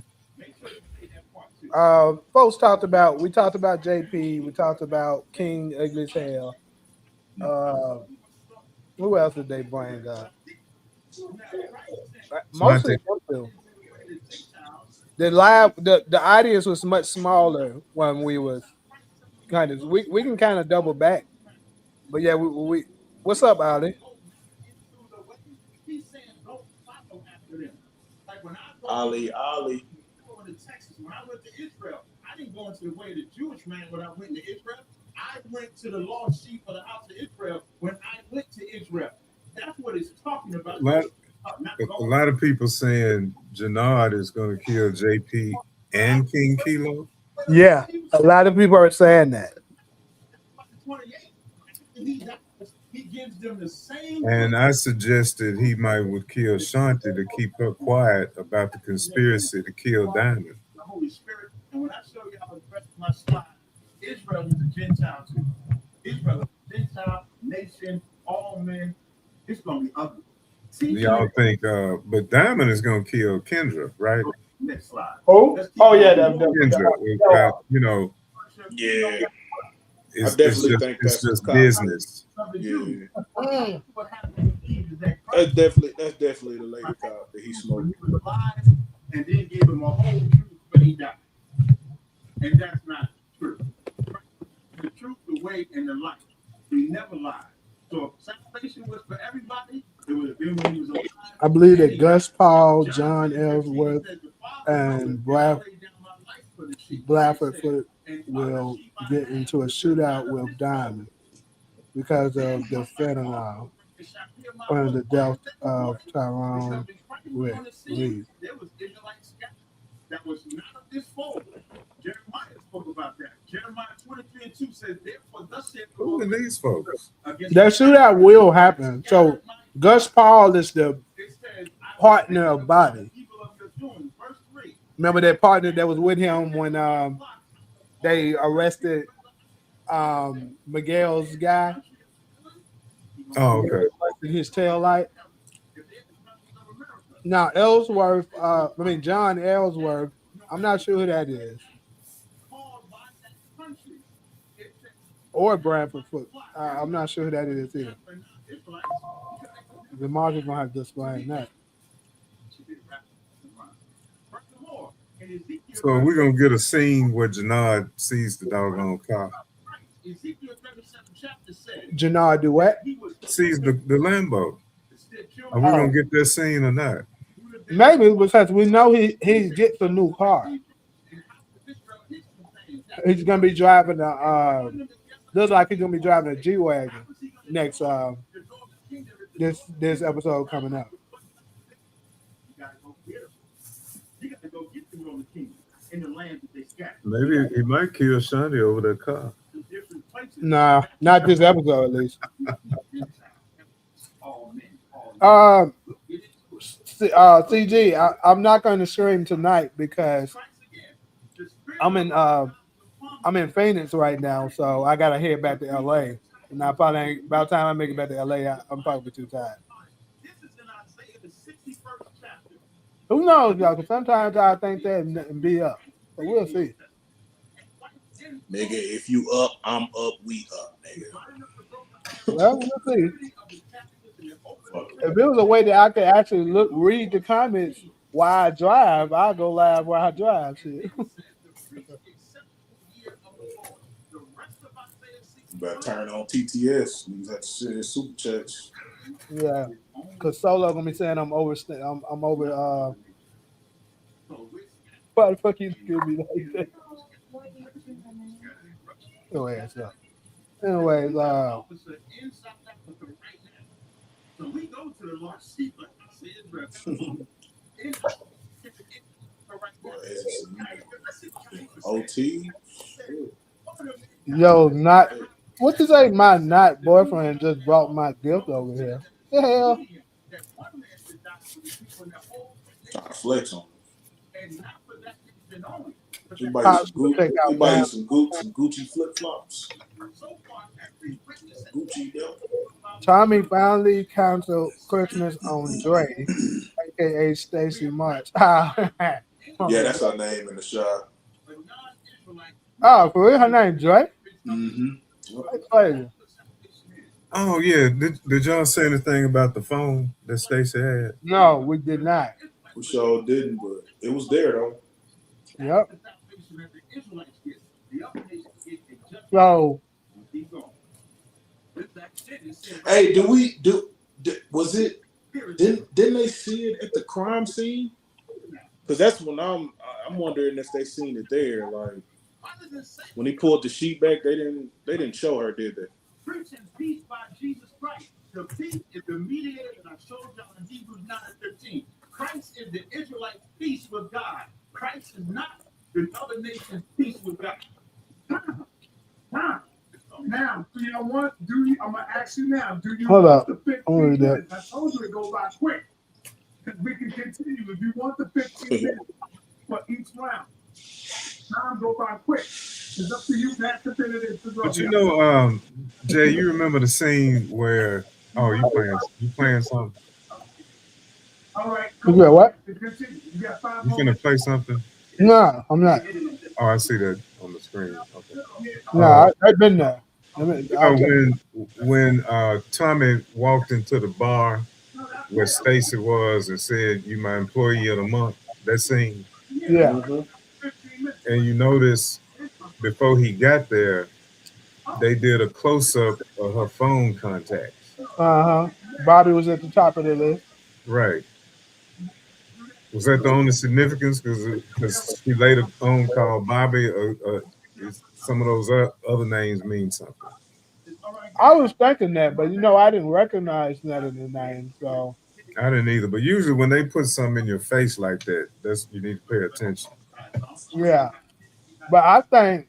Folks talked about JP. We talked about King Ugly as Hell. Who else did they bring up? Mostly the audience was much smaller when we was we can kind of double back. But yeah, we what's up, Ali? Ali. Going to Texas, when I went to Israel, I didn't go into the way of the Jewish man when I went to Israel. I went to the lost sheep of the house of Israel when I went to Israel. That's what it's talking about. A lot of people saying Jannard is going to kill JP and King Kilo. Yeah, a lot of people are saying that. He gives them the same. And I suggested he would kill Shanti to keep her quiet about the conspiracy to kill Diamond. The Holy Spirit, and when I show y'all the rest of my slide, Israel is a Gentile too. Israel is a Gentile nation, all men. It's gonna be ugly. Y'all think, but Diamond is gonna kill Kendra, right? Next slide. Oh yeah, Kendra. Yeah. It's just business. Yeah. That's definitely the lady cop that he smoked. And then gave him a whole truth, but he died. And that's not true. The truth, the way, and the life. He never lied. So if salvation was for everybody, it would have been when he was alive. I believe that Gus Paul, John Ellsworth, and Bradford will get into a shootout with Diamond because of the fentanyl or the death of Tyrone Reed. There was Israelites that was not of this fold. Jeremiah spoke about that. Jeremiah 23:2 says, therefore, thus saith the Lord. Who are these folks? That shootout will happen. So Gus Paul is the partner of Bobby. Remember that partner that was with him when they arrested Miguel's guy? Oh, okay. His tail light. Now Ellsworth, John Ellsworth. I'm not sure who that is. Or Bradford Foot. I'm not sure who that is either. The margin's gonna have to explain that. So we're gonna get a scene where Janard sees the doggone car. Janard do what? Sees the Lambo. Are we gonna get that scene or not? Maybe because we know he gets a new car. He's gonna be driving the looks like he's gonna be driving a G-Wagon next this episode coming up. Maybe he might kill Shani over that car. Nah, not this episode at least. CG, I'm not going to stream tonight because I'm in Phoenix right now, so I gotta head back to LA. And I probably ain't, by the time I make it back to LA, I'm probably too tired. Who knows, y'all? Because sometimes I think that and be up, but we'll see. Nigga, if you up, I'm up, we up, nigga. Well, we'll see. If there was a way that I could actually read the comments while I drive, I'll go live while I drive. Shit. You better turn on TTS. Niggas have to share super chats. Yeah, because Solo gonna be saying I'm over. Why the fuck you give me like that? Anyways, OT. Yo, not what you say? My not boyfriend just brought my gift over here. The hell? Trying to flex on him. You buy some Gucci flip flops. Gucci belt. Tommy finally canceled Christmas on Dre, aka Stacy March. Yeah, that's her name in the shop. Oh, for real? Her name Dre? Mm-hmm. That's crazy. Oh yeah, did y'all say anything about the phone that Stacey had? No, we did not. We sure didn't, but it was there though. Yep. So, hey, was it? Didn't they see it at the crime scene? Because that's when I'm wondering if they seen it there. Like when he pulled the sheet back, they didn't show her, did they? Preach and peace by Jesus Christ. The peace is the mediator that I showed y'all in Hebrews 9:13. Christ is the Israelite peace with God. Christ is not the other nation's peace with God. Now, do y'all want? I'm gonna ask you now. Do you hold want up. the 15 minutes? I told you to go by quick. We can continue if you want the 15 minutes for each round. Time go by quick. It's up to you. That's definitive. But you know, Jay, you remember the scene where you playing something? All right. You got what? You got 5 You finna play something? No, I'm not. Oh, I see that on the screen. Okay. No, I've been there. When Tommy walked into the bar where Stacy was and said, "You my employee of the month," that scene. Yeah. Mm-hmm. And you notice before he got there, they did a close-up of her phone contacts. Bobby was at the top of the list. Right. Was that the only significance? Because she later on called Bobby, some of those other names mean something. I was thinking that, but I didn't recognize none of the names. So I didn't either. But usually when they put something in your face like that, you need to pay attention. Yeah. But I think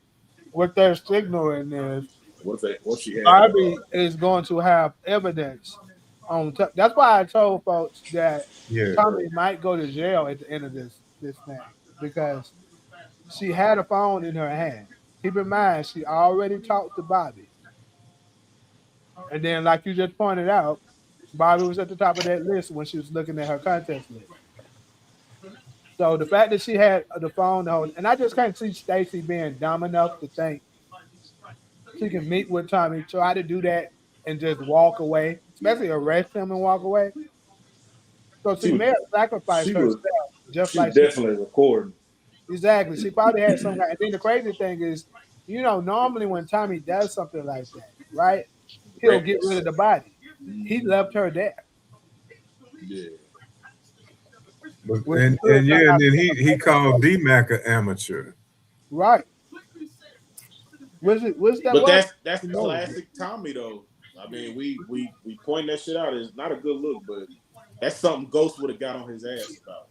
what they're signaling is what she had? Bobby is going to have evidence That's why I told folks that Yeah. Tommy might go to jail at the end of this thing because she had a phone in her hand. Keep in mind, she already talked to Bobby, and then, like you just pointed out, Bobby was at the top of that list when she was looking at her contest list. So the fact that she had the phone, and I just can't see Stacy being dumb enough to think she can meet with Tommy, try to do that, and just walk away, especially arrest him and walk away. So she may have sacrificed herself just She was like she definitely recording. exactly. She probably had some kind. And then the crazy thing is, normally when Tommy does something like that, right, he'll get rid of the body. He left her there. Yeah. But, and then he called D-Mac an amateur. Right. What's that? But What? that's classic Tommy though. I mean, we point that shit out. It's not a good look, but that's something Ghost would have got on his ass about.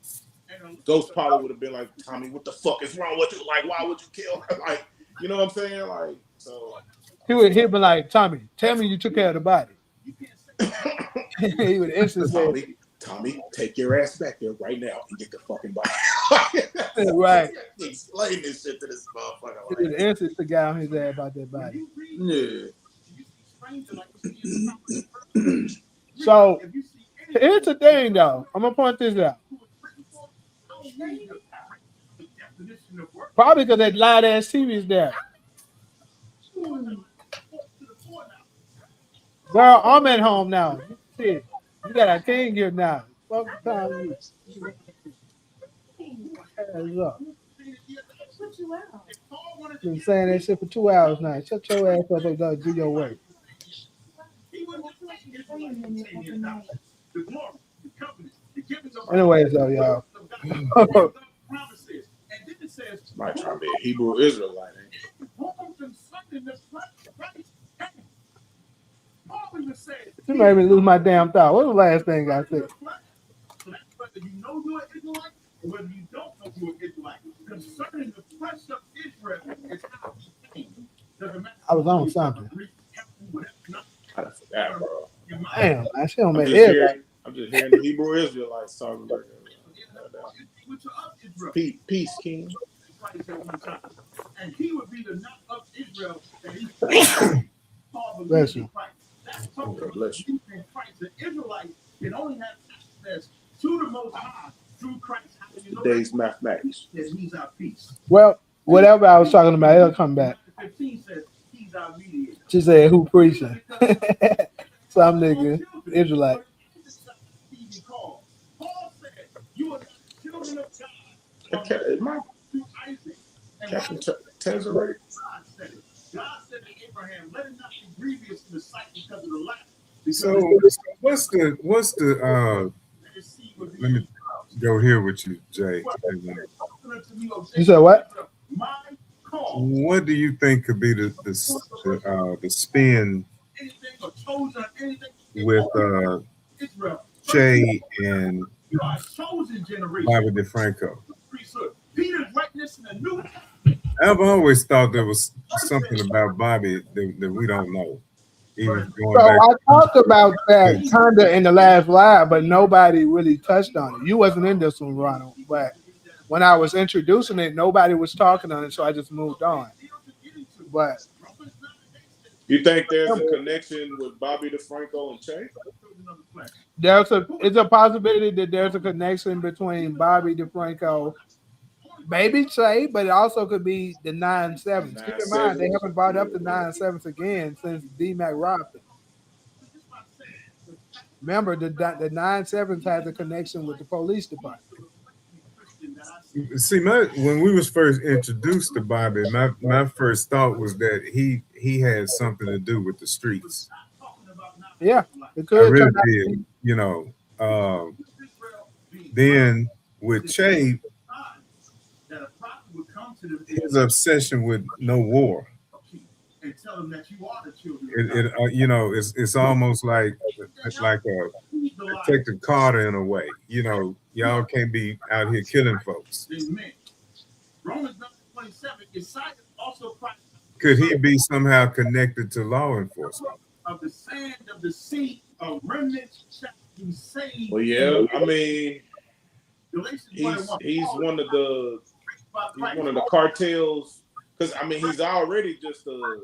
Ghost probably would have been like, Tommy, what the fuck is wrong with you? Like, why would you kill her? Like, you know what I'm saying? Like, so He'd be like, Tommy, tell me you took care of the body. He would instantly say, Tommy, take your ass back there right now and get the fucking body. Right. Explain this shit to this motherfucker. He would instantly the guy on his ass about that body. Yeah. So here's the thing, though. I'm gonna point this out. Probably because that loud ass TV is there. Girl, I'm at home now. Shit. You got a king here now. Fuck the time you. Been saying that shit for 2 hours now. Shut your ass up and go do your work. Anyways, though, y'all. Might try to be a Hebrew Israelite. You made me lose my damn thought. What was the last thing I said? Whether you know you're an Israelite or whether you don't know you're an Israelite, concerning the question of Israel is how he came. I was on something. I forgot, bro. Damn, I still don't make it. I'm just hearing the Hebrew Israelites talking like that. Peace, King. And he would be the not of Israel that he Bless you. Okay, bless you. The Israelites can only have access to the Most High through Christ. Today's mathematics. He's our peace. Well, whatever I was talking about, it'll come back. 15 says he's our mediator. She said, "Who preaching?" Some nigga, Israelite. Paul said, "You are the children of God." Captain Tezzeret. God said to Abraham, "Let it not be grievous in the sight because of the lack." So what's the let me go here with you, Jay. You said what? What do you think could be the spin with Che and Bobby DeFranco? I've always thought there was something about Bobby that we don't know. Even going So back I talked about that kind of in the last live, but nobody really touched on it. You wasn't in this one, Ronald, but when I was introducing it, nobody was talking on it, so I just moved on. But you think there's a connection with Bobby DeFranco and Che? It's a possibility that there's a connection between Bobby DeFranco, maybe Che, but it also could be the 9-7s. Keep in mind, they haven't brought up the 9-7s again since D-Mac robbed them. Remember, the 9-7s has a connection with the police department. See, when we was first introduced to Bobby, my first thought was that he had something to do with the streets. Yeah, it could. I really did, you know. Then with Che, his obsession with no war. It's almost like a Protective Carter in a way. You know, y'all can't be out here killing folks. Could he be somehow connected to law enforcement? Of the sand of the sea, of remnants Well, yeah, I mean, he's one of the cartels, because I mean he's already just a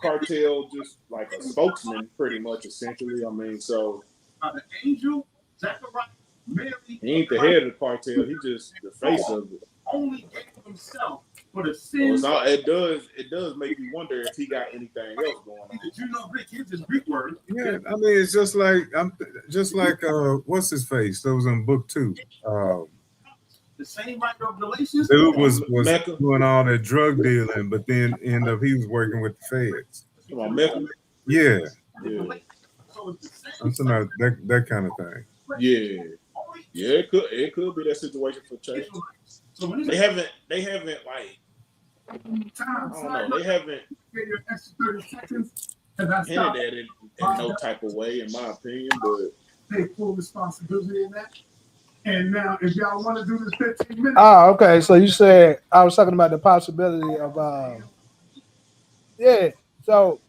cartel, just like a spokesman, pretty much, essentially. I mean, so he ain't the head of the cartel. He just the face of it. Only gave himself for the So sins. it does make you wonder if he got anything else going on. Did you know Greek? Here's his Greek word. Yeah, I mean, it's just like what's his face? That was in book 2. The same writer of Galatians. Dude was doing all that drug dealing, but then end up he was working with the feds. Come on, Mecca. Yeah. So I'm talking about that kind of thing. Yeah. Yeah, it could be that situation for Chase. They haven't like, I don't know, they haven't hinted at it in no type of way, in my opinion, but take full responsibility in that. And now, if y'all want to do this 15 minutes. Oh, okay. So you said I was talking about the possibility of yeah. So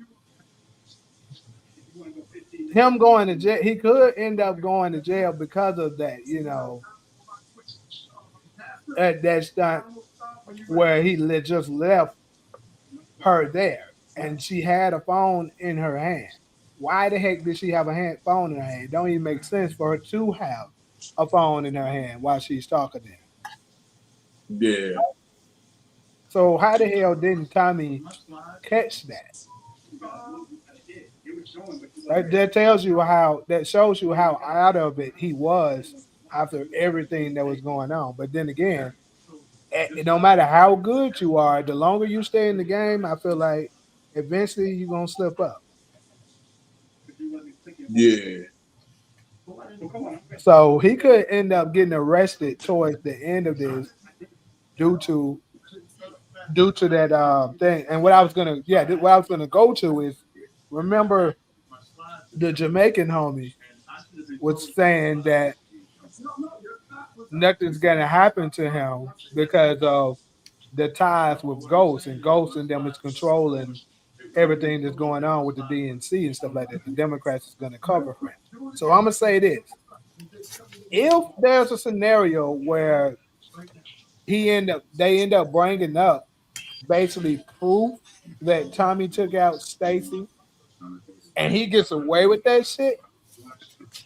him going to jail, he could end up going to jail because of that, you know. That's not where he just left her there, and she had a phone in her hand. Why the heck did she have a phone in her hand? It don't even make sense for her to have a phone in her hand while she's talking to him. yeah. So how the hell didn't Tommy catch that? That tells you that shows you how out of it he was after everything that was going on. But then again, no matter how good you are, the longer you stay in the game, I feel like eventually you're gonna slip up. Yeah. So he could end up getting arrested towards the end of this due to that thing. And what I was gonna go to is, remember the Jamaican homie was saying that nothing's gonna happen to him because of the ties with Ghost, and Ghost and them is controlling everything that's going on with the DNC and stuff like that. The Democrats is gonna cover for him. So I'm gonna say this: if there's a scenario where they end up bringing up basically proof that Tommy took out Stacy, and he gets away with that shit,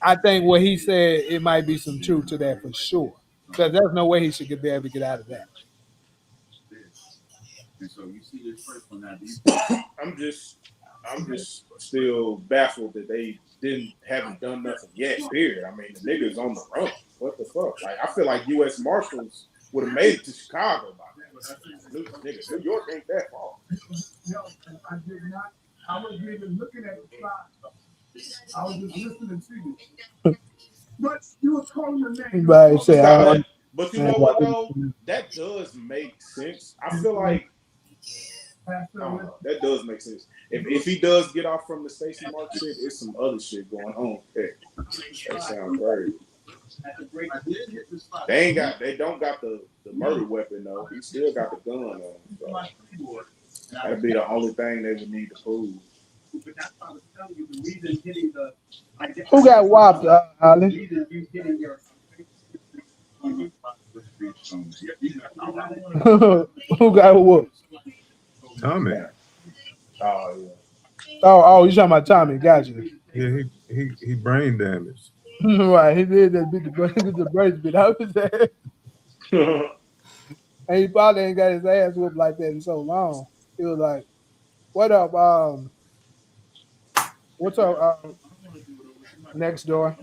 I think what he said, it might be some truth to that for sure. Because there's no way he should be able to get out of that. I'm just still baffled that they haven't done nothing yet. Period. I mean, the niggas on the run. What the fuck? Like, I feel like U.S. Marshals would have made it to Chicago by now. Niggas, New York ain't that far. No, I did not. I wasn't even looking at the slide. I was just listening to you. But you were calling the name. But you know what though? That does make sense. I feel like that does make sense. If he does get off from the Stacey Mark shit, it's some other shit going on. That sounds crazy. They don't got the murder weapon though. He still got the gun on him. So that'd be the only thing they would need to prove. Who got whopped, Ali? Who got whooped? Tommy. Oh yeah. Oh, you talking about Tommy? Gotcha. Yeah, he brain damaged. Right, he did that. Beat the brains bit out his ass. And he probably ain't got his ass whooped like that in so long. He was like, "What up? What's up? Next door."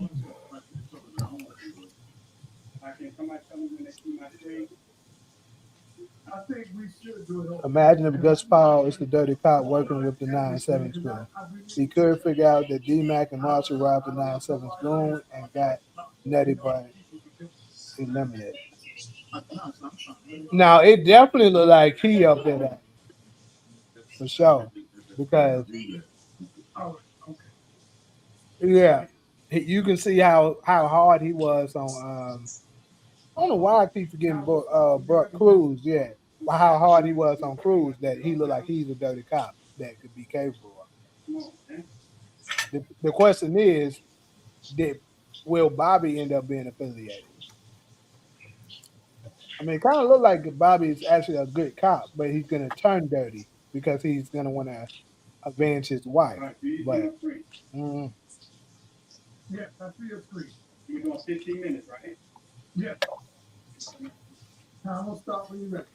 I think we should do it. Imagine if Gus Paul is the dirty cop working with the 9-7 crew. He could figure out that D-Mac and Marshall robbed the 9-7 goon and got Nutty Bright eliminated. Now, it definitely looked like he up there, for sure. Because, yeah, you can see how hard he was on, I don't know why I keep forgetting Buck Cruz, yeah. How hard he was on Cruz, that he looked like he's a dirty cop that could be capable of. The question is, did will Bobby end up being affiliated? I mean, it kind of look like Bobby is actually a good cop, but he's gonna turn dirty because he's gonna want to avenge his wife. But Yeah, that's 3 or 3. You're doing 15 minutes, right? Yeah. Time will start when you're ready.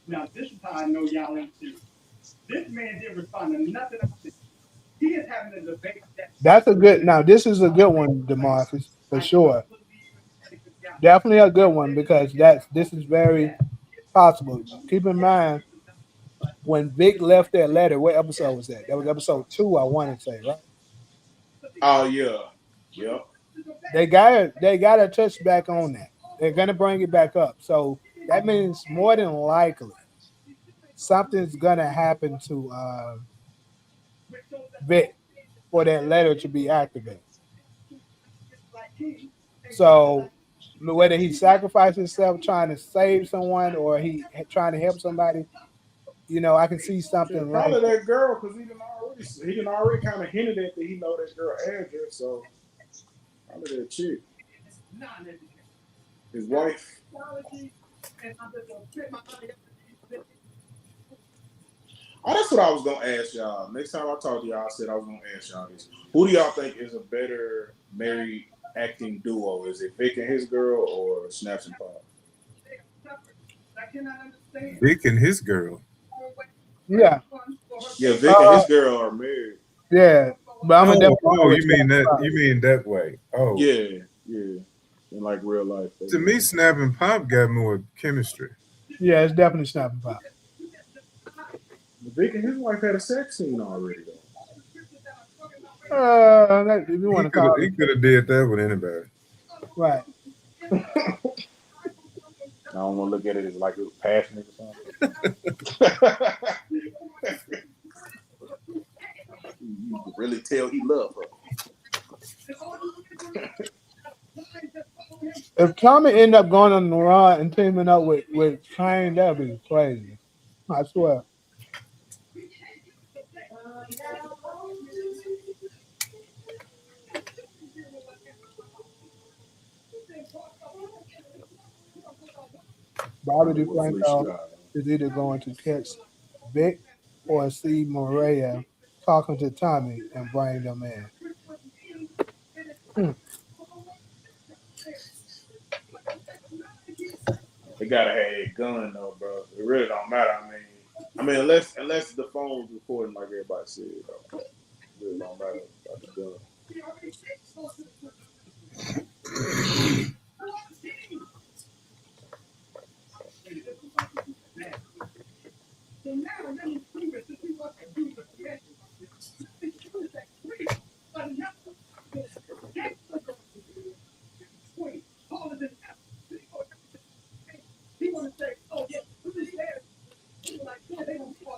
Now, this is how I know y'all ain't serious. This man didn't respond to nothing I said. He is having a debate that that's a good. Now, this is a good one, DeMarcus, for sure. Definitely a good one because this is very possible. Keep in mind when Vic left that letter. What episode was that? That was episode 2. I want to say, right? Oh yeah, yep. They got to touch back on that. They're gonna bring it back up. So that means more than likely something's gonna happen to Vic for that letter to be activated. So whether he sacrificed himself trying to save someone or he trying to help somebody, I can see something like Probably that girl, because he can already kind of hinted at that he know that girl address, so probably that chick, his wife. Oh, that's what I was gonna ask y'all. Next time I talk to y'all, I said I was gonna ask y'all this. Who do y'all think is a better married acting duo? Is it Vic and his girl or Snaps and Pop? Vic and his girl. Yeah. Yeah, Vic and his girl are married. Yeah, but I'm gonna definitely. You mean that? You mean that way? Oh, yeah. In like real life. To me, Snap and Pop got more chemistry. Yeah, it's definitely Snap and Pop. Vic and his wife had a sex scene already, though. If you want to call it, he could have did that with anybody. Right. I don't want to look at it as like it was passionate or something. You could really tell he loved her. If Tommy end up going on the run and teaming up with Kane, that'd be crazy. I swear. Bobby DeFranco is either going to catch Vic or see Morea talking to Tommy and bring them in. They gotta have a gun though, bro. It really don't matter. I mean, unless the phone's recording like everybody said, though. It really don't matter about the gun.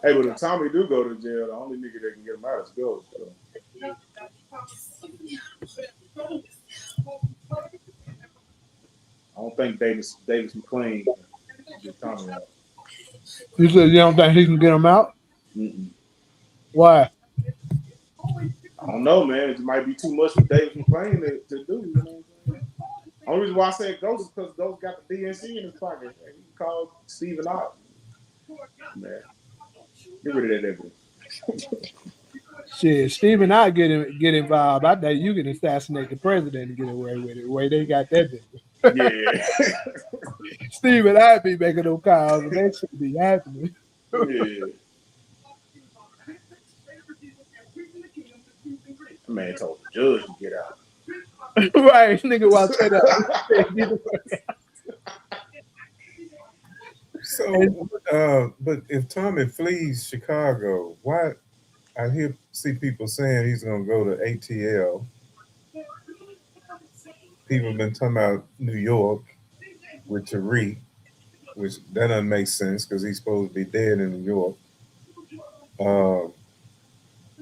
Hey, but if Tommy do go to jail, the only nigga that can get him out is Ghost. So. I don't think Davis McClain can get Tommy out. You said you don't think he can get him out? Mm-mm. Why? I don't know, man. It might be too much for Davis McClain to do. You know what I'm saying? Only reason why I said Ghost is because Ghost got the DNC in his pocket. Man. He can call Stephen Ott. Man, get rid of that evidence. Shit, Stephen I get involved. I think you can assassinate the president and get away with it. The way they got that bit. Yeah. Stephen I be making those calls and that should be happening. Yeah. That man told the judge to get out. Right, nigga, watch that out. So, but if Tommy flees Chicago, why? I see people saying he's going to go to ATL. People have been talking about New York with Tariq, which that doesn't make sense because he's supposed to be dead in New York.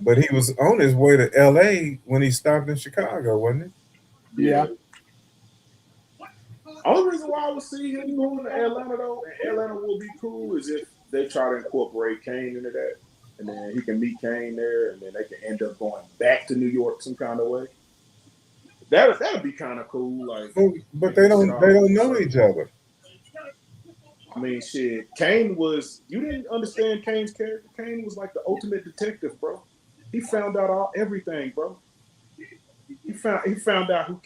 But he was on his way to LA when he stopped in Chicago, wasn't he? Yeah. Only reason why I would see him going to Atlanta though, and Atlanta will be cool, is if they try to incorporate Kane into that, and then he can meet Kane there, and then they can end up going back to New York some kind of way. That'd be kind of cool. Like, but they don't know each other. I mean, shit. Kane was. You didn't understand Kane's character. Kane was like the ultimate detective, bro. He found out everything, bro. He found out who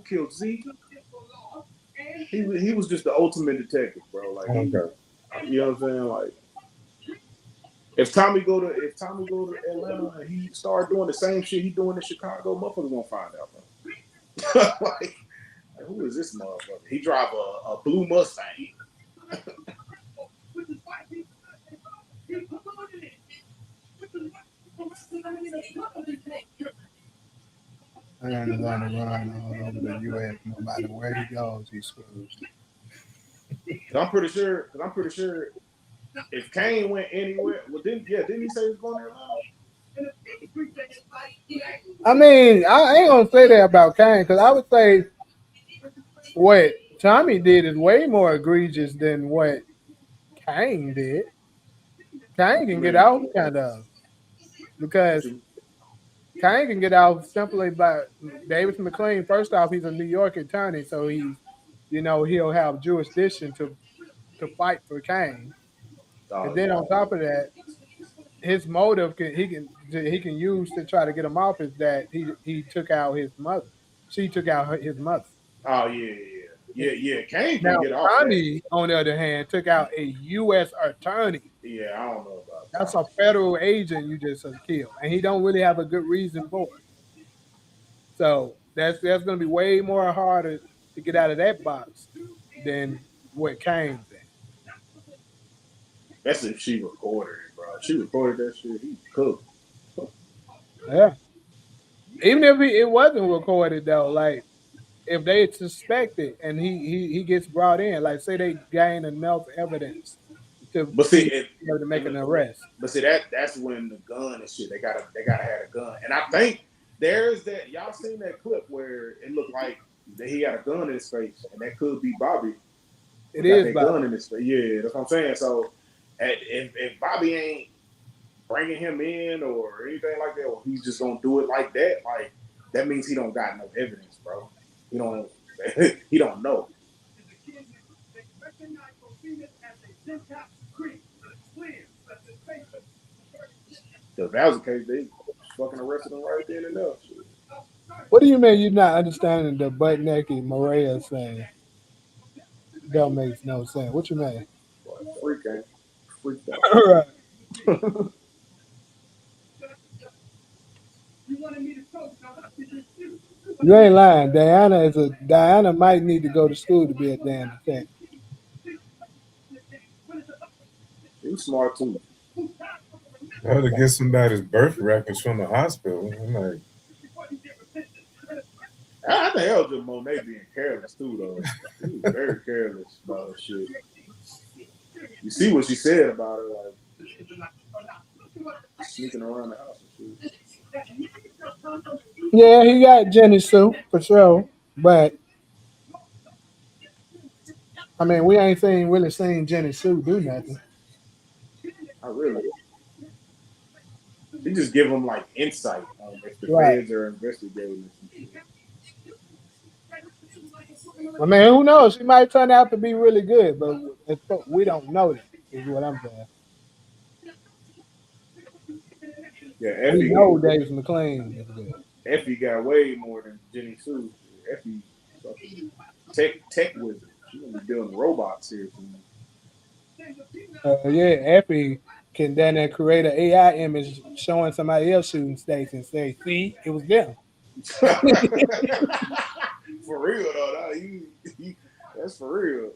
killed Zeke. He was just the ultimate detective, bro. Like, you know what I'm saying? Like, if Tommy go to Atlanta and he start doing the same shit he doing in Chicago, motherfuckers gonna find out, bro. like, who is this motherfucker? He drive a blue Mustang. And he's on the run all over the U.S. No matter where he goes, he screws. I'm pretty sure. If Kane went anywhere, didn't he say he was going to Atlanta? I mean, I ain't gonna say that about Kane because I would say what Tommy did is way more egregious than what Kane did. Kane can get out kind of because Kane can get out simply by David McLean. First off, he's a New York attorney, so he'll have jurisdiction to fight for Kane. And then on top of that, his motive he can use to try to get him off is that he took out his mother. She took out his mother. Oh yeah. Kane can Now get off Tommy, on the other hand, took out a U.S. attorney. Yeah, I don't know about that. That's a federal agent you just killed, and he don't really have a good reason for it. So that's going to be way more harder to get out of that box than what Kane did. That's if she recorded it, bro. If she recorded that shit, he cooked. Yeah. Even if it wasn't recorded though, like if they suspect it and he gets brought in, like say they gain enough evidence to make an arrest. But see that's when the gun and shit. They gotta have a gun. And I think there's that. Y'all seen that clip where it looked like that he had a gun in his face, and that could be Bobby. It is Bobby. Gun in his face. Yeah, that's what I'm saying. So if Bobby ain't bringing him in or anything like that, or he's just gonna do it like that, like that means he don't got no evidence, bro. He don't know. If that was the case, they fucking arrested him right then and there. What do you mean you're not understanding the butt naked Maria saying? That makes no sense. What you mean? Freaked out. Right. You ain't lying. Diana might need to go to school to be a damn detective. He's smart too. I had to get somebody's birth records from the hospital. I'm like, I think that was just Monet being careless too, though. She was very careless about her shit. You see what she said about her, like sneaking around the house and shit. Yeah, he got Jenny Sue for sure, but I mean, we ain't really seen Jenny Sue do nothing. Not really. She just give them like insight on if the feds are investigating and shit. I mean, who knows? She might turn out to be really good, but we don't know that. Is what I'm saying. Yeah, we know Davis McLean is good. Effie got way more than Jenny Sue. Effie fucking tech wizard. She gonna be building robots here soon. Yeah, Effie can then create an AI image showing somebody else shooting states and say, "See, it was them." For real though, that's for real.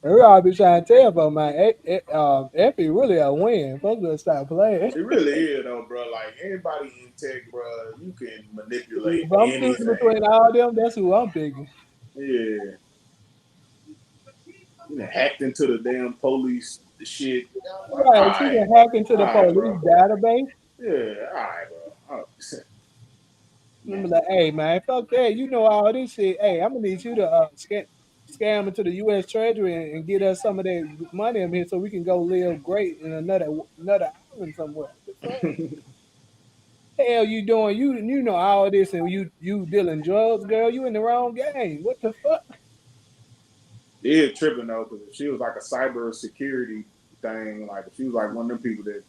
I'll be trying to tell for my Effie really a win. Folks gonna stop playing. It really is though, bro. Like anybody in tech, bro, you can manipulate If I'm anything. choosing between all them, that's who I'm picking. Yeah. Hacked into the damn police shit. Right, she can hack into the police database. Yeah, all right, bro. I'm like, hey man, fuck that. You know all this shit. Hey, I'm gonna need you to scam into the U.S. Treasury and get us some of that money in here so we can go live great in another island somewhere. hell you doing? You know all this, and you dealing drugs, girl. You in the wrong game. What the fuck? Yeah, tripping though, because if she was like a cyber security thing, like if she was like one of them people that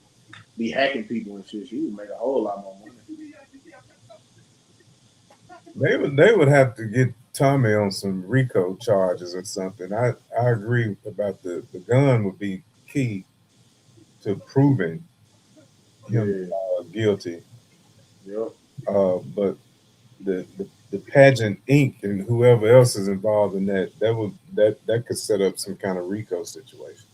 be hacking people and shit, she would make a whole lot more money. They would have to get Tommy on some RICO charges or something. I agree about the gun would be key to proving him guilty. Yep. But the pageant Inc. and whoever else is involved in that could set up some kind of RICO situation.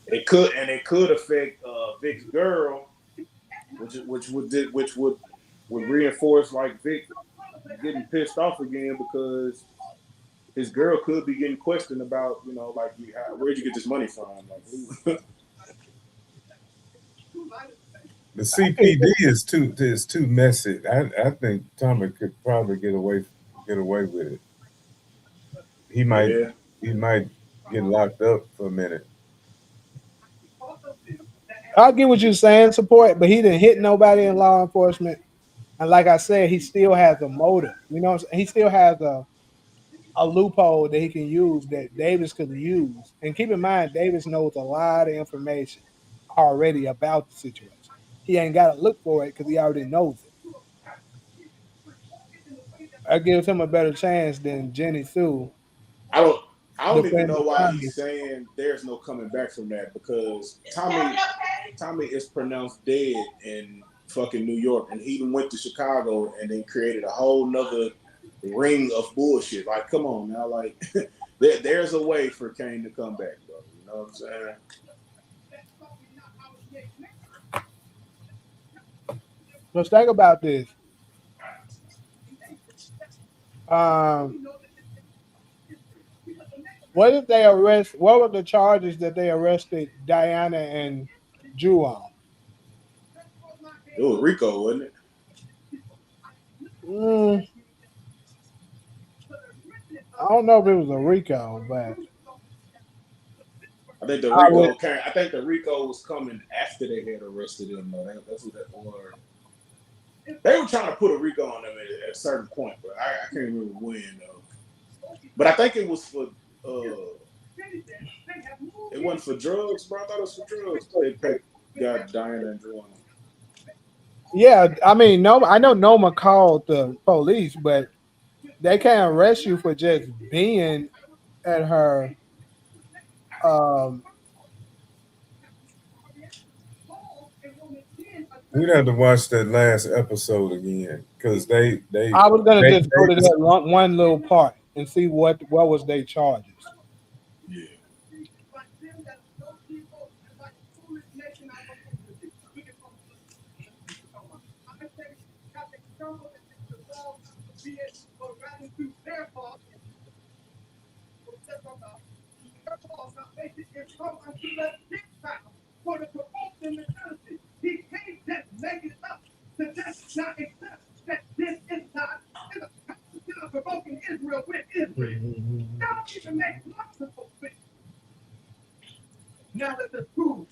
It could affect Vic's girl, which would reinforce like Vic getting pissed off again because his girl could be getting questioned about, like, where'd you get this money from? Like, The CPD is too messy. I think Tommy could probably get away with it. He might get locked up for a minute. I get what you're saying, support, but he didn't hit nobody in law enforcement. And like I said, he still has a motive. You know, he still has a loophole that he can use that Davis could use. And keep in mind, Davis knows a lot of information already about the situation. He ain't got to look for it because he already knows it. That gives him a better chance than Jenny Sue. I don't even know why he's saying there's no coming back from that, because Tommy is pronounced dead in fucking New York, and he even went to Chicago and then created a whole nother ring of bullshit. Like, come on now, like there's a way for Kane to come back, bro. You know what I'm saying? Let's think about this. What if they arrest? What were the charges that they arrested Diana and Drew on? It was Rico, wasn't it? I don't know if it was a Rico, but I think the Rico was coming after they had arrested him. That's what that was. They were trying to put a Rico on them at a certain point, but I can't remember when though. But I think it was for it wasn't for drugs, bro. I thought it was for drugs. They got Diana and Drew on them. yeah, I mean, I know Noma called the police, but they can't arrest you for just being at her. We'd have to watch that last episode again because they. I was gonna just go to that one little part and see what was their charges. Yeah. He can't just make it up to just not accept that this is not provoking Israel with Israel. Don't even make multiple things. Now that the proof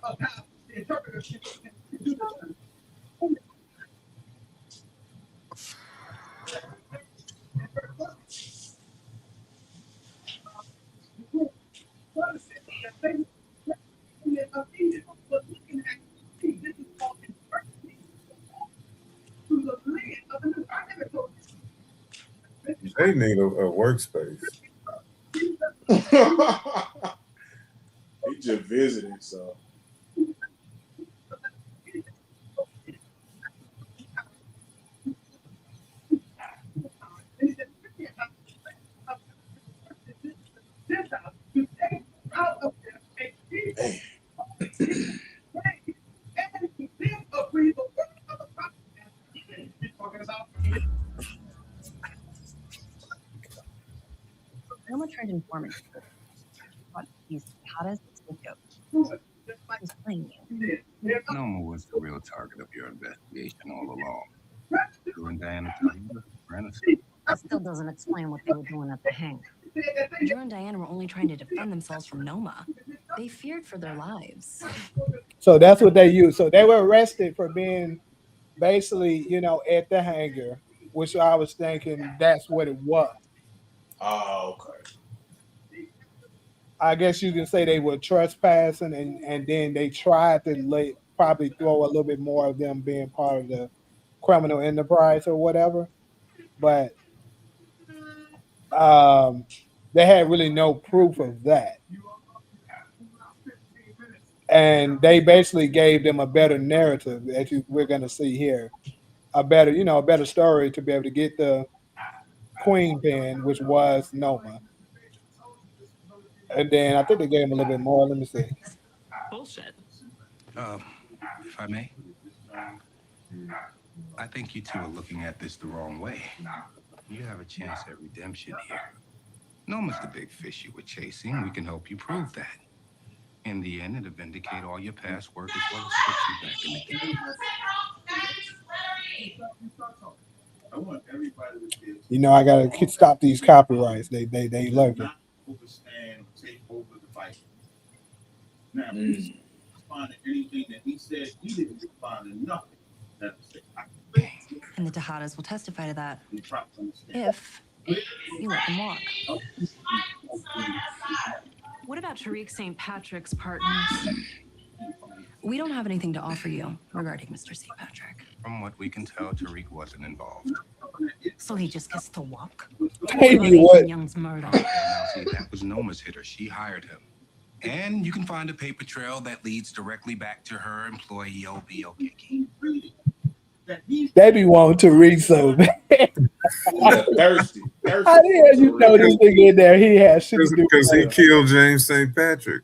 of how the interpreter should do this. They need a workspace. He just visited, so. Noma tried informing what he's hot as a scapegoat. He's playing you. Noma was the real target of your investigation all along. Drew and Diana tell you were innocent. That still doesn't explain what they were doing at the hangar. Drew and Diana were only trying to defend themselves from Noma. They feared for their lives. So that's what they used. So they were arrested for being basically, you know, at the hangar, which I was thinking that's what it was. Oh, okay. I guess you can say they were trespassing, and then they tried to probably throw a little bit more of them being part of the criminal enterprise or whatever. But they had really no proof of that. And they basically gave them a better narrative, as we're going to see here, a better, you know, a better story to be able to get the queen pin, which was Noma. And then I think they gave him a little bit more. Let me see. Bullshit. If I may, I think you two are looking at this the wrong way. You have a chance at redemption here. Noma's the big fish you were chasing. We can help you prove that. In the end, it'll vindicate all your past work as well as put you back in the game. I want everybody to be You know, I gotta stop these copyrights. They lurking. not overstand or take over the fight. Now, respond to anything that he said. He didn't respond to nothing. And the Tejadas will testify to that if you let them walk. What about Tariq St. Patrick's partners? We don't have anything to offer you regarding Mr. St. Patrick. From what we can tell, Tariq wasn't involved. So he just gets to walk? Maybe what? Young's murder. Now, see, that was Noma's hitter. She hired him. And you can find a paper trail that leads directly back to her employee, Obi Okiki. They be wanting to read so bad. Thirsty. How the hell you know this nigga in there? He has shit to do Because he with it. killed James St. Patrick.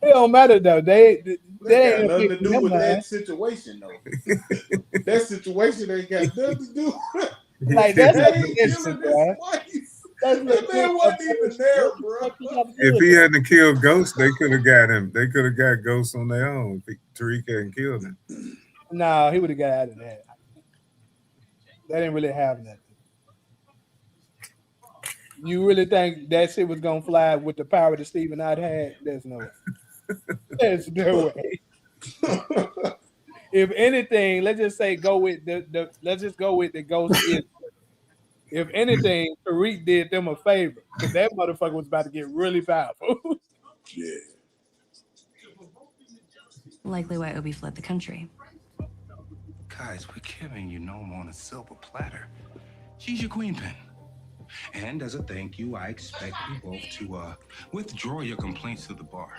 It don't matter though. They That ain't got nothing to do with mind. that situation, though. That situation ain't got nothing to do with Like that's They not ain't innocent, killing bro. his wife. That man wasn't even there, bro. If he hadn't killed Ghost, they could have got him. They could have got Ghost on their own. If Tariq hadn't killed him. No, he would have got out of that. They didn't really have nothing. You really think that shit was gonna fly with the power that Stephen Knight had? There's no way. There's no way. If anything, let's just say go with let's just go with the Ghost is. If anything, Tariq did them a favor because that motherfucker was about to get really powerful. Yeah. Likely why Obi fled the country. Guys, we're giving you Noma on a silver platter. She's your queen pin. And as a thank you, I expect you both to withdraw your complaints to the bar.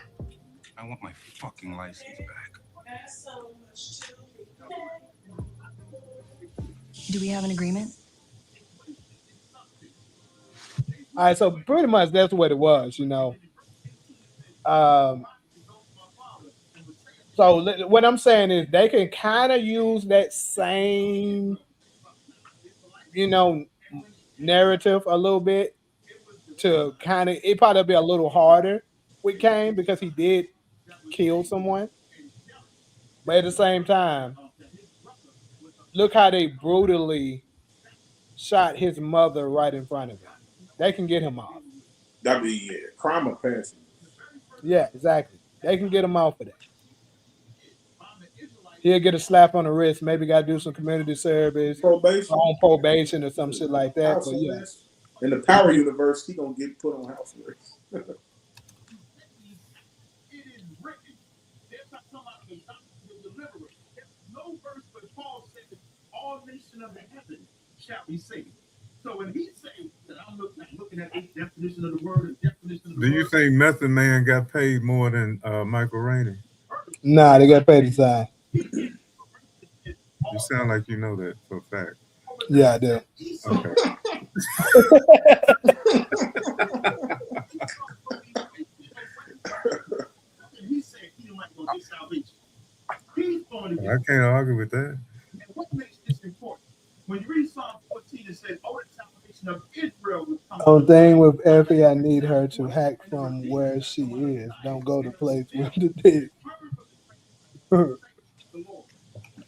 I want my fucking license back. Do we have an agreement? All right, so pretty much that's what it was, you know. So what I'm saying is they can kind of use that same, you know, narrative a little bit to kind of, it probably be a little harder with Kane because he did kill someone. But at the same time, look how they brutally shot his mother right in front of him. They can get him off. That'd be crime of passing. Yeah, exactly. They can get him off of that. He'll get a slap on the wrist. Maybe got to do some community service, Probation. on probation or some shit like that. House But yeah, arrest. In the Power Universe, he gonna get put on house arrest. No verse, but Paul said, all nations of the heaven shall be saved. So when he says that I'm looking at the definition of the word and definition of the Do you think Method Man got paid more than Michael Rainey? nah, they got paid to sign. You sound like you know that for a fact. Yeah, I do. Okay. he said he might go get salvation. He's going to I can't argue with that. And what makes this important? When you read Psalm 14, it says, "Oh, the salvation of Israel will come." On thing with Effie, I need her to hack from where she is. Don't go to place with the dick.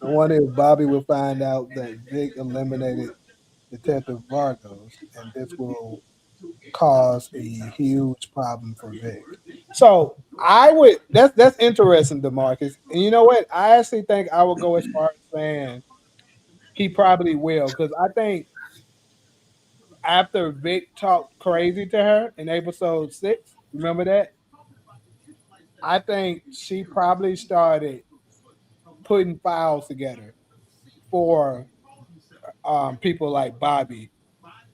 I wonder if Bobby will find out that Vic eliminated Detective Vargos, and this will cause a huge problem for Vic. So I would. That's interesting, DeMarcus. And you know what? I actually think I would go as far as saying he probably will, because I think after Vic talked crazy to her in episode 6, remember that? I think she probably started putting files together for people like Bobby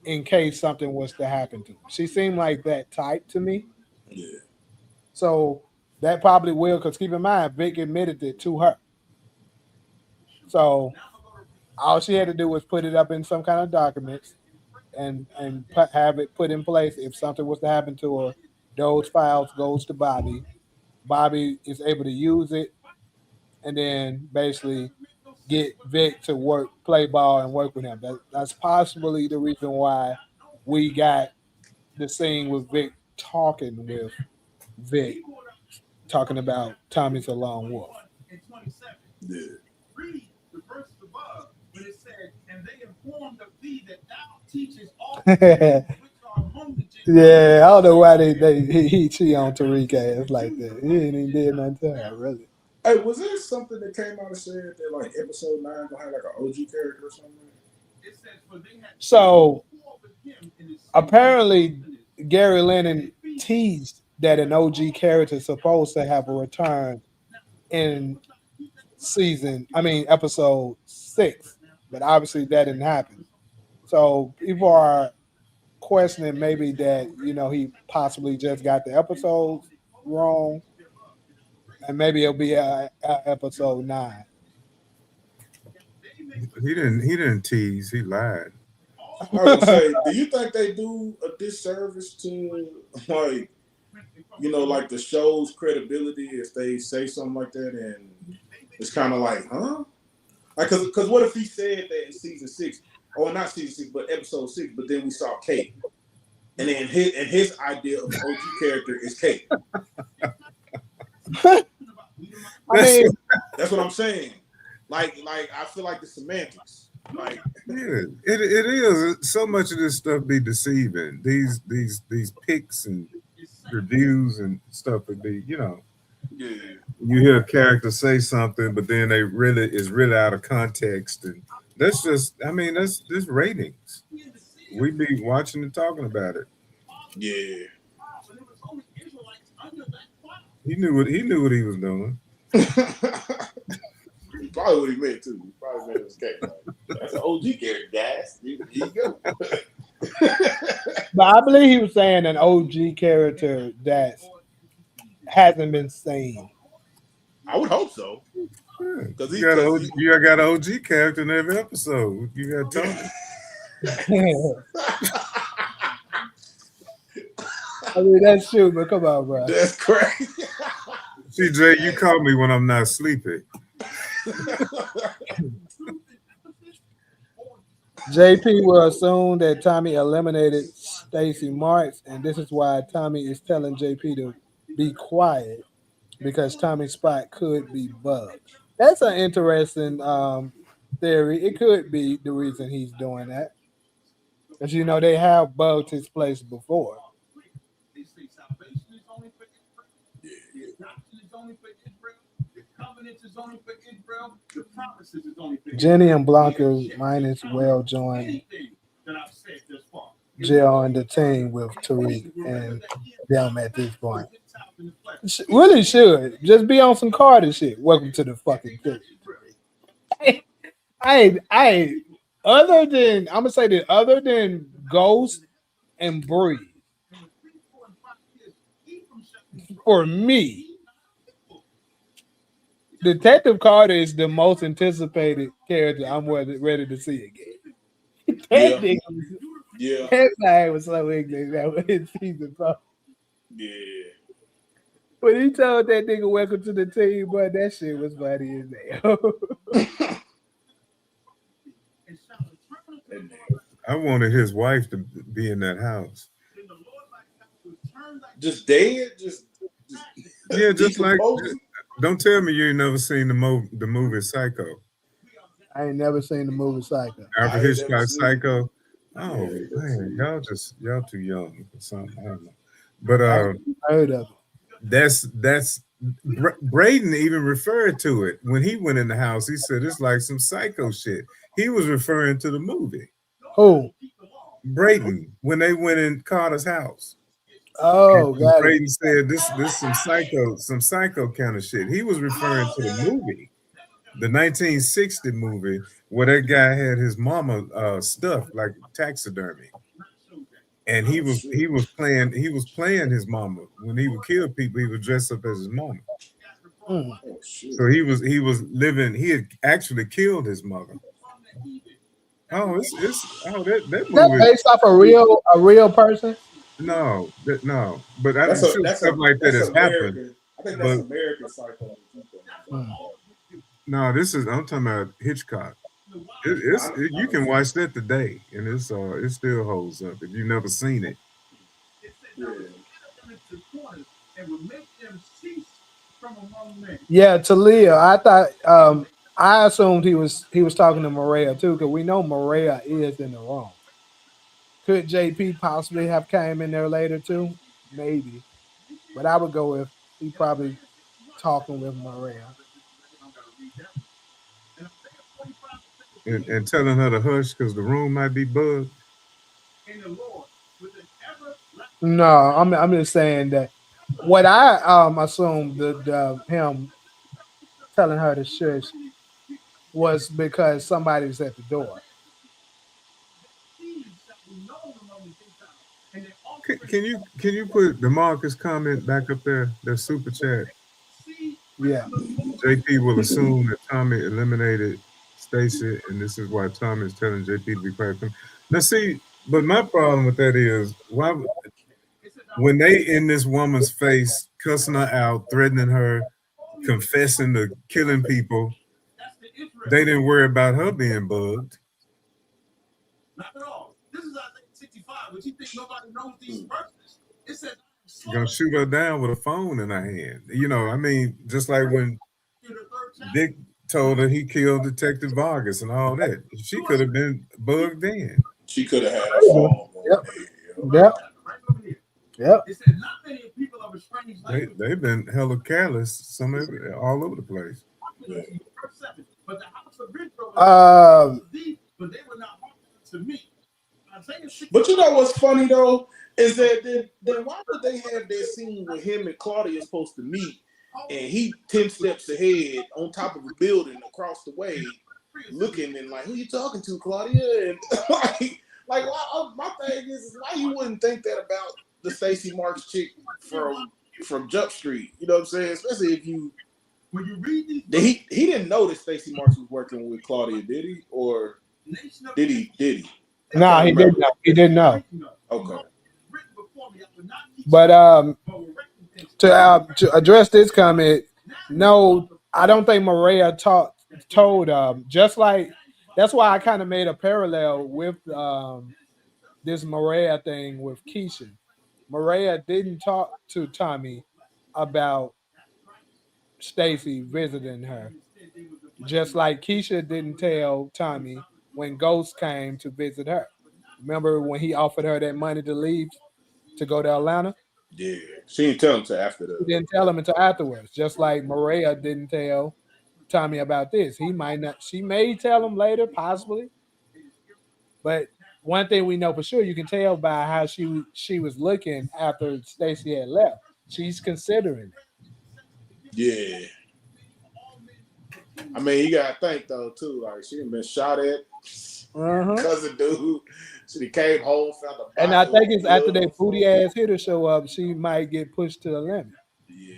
in case something was to happen to him. She seemed like that type to me. Yeah. So that probably will, because keep in mind, Vic admitted it to her. So all she had to do was put it up in some kind of documents and have it put in place. If something was to happen to her, those files goes to Bobby. Bobby is able to use it and then basically get Vic to play ball and work with him. That's possibly the reason why we got the scene with Vic talking with Vic, talking about Tommy's a lone wolf. Yeah. Read the verse above when it said, and they informed of thee that thou teachest all Yeah, I don't know why he cheat on Tariq ass like that. He ain't even did nothing to her, really. Hey, was there something that came out and said that like episode 9 gonna have like an OG character or something? So apparently Gary Lennon teased that an OG character is supposed to have a return in episode 6, but obviously that didn't happen. So people are questioning maybe that he possibly just got the episodes wrong, and maybe it'll be a episode 9. He didn't tease. He lied. I was gonna say, do you think they do a disservice to like, like the show's credibility if they say something like that and it's kind of like, huh? Like, cause what if he said that in season 6, or not season 6, but episode 6, but then we saw Kate, and then his idea of OG character is Kate. That's what I'm saying. Like I feel like the semantics. Like, yeah, it is. So much of this stuff be deceiving. These pics and reviews and stuff would be, yeah. You hear a character say something, but then it's really out of context, and that's just, that's ratings. We be watching and talking about it. Yeah. He knew what he was doing. Probably what he meant too. He probably meant it was Kate. That's an OG character, guys. Here you go. But I believe he was saying an OG character that hasn't been seen. I would hope so. Because you got an OG character in every episode. You got Tony. That's true, but come on, bro. That's crazy. CJ, you call me when I'm not sleepy. JP will assume that Tommy eliminated Stacey Marks, and this is why Tommy is telling JP to be quiet, because Tommy's spot could be bugged. That's an interesting theory. It could be the reason he's doing that, because they have bugged his place before. Jenny and Blanca might as well join jail and the team with Tariq and them at this point. Really should just be on some Carter shit. Welcome to the fucking thing. Other than Ghost and Bree, for me, Detective Carter is the most anticipated character I'm ready to see again. That guy was so ignorant that was in season 4. Yeah. When he told that nigga welcome to the team, boy, that shit was funny as hell. I wanted his wife to be in that house. Just dead? Yeah, just like... Don't tell me you ain't never seen the movie Psycho. I ain't never seen the movie Psycho. Alfred Hitchcock Psycho. Oh man, y'all too young for something. I don't know. But I heard of it. That's Braden even referred to it when he went in the house. He said it's like some psycho shit. He was referring to the movie. Who? Braden, when they went in Carter's house. Oh, And got it. Braden said this some psycho kind of shit. He was referring to the movie, the 1960 movie where that guy had his mama stuffed like taxidermy. And he was playing his mama. When he would kill people, he would dress up as his mama. So he was living, he had actually killed his mother. Oh, it's that That movie. based off a real person? No, but I'm That's sure stuff like that has happened. American. I think But that's American Psycho. no, I'm talking about Hitchcock. You can watch that today, and it still holds up if you've never seen it. Yeah, Talia. I thought I assumed he was talking to Maria too, because we know Maria is in the wrong. Could JP possibly have came in there later too? Maybe. But I would go with he probably talking with Maria. And telling her to hush because the room might be bugged. No, I'm just saying that what I assumed the him telling her to shush was because somebody's at the door. Can you put the Marcus comment back up there? The super chat. Yeah. JP will assume that Tommy eliminated Stacy, and this is why Tommy is telling JP to be quiet. Now, see, but my problem with that is why when they in this woman's face, cussing her out, threatening her, confessing to killing people, they didn't worry about her being bugged. Not at all. This is I think 65, but you think nobody knows these persons. It says Gonna shoot her down with a phone in her hand. You know, I mean, just like when Dick told her he killed Detective Vargas and all that. She could have been bugged in. She could have had a phone. Yep. They've been hella careless, all over the place. But you know what's funny though is that then why would they have that scene with him and Claudia supposed to meet, and he 10 steps ahead on top of a building across the way, looking and like, who you talking to, Claudia? And like my thing is why you wouldn't think that about the Stacey Marks chick from Jump Street? You know what I'm saying? Especially if you when you read these. He didn't know that Stacey Marks was working with Claudia, did he? Or did he? No, he didn't know. He didn't know. Okay. But to address this comment, no, I don't think Maria told just like that's why I kind of made a parallel with this Maria thing with Keisha. Maria didn't talk to Tommy about Stacy visiting her, just like Keisha didn't tell Tommy when Ghost came to visit her. Remember when he offered her that money to leave to go to Atlanta? Yeah, she didn't tell him until after that. She didn't tell him until afterwards. Just like Maria didn't tell Tommy about this. He might not. She may tell him later, possibly. But one thing we know for sure, you can tell by how she was looking after Stacy had left. She's considering it. Yeah. I mean, you gotta think though too. Like she had been shot at. Cousin dude. She came home, found a. And I think it's after that booty ass hitter show up, she might get pushed to the limit. Yeah.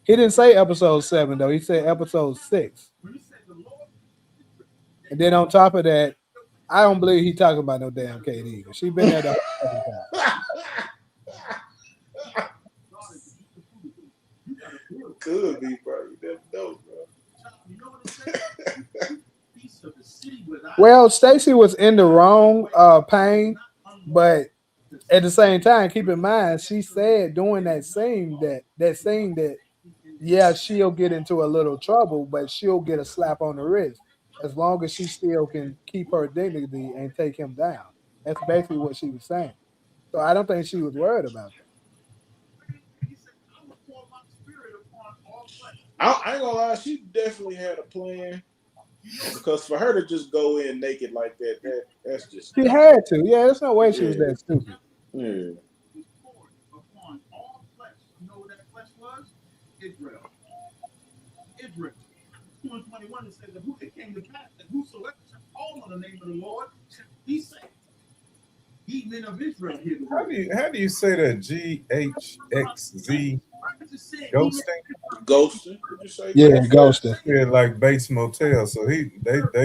He didn't say episode 7 though. He said episode 6. And then on top of that, I don't believe he talking about no damn Kate either. She been there the whole time. Could be, bro. You never know, bro. Well, Stacy was in the wrong pain, but at the same time, keep in mind, she said during that scene that yeah, she'll get into a little trouble, but she'll get a slap on the wrist. as long as she still can keep her dignity and take him down. That's basically what she was saying. So I don't think she was worried about that. I ain't gonna lie, she definitely had a plan. Because for her to just go in naked like that's just She dumb. had to. Yeah, there's no way she was that stupid. Yeah. You know what that flesh was? Israel. Israel. 2:21 it says that who it came to pass that whosoever shall call on the name of the Lord shall be saved. Ye men of Israel hear the word. How do you say that? GHXZ ghosting? Ghosting? Did you say Yeah, ghosting? ghosting. Yeah, like Bates Motel. So they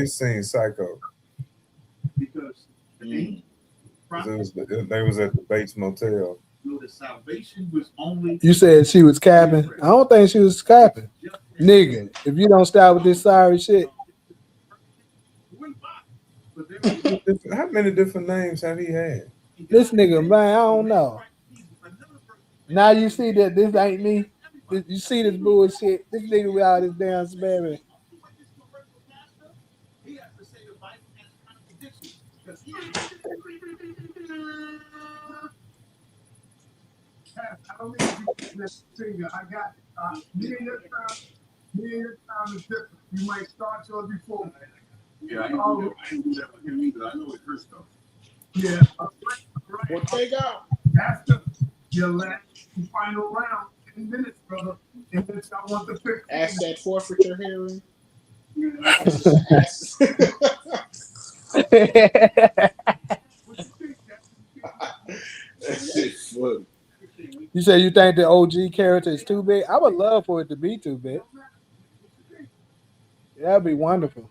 seen Psycho. Because they was at the Bates Motel. the salvation was only. You said she was capping. I don't think she was capping. Nigga, if you don't stop with this sorry shit. How many different names have he had? This nigga, man, I don't know. Now you see that this ain't me. You see this bullshit. This nigga with all this damn spamming. He has to say the Bible has contradictions. Because I don't need to be this finger. I got me and your time is different. You might start yours before me. yeah, I ain't do that with him either. I know it hurts though. Yeah. What they got? That's your last and final round. 10 minutes, brother. And then I want the pick. Ask that forfeiture hearing. That shit funny. You say you think the OG character is too big? I would love for it to be too big. That'd be wonderful.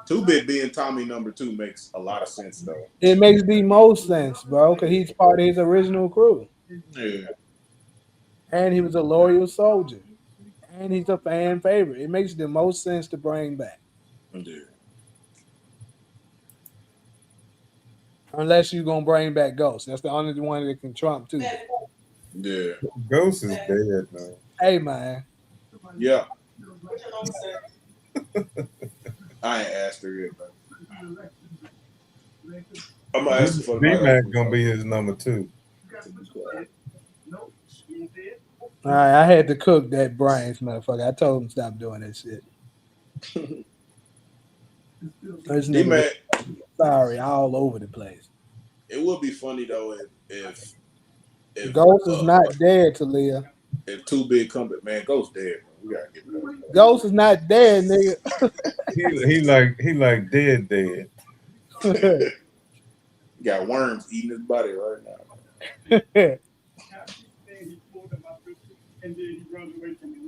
2-Bit being Tommy number 2 makes a lot of sense though. It makes the most sense, bro, because he's part of his original crew. Yeah. And he was a loyal soldier. And he's a fan favorite. It makes the most sense to bring back. Yeah. Unless you're going to bring back Ghost. That's the only one that can trump too. Yeah. Ghost is dead now. Hey, man. Yeah. I ain't asked her yet, man. I'm gonna ask her for B-Mac gonna be his number 2. All right, I had to cook that brains, motherfucker. I told him stop doing that shit. D-Mac, sorry, all over the place. it would be funny though if Ghost is not dead, Talia. If 2-Bit come back, man, Ghost dead, bro. We gotta get rid of him. Ghost is not dead, nigga. he like dead. He got worms eating his body right now.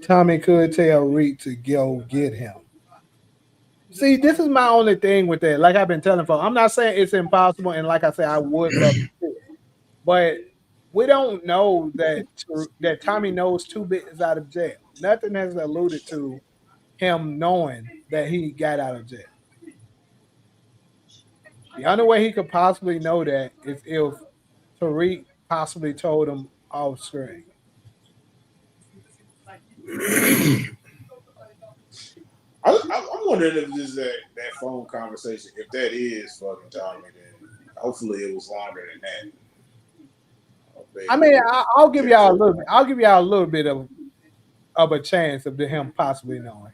Tommy could tell Reek to go get him. See, this is my only thing with that. Like I've been telling folks, I'm not saying it's impossible, and like I said, I would love to do it. But we don't know that Tommy knows 2-Bit is out of jail. Nothing has alluded to him knowing that he got out of jail. The only way he could possibly know that is if Tariq possibly told him off screen. I'm wondering if this is that phone conversation. If that is fucking Tommy, then hopefully it was longer than that. I mean, I'll give y'all a little bit. I'll give y'all a little bit of a chance of him possibly knowing.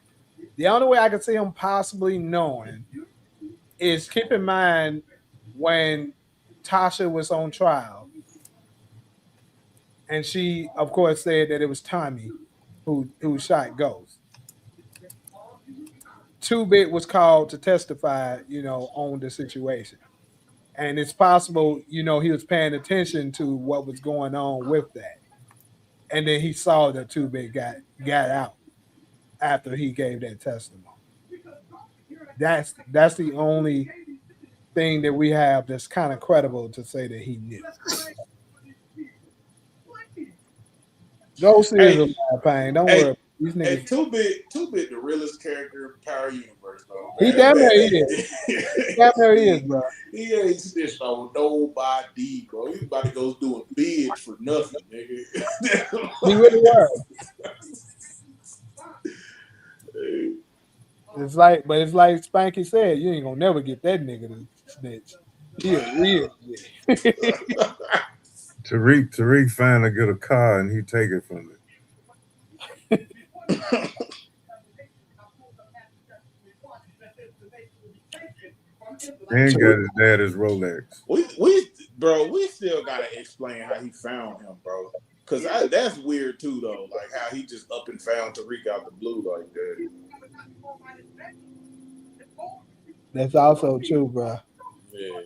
The only way I can see him possibly knowing is keep in mind when Tasha was on trial, and she, of course, said that it was Tommy who shot Ghost. 2-Bit was called to testify, on the situation. And it's possible, he was paying attention to what was going on with that. And then he saw that 2-Bit got out after he gave that testimony. That's the only thing that we have that's kind of credible to say that he knew. Ghost is a lot of pain. Don't worry. These niggas. Hey, 2-Bit, the realest character in Power Universe, though. He damn near is. Damn near is, bro. He ain't snitched on nobody, bro. He about to go doing bids for nothing, nigga. He really was. It's like Spanky said, you ain't gonna never get that nigga to snitch. He a real nigga. Tariq finally get a car and he take it from it. And got his daddy's Rolex. We still gotta explain how he found him, bro. Cause that's weird too, though. Like how he just up and found Tariq out the blue like that. That's also true, bro. Yeah.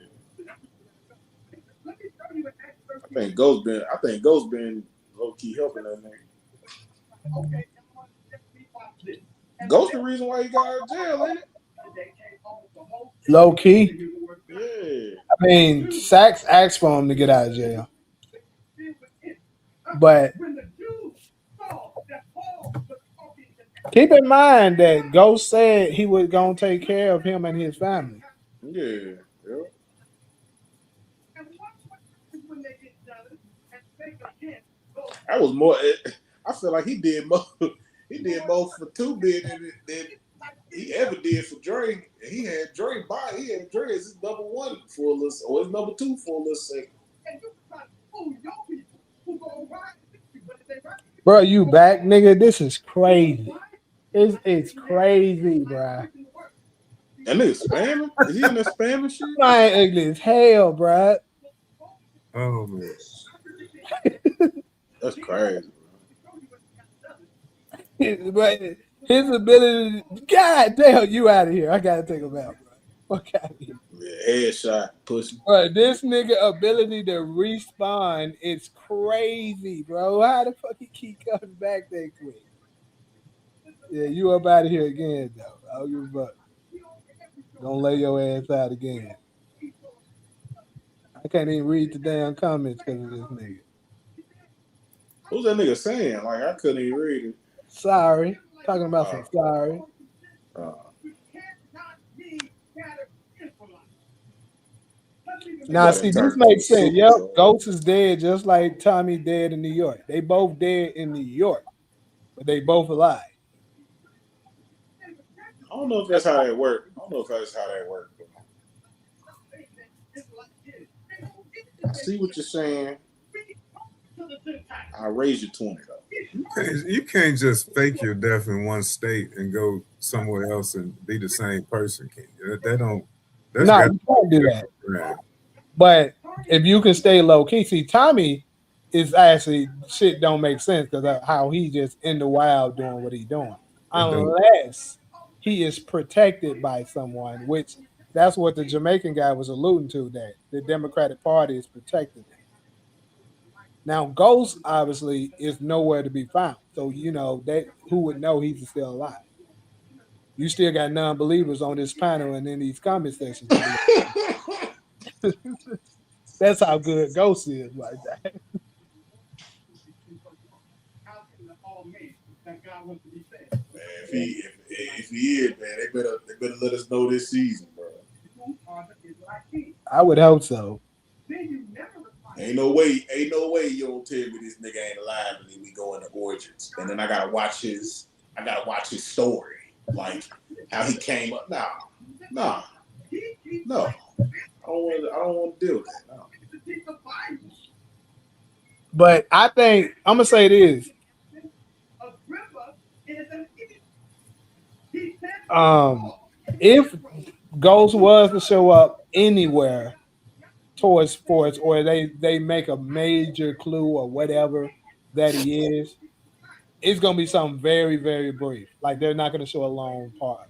I think Ghost been low key helping that nigga. Ghost the reason why he got out of jail, ain't it? Low key. Yeah. I mean, Sachs asked for him to get out of jail. But keep in mind that Ghost said he was gonna take care of him and his family. Yeah. That was more. I feel like he did more. He did more for 2 Bit than he ever did for Dre. He had Dre He had Dre as his #1 for a little, or his #2 for a little second. Bro, you back, nigga? This is crazy. It's crazy, bro. That nigga spamming? Is he in there spamming shit? I ain't ugly as hell, bro. Oh man. That's crazy. But his ability, God damn, you out of here. I gotta take him out, bro. Fuck out of here. Yeah, headshot, pussy. Bro, this nigga ability to respawn is crazy, bro. How the fuck he keep coming back that quick? Yeah, you up out of here again, though. I don't give a fuck. Gonna lay your ass out again. I can't even read the damn comments because of this nigga. Who's that nigga saying? Like, I couldn't even read it. Sorry. Talking about some sorry. Now, see, this makes sense. Yep, Ghost is dead just like Tommy dead in New York. They both dead in New York, but they both alive. I don't know if that's how that works. I see what you're saying. I'll raise you 20 though. You can't just fake your death in one state and go somewhere else and be the same person, can you? No, you can't do that. Right. But if you can stay low key, see, Tommy is actually shit don't make sense because of how he just in the wild doing what he's doing, unless he is protected by someone, which that's what the Jamaican guy was alluding to, that the Democratic Party is protecting him. Now, Ghost obviously is nowhere to be found, so you know that who would know he's still alive. You still got non-believers on this panel and in these comment sections. That's how good Ghost is like that. Man, if he is, man, they better let us know this season, bro. I would hope so. Ain't no way you don't tell me this nigga ain't alive and then we go into Origins. And then I gotta watch his story. Like how he came up. No. I don't want to deal with that. No. But I think I'm gonna say this. If Ghost was to show up anywhere towards sports, or they make a major clue or whatever that he is, it's gonna be something very, very brief. Like they're not gonna show a long part.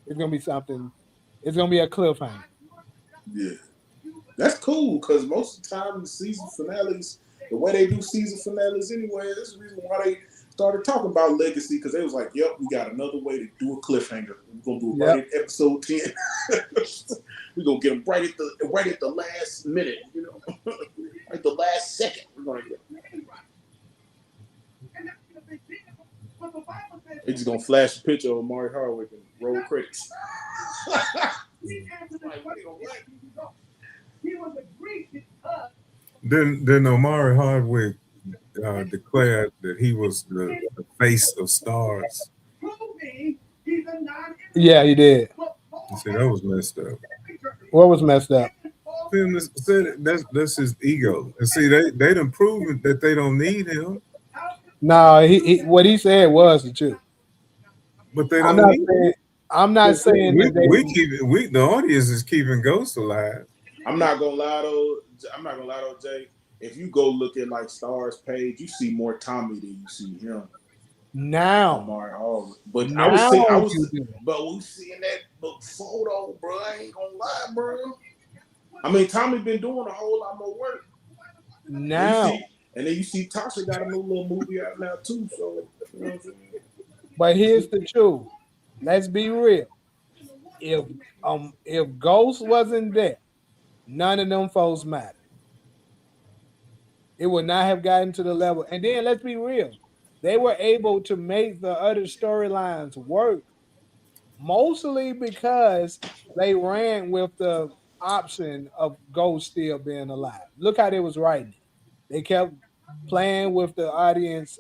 It's gonna be something. It's gonna be a cliffhanger. Yeah, that's cool because most of the time the season finales, the way they do season finales anyway, that's the reason why they started talking about legacy, because they was like, "Yep, we got another way to do a cliffhanger. We're gonna do it right at episode 10. We're gonna get them right at the last minute, you know, right the last second. We're gonna get. They're just gonna flash a picture of Amari Hardwick and roll credits." Then Omari Hardwick declared that he was the face of stars. Yeah, he did. See, that was messed up. What was messed up? That's his ego. And see, they done proven that they don't need him. No, he what he said was the truth. But they I'm don't not need saying him. I'm not saying that The audience is keeping Ghost alive. I'm not gonna lie though, Jay. If you go look at like Star's page, you see more Tommy than you see him. now. Omari Hall. But Now you do. but we seeing that photo, bro. I ain't gonna lie, bro. I mean, Tommy been doing a whole lot more work. Now. And then you see Tasha got a new little movie out now too. So you know what I'm saying? But here's the truth. Let's be real. If Ghost wasn't there, none of them folks matter. It would not have gotten to the level. And then let's be real. They were able to make the other storylines work mostly because they ran with the option of Ghost still being alive. Look how they was writing it. They kept playing with the audience,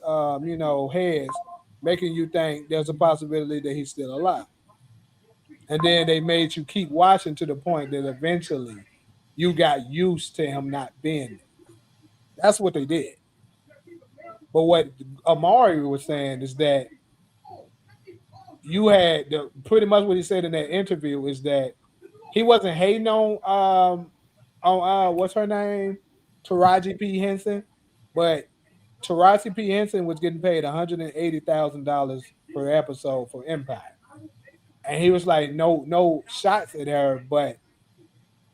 heads, making you think there's a possibility that he's still alive. And then they made you keep watching to the point that eventually you got used to him not being there. That's what they did. But what Amari was saying is that you had pretty much what he said in that interview is that he wasn't hating on what's her name, Taraji P Henson, but Taraji P Henson was getting paid $180,000 per episode for Empire, and he was like, no shots at her, but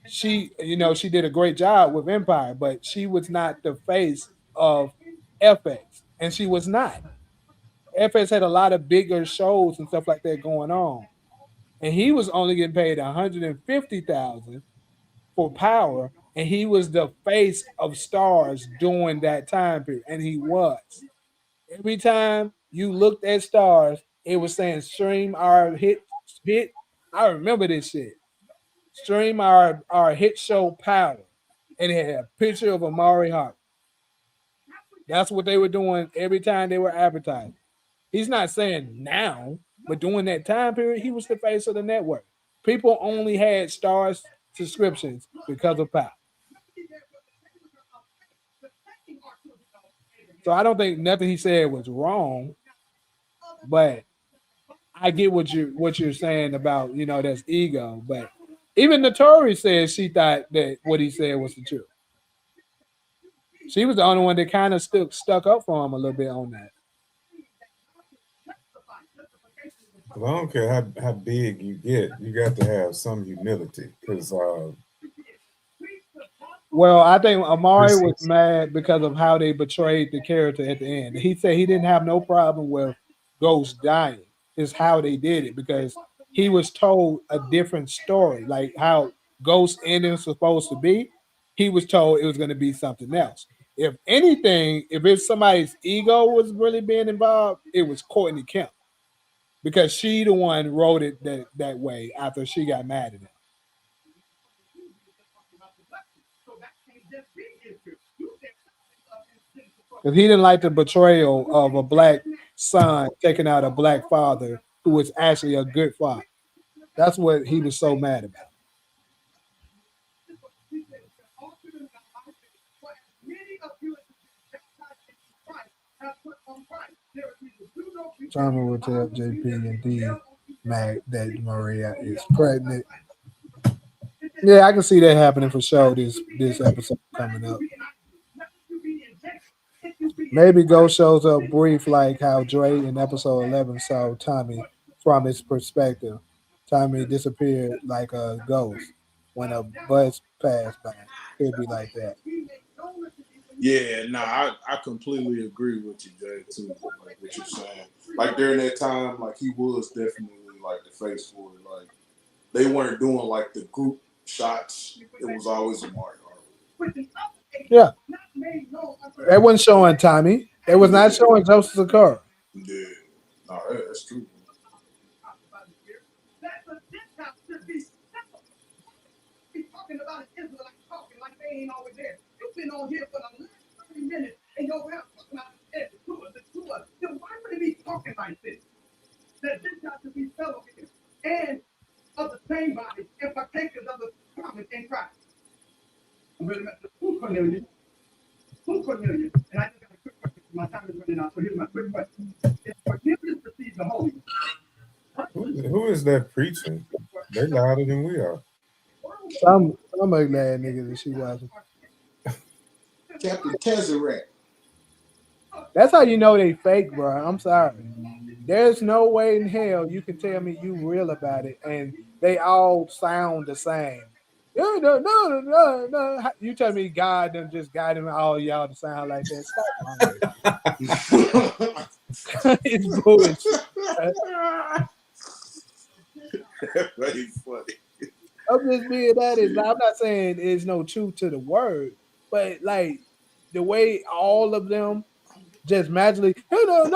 she did a great job with Empire, but she was not the face of FX, and she was not. FX had a lot of bigger shows and stuff like that going on, and he was only getting paid $150,000 for Power, and he was the face of Stars during that time period, and he was. Every time you looked at Stars, it was saying stream our hit. I remember this shit. Stream our hit show Power, and it had a picture of Amari Hart. That's what they were doing every time they were advertising. He's not saying now, but during that time period, he was the face of the network. People only had Stars subscriptions because of Power. So I don't think nothing he said was wrong, but I get what you're saying about that's ego. But even Notori said she thought that what he said was the truth. She was the only one that kind of stuck up for him a little bit on that. Well, I don't care how big you get, you got to have some humility. Because well, I think Amari was mad because of how they betrayed the character at the end. He said he didn't have no problem with Ghost dying. It's how they did it because he was told a different story, like how Ghost ending was supposed to be. He was told it was going to be something else. If anything, if it's somebody's ego was really being involved, it was Courtney Kemp because she the one wrote it that way after she got mad at him. Because he didn't like the betrayal of a black son taking out a black father who was actually a good father. That's what he was so mad about. Tommy will tell JP and D Mac that Maria is pregnant. Yeah, I can see that happening for sure. This episode coming up. Maybe Ghost shows up brief like how Dre in episode 11 saw Tommy from his perspective. Tommy disappeared like a ghost when a bus passed by. Could be like that. Yeah, I completely agree with you, Jay, too. Like what you're saying. Like during that time, like he was definitely like the face for it. Like they weren't doing like the group shots. It was always a mark. Yeah. They wasn't showing Tommy. They was not showing Joseph Zakar. Yeah. No, that's true. Talking about an Israelite talking like they ain't always there. You've been on here for the last 30 minutes and you're talking about the two of us. Then why would they be talking like this? That this got to be fellowship. And Who's Cornelius? Who's Cornelius? And I just got a quick question. My time is running out, so here's my quick question. If Cornelius received the Holy Who is that preaching? They're louder than we are. Some ugly ass niggas that she watching. Captain Tesseract. That's how you know they fake, bro. I'm sorry. There's no way in hell you can tell me you real about it, and they all sound the same. No. You tell me God done just got him all y'all to sound like that. Stop lying. It's bullshit. Very funny. I'm just being that is. I'm not saying there's no truth to the word, but like the way all of them just magically, It's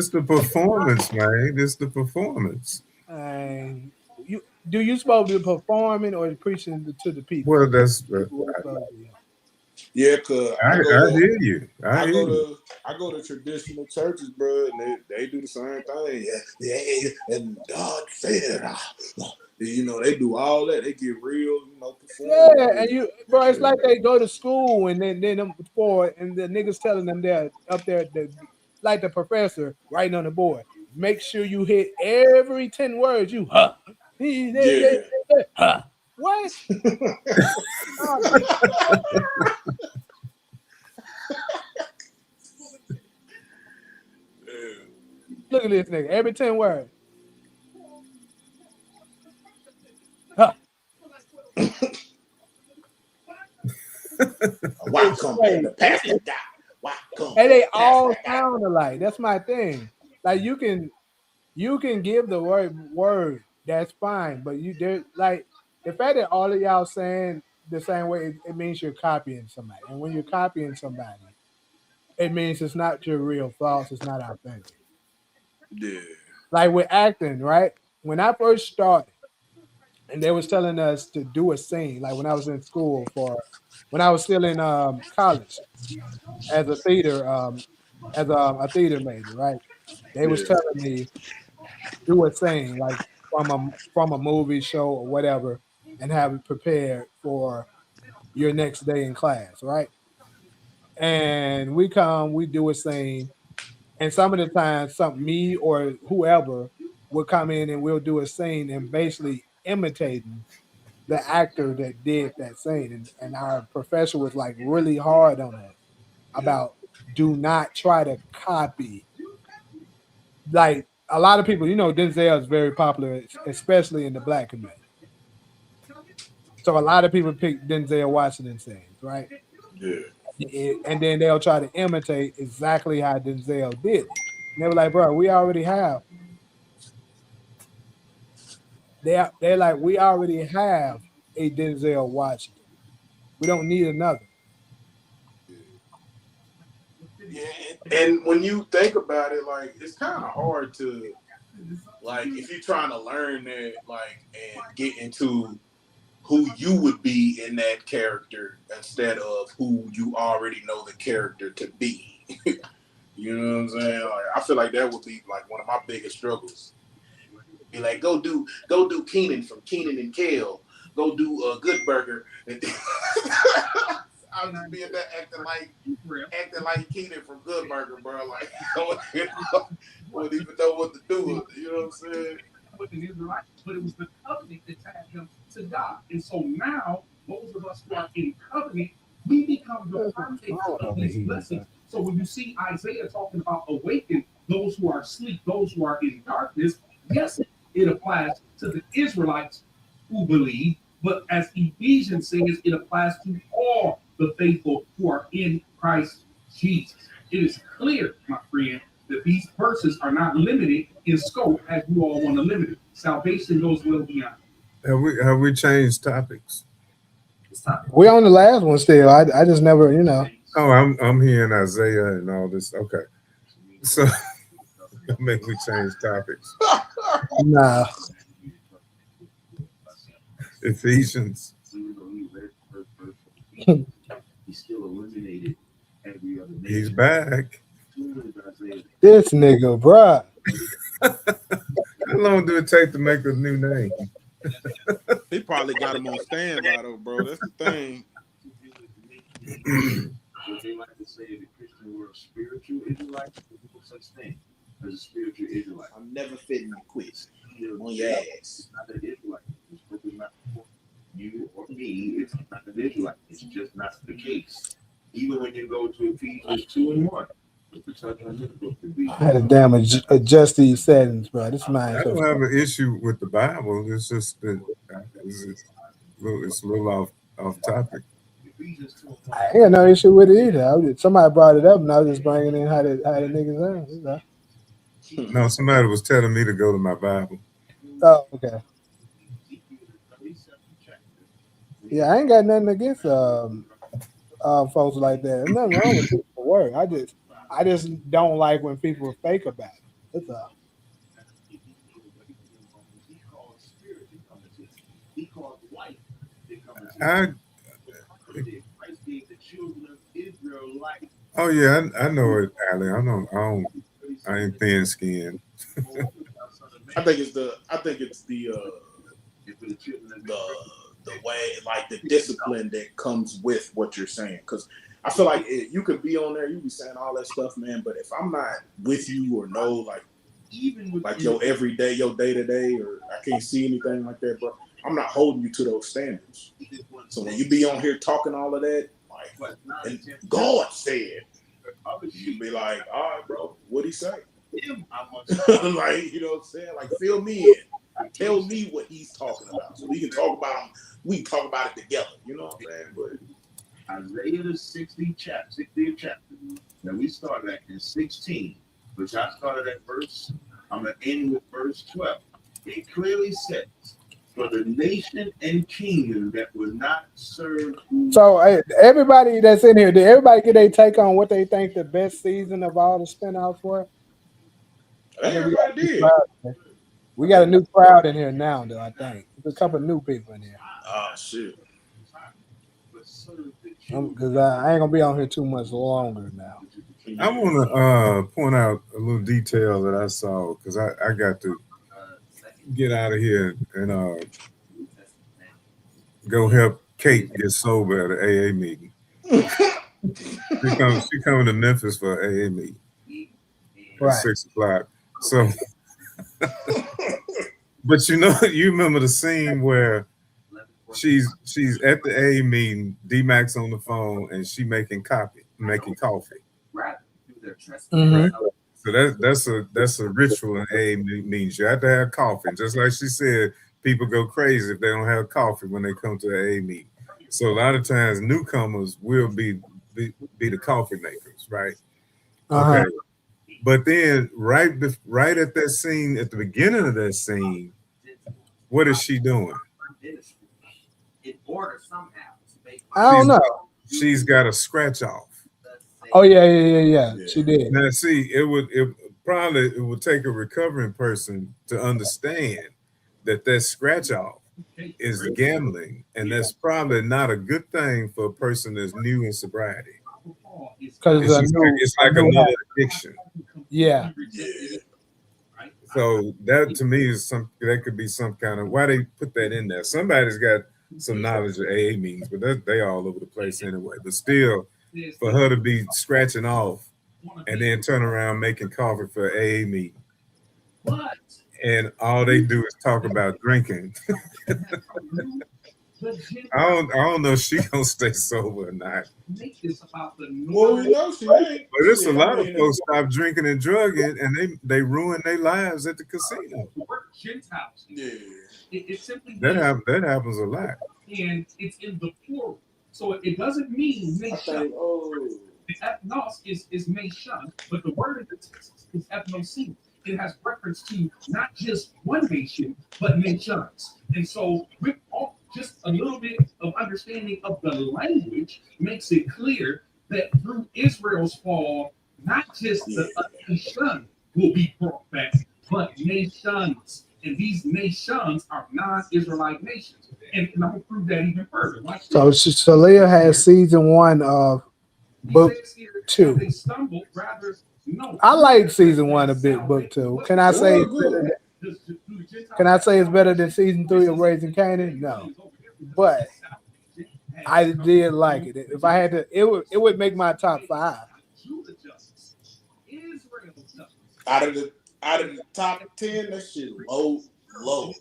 the performance, man. It's the performance. You supposed to be performing or preaching to the people? Well, that's yeah, cause I hear you. I go to traditional churches, bro, and they do the same thing. Yeah, and God said, you know, they do all that. They get real, you know, performing. Yeah, and bro, it's like they go to school and then them for and the niggas telling them they're up there, like the professor writing on the board. Make sure you hit every 10 words. You What? Look at this nigga. Every 10 words. Why come the pastor die? Why come? And they all sound alike. That's my thing. Like you can give the word. That's fine, but they're like the fact that all of y'all saying the same way, it means you're copying somebody. And when you're copying somebody, it means it's not your real thoughts. It's not authentic. Yeah. Like with acting, right? When I first started, and they was telling us to do a scene, like when I was in school when I was still in college as a theater, a theater major, right? They was telling me do a scene like from a movie show or whatever, and have it prepared for your next day in class, right? And we do a scene, and some of the time, me or whoever will come in and we'll do a scene and basically imitating the actor that did that scene. And our professor was like really hard on us about do not try to copy. Like a lot of people, Denzel is very popular, especially in the black community. So a lot of people pick Denzel Washington scenes, right? Yeah. And then they'll try to imitate exactly how Denzel did it. And they were like, bro, we already have. They're like, we already have a Denzel Washington. We don't need another. Yeah, and when you think about it, like it's kind of hard to, like, if you're trying to learn that, like, and get into who you would be in that character instead of who you already know the character to be. You know what I'm saying? Like, I feel like that would be like one of my biggest struggles. Be like, go do Keenan from Keenan and Kel. Go do Good Burger. I'll just be in there acting like Keenan from Good Burger, bro. Like, wouldn't even know what to do with it. You know what I'm saying? With the Israelites, but it was the covenant that tied them to God. And so now, those of us who are in covenant, we become the partakers of these blessings. So when you see Isaiah talking about awaken those who are asleep, those who are in darkness, yes, it applies to the Israelites who believe, but as Ephesians says, it applies to all the faithful who are in Christ Jesus. It is clear, my friend, that these verses are not limited in scope as you all want to limit it. Salvation goes well beyond. Have we changed topics? We're on the last one still. I just never, Oh, I'm hearing Isaiah and all this. Okay, so make me change topics. Nah. Ephesians. He's back. This nigga, bruh. How long do it take to make a new name? He probably got him on standby though, bro. That's the thing. What they like to say in the Christian world, spiritual Israelites, there's no such thing as a spiritual Israelite. I'm never fitting to quit on your ass. It's not an Israelite. It's probably not for you or me. It's not an Israelite. It's just not the case. Even when you go to Ephesians 2:1. I had to damn adjust these settings, bro. This mine. I don't have an issue with the Bible. It's just that it's a little off topic. I ain't got no issue with it either. Somebody brought it up, and I was just bringing in how the niggas are. No, somebody was telling me to go to my Bible. Oh, okay. Yeah, I ain't got nothing against folks like that. There's nothing wrong with people for work. I just don't like when people fake about it. That's all. Oh yeah, I know it, Ali. I ain't thin skinned. I think it's the way, like the discipline that comes with what you're saying. Because I feel like you could be on there, you be saying all that stuff, man. But if I'm not with you or know, like your everyday, your day to day, or I can't see anything like that, bro, I'm not holding you to those standards. So when you be on here talking all of that, like, and God said, you be like, all right, bro, what'd he say? Like, you know what I'm saying? Like, fill me in. Tell me what he's talking about. So we can talk about him. We can talk about it together. You know what I'm saying? But Isaiah the 60th chapter. Now we started at in 16, which I started at verse. I'm gonna end with verse 12. It clearly says, for the nation and kingdom that will not serve. So everybody that's in here, did everybody get their take on what they think the best season of all the spinoffs were? Everybody did. We got a new crowd in here now, though, I think. There's a couple of new people in here. Oh, shit. Because I ain't going to be on here too much longer now. I want to point out a little detail that I saw, because I got to get out of here and go help Kate get sober at an AA meeting. She coming to Memphis for an AA meeting at 6 o'clock. So, but you remember the scene where she's at the AA meeting, D-Mac's on the phone, and she making coffee. Mm-hmm. So that's a ritual in AA meetings. You have to have coffee. Just like she said, people go crazy if they don't have coffee when they come to an AA meeting. So a lot of times newcomers will be the coffee makers, right? Okay. But then right at that scene, at the beginning of that scene, what is she doing? I don't know. She's got a scratch off. Oh yeah. She did. Now see, it would take a recovering person to understand that scratch off is gambling, and that's probably not a good thing for a person that's new in sobriety. Because it's like another addiction. Yeah. So that to me is that could be some kind of why they put that in there. Somebody's got some knowledge of AA meetings, but they all over the place anyway. But still, for her to be scratching off and then turn around making coffee for AA meeting, and all they do is talk about drinking. I don't know if she gonna stay sober or not. Well, we know she ain't. But there's a lot of folks stop drinking and drugging, and they ruin their lives at the casino. Yeah, it simply that happens a lot. And it's in the plural, so it doesn't mean nation. The ethnos is nation, but the word in the text is ethnosin. It has reference to not just one nation, but nations. And so with just a little bit of understanding of the language makes it clear that through Israel's fall, not just the nation will be brought back, but nations. And these nations are non-Israelite nations. And I'm going to prove that even further. So Leah has season 1 of book 2. They stumbled rather. No. I like season 1 of book 2. Can I say? Can I say it's better than season 3 of Raising Kanan? No, but I did like it. If I had to, it would make my top 5. Out of the top 10, that shit low, nigga.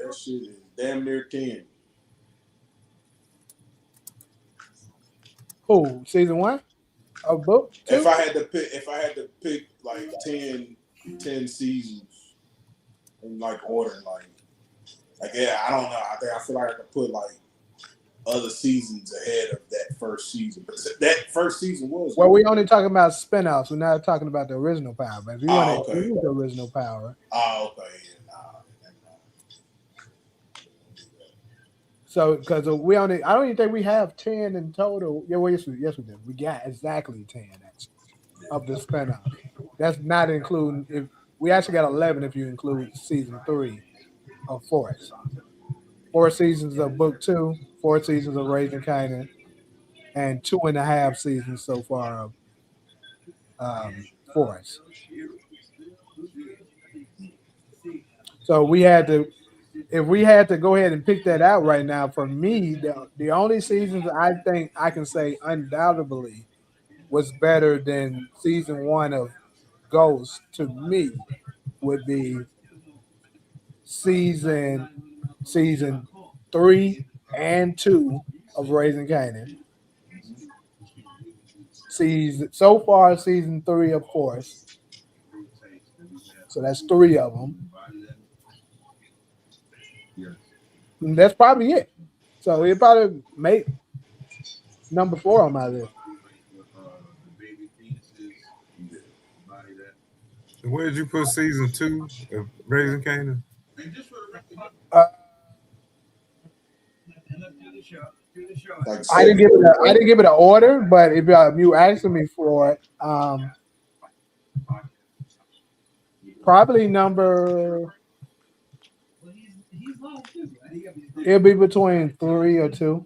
That shit is damn near 10. Who? Season 1 of book 2? If I had to pick like 10 seasons in like order, like yeah, I don't know. I feel like I could put like other seasons ahead of that first season. But that first season was well, we only talking about spinoffs. We're not talking about the original Power. But if you want to okay. use the original Power, okay, yeah, so because I don't even think we have 10 in total. Yeah, well, yes, we did. We got exactly 10 actually of the spinoff. That's not including if we actually got 11 if you include season 3 of Force. 4 seasons of book 2, 4 seasons of Raising Kanan, and 2.5 seasons so far of Force. So if we had to go ahead and pick that out right now, for me, the only seasons I think I can say undoubtedly was better than season 1 of Ghost to me would be season 3 and 2 of Raising Kanan. So far, season 3 of Force. So that's 3 of them. And that's probably it. So it probably make number 4 on my list. Where did you put season 2 of Raising Kanan? I didn't give it an order, but if you asking me for it, probably number. It'll be between 3 or 2.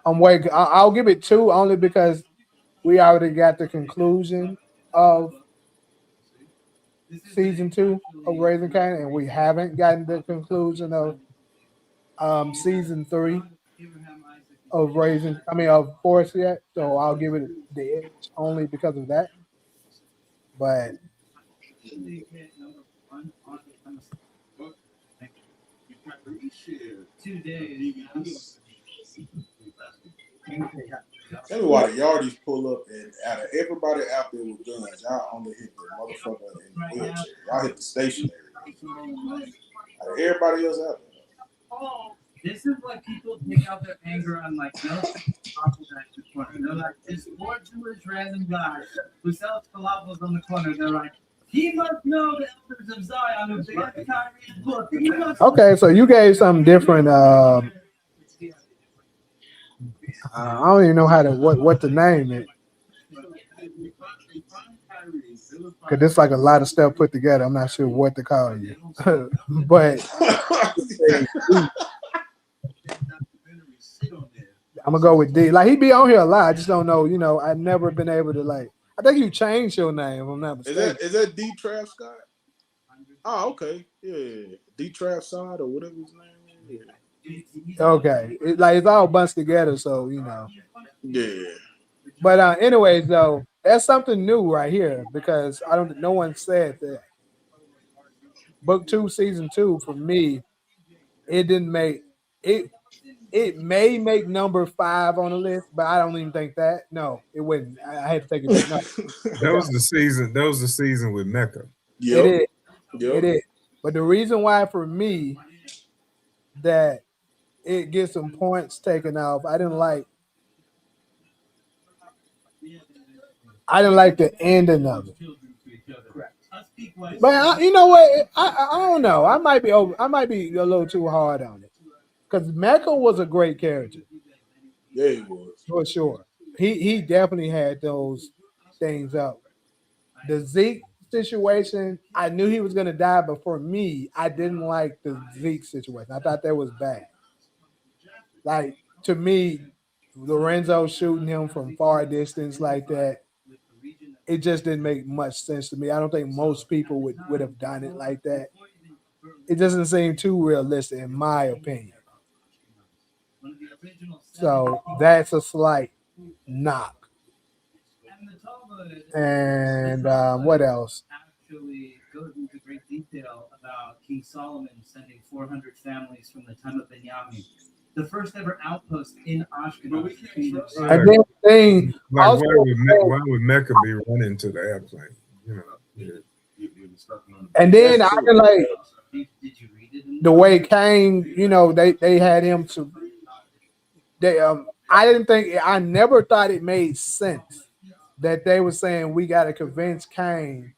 I'll give it 2 only because we already got the conclusion of season 2 of Raising Kanan, and we haven't gotten the conclusion of season 3 of Force yet. So I'll give it the edge only because of that. But tell me why the yardies pull up and out of everybody out there with guns, y'all only hit the motherfucker in the wheelchair. Y'all hit the stationary. Out of everybody else out there. Oh, this is why people take out their anger on like no they're like this poor Jewish random guy who sells falafels on the corner. They're like, he must know the elders of Zion who began Kyrie's book. okay, so you gave something different. I don't even know what to name it. Cause it's like a lot of stuff put together. I'm not sure what to call you, but I'm gonna go with D. Like he be on here a lot. I just don't know. You know, I've never been able to like. I think you changed your name. If I'm not mistaken. Is that D Trav Scott? Oh, okay, yeah, D Trav Scott or whatever his name is. Yeah. Okay, it's all bunched together, so you know. Yeah. But anyways, though, that's something new right here because no one said that. Book 2, season 2, for me, it didn't make it. It may make number 5 on the list, but I don't even think that. No, it wouldn't. I had to take it back. No. That was the season. That was the season with Mecca. Yep. It is. But the reason why for me that it gets some points taken off, I didn't like the ending of it. But you know what? I don't know. I might be a little too hard on it because Mecca was a great character. Yeah, he was for sure. He definitely had those things up. The Zeke situation, I knew he was gonna die, but for me, I didn't like the Zeke situation. I thought that was bad. Like to me, Lorenzo shooting him from far distance like that. it just didn't make much sense to me. I don't think most people would have done it like that. It doesn't seem too realistic, in my opinion. So that's a slight knock. And what else? Actually goes into great detail about King Solomon sending 400 families from the time of Benjamin, the first ever outpost in Ashkenaz. And then thing, Like, also, why would Mecca be running to the airplane? You know, and then I can like the way Cain, you know, they had him to. They I never thought it made sense that they were saying we got to convince Cain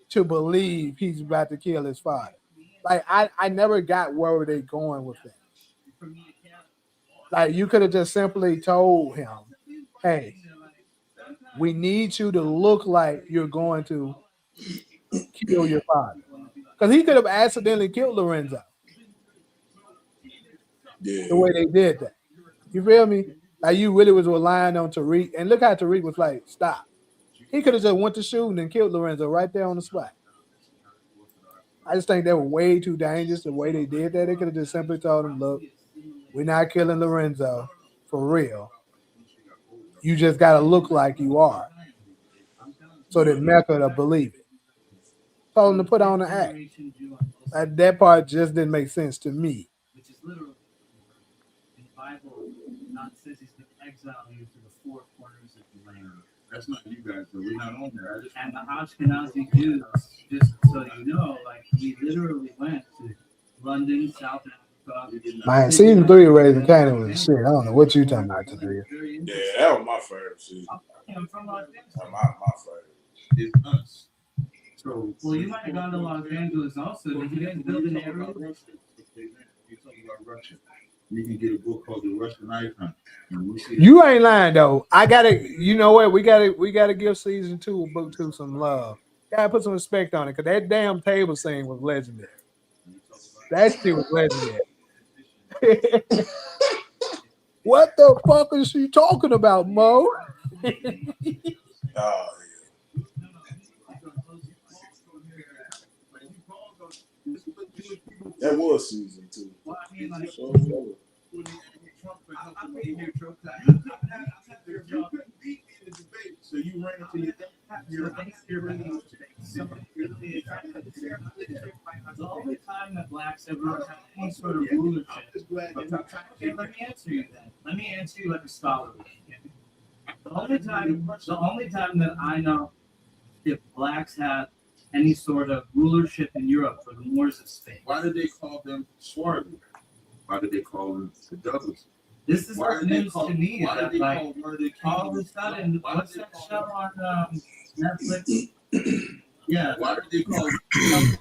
to believe he's about to kill his father. Like I never got where were they going with that. Like you could have just simply told him, hey, we need you to look like you're going to kill your father. Because he could have accidentally killed Lorenzo. The way they did that. You feel me? Like you really was relying on Tariq. And look how Tariq was like, stop. He could have just went to shooting and killed Lorenzo right there on the spot. I just think they were way too dangerous the way they did that. They could have just simply told him, look, we're not killing Lorenzo for real. You just got to look like you are. So that Mecca to believe it. Told him to put on the act. That part just didn't make sense to me. Which is literally in the Bible, God says he's going to exile you to the four corners of the land. That's not you guys, so we're not on there. And the Ashkenazi Jews, just so you know, like we literally went to London, South Africa. Man, season 3 of Raising Canaan was shit. I don't know what you talking about today. Yeah, that was my favorite season. I'm from Los Angeles. My favorite. It's us. So, well, you might have gone to Los Angeles also. Did you guys build an area? You're talking about Russia. You can get a book called The Russian Icon. You ain't lying though. I gotta, you know what? We gotta give season 2 of book 2 some love. Gotta put some respect on it because that damn table scene was legendary. That shit was legendary. What the fuck is she talking about, Mo? That was season 2. Well, I mean, like, so you ran into your the only time that blacks ever had any sort of rulership. Okay, let me answer you then. Let me answer you like a scholar. The only time that I know if blacks had any sort of rulership in Europe for the Moors of Spain. Why did they call them Swarthy? Why did they call them the Douglas? This is what news to me. That, like, all of a sudden, what's that show on Netflix? Yeah. Why did they call them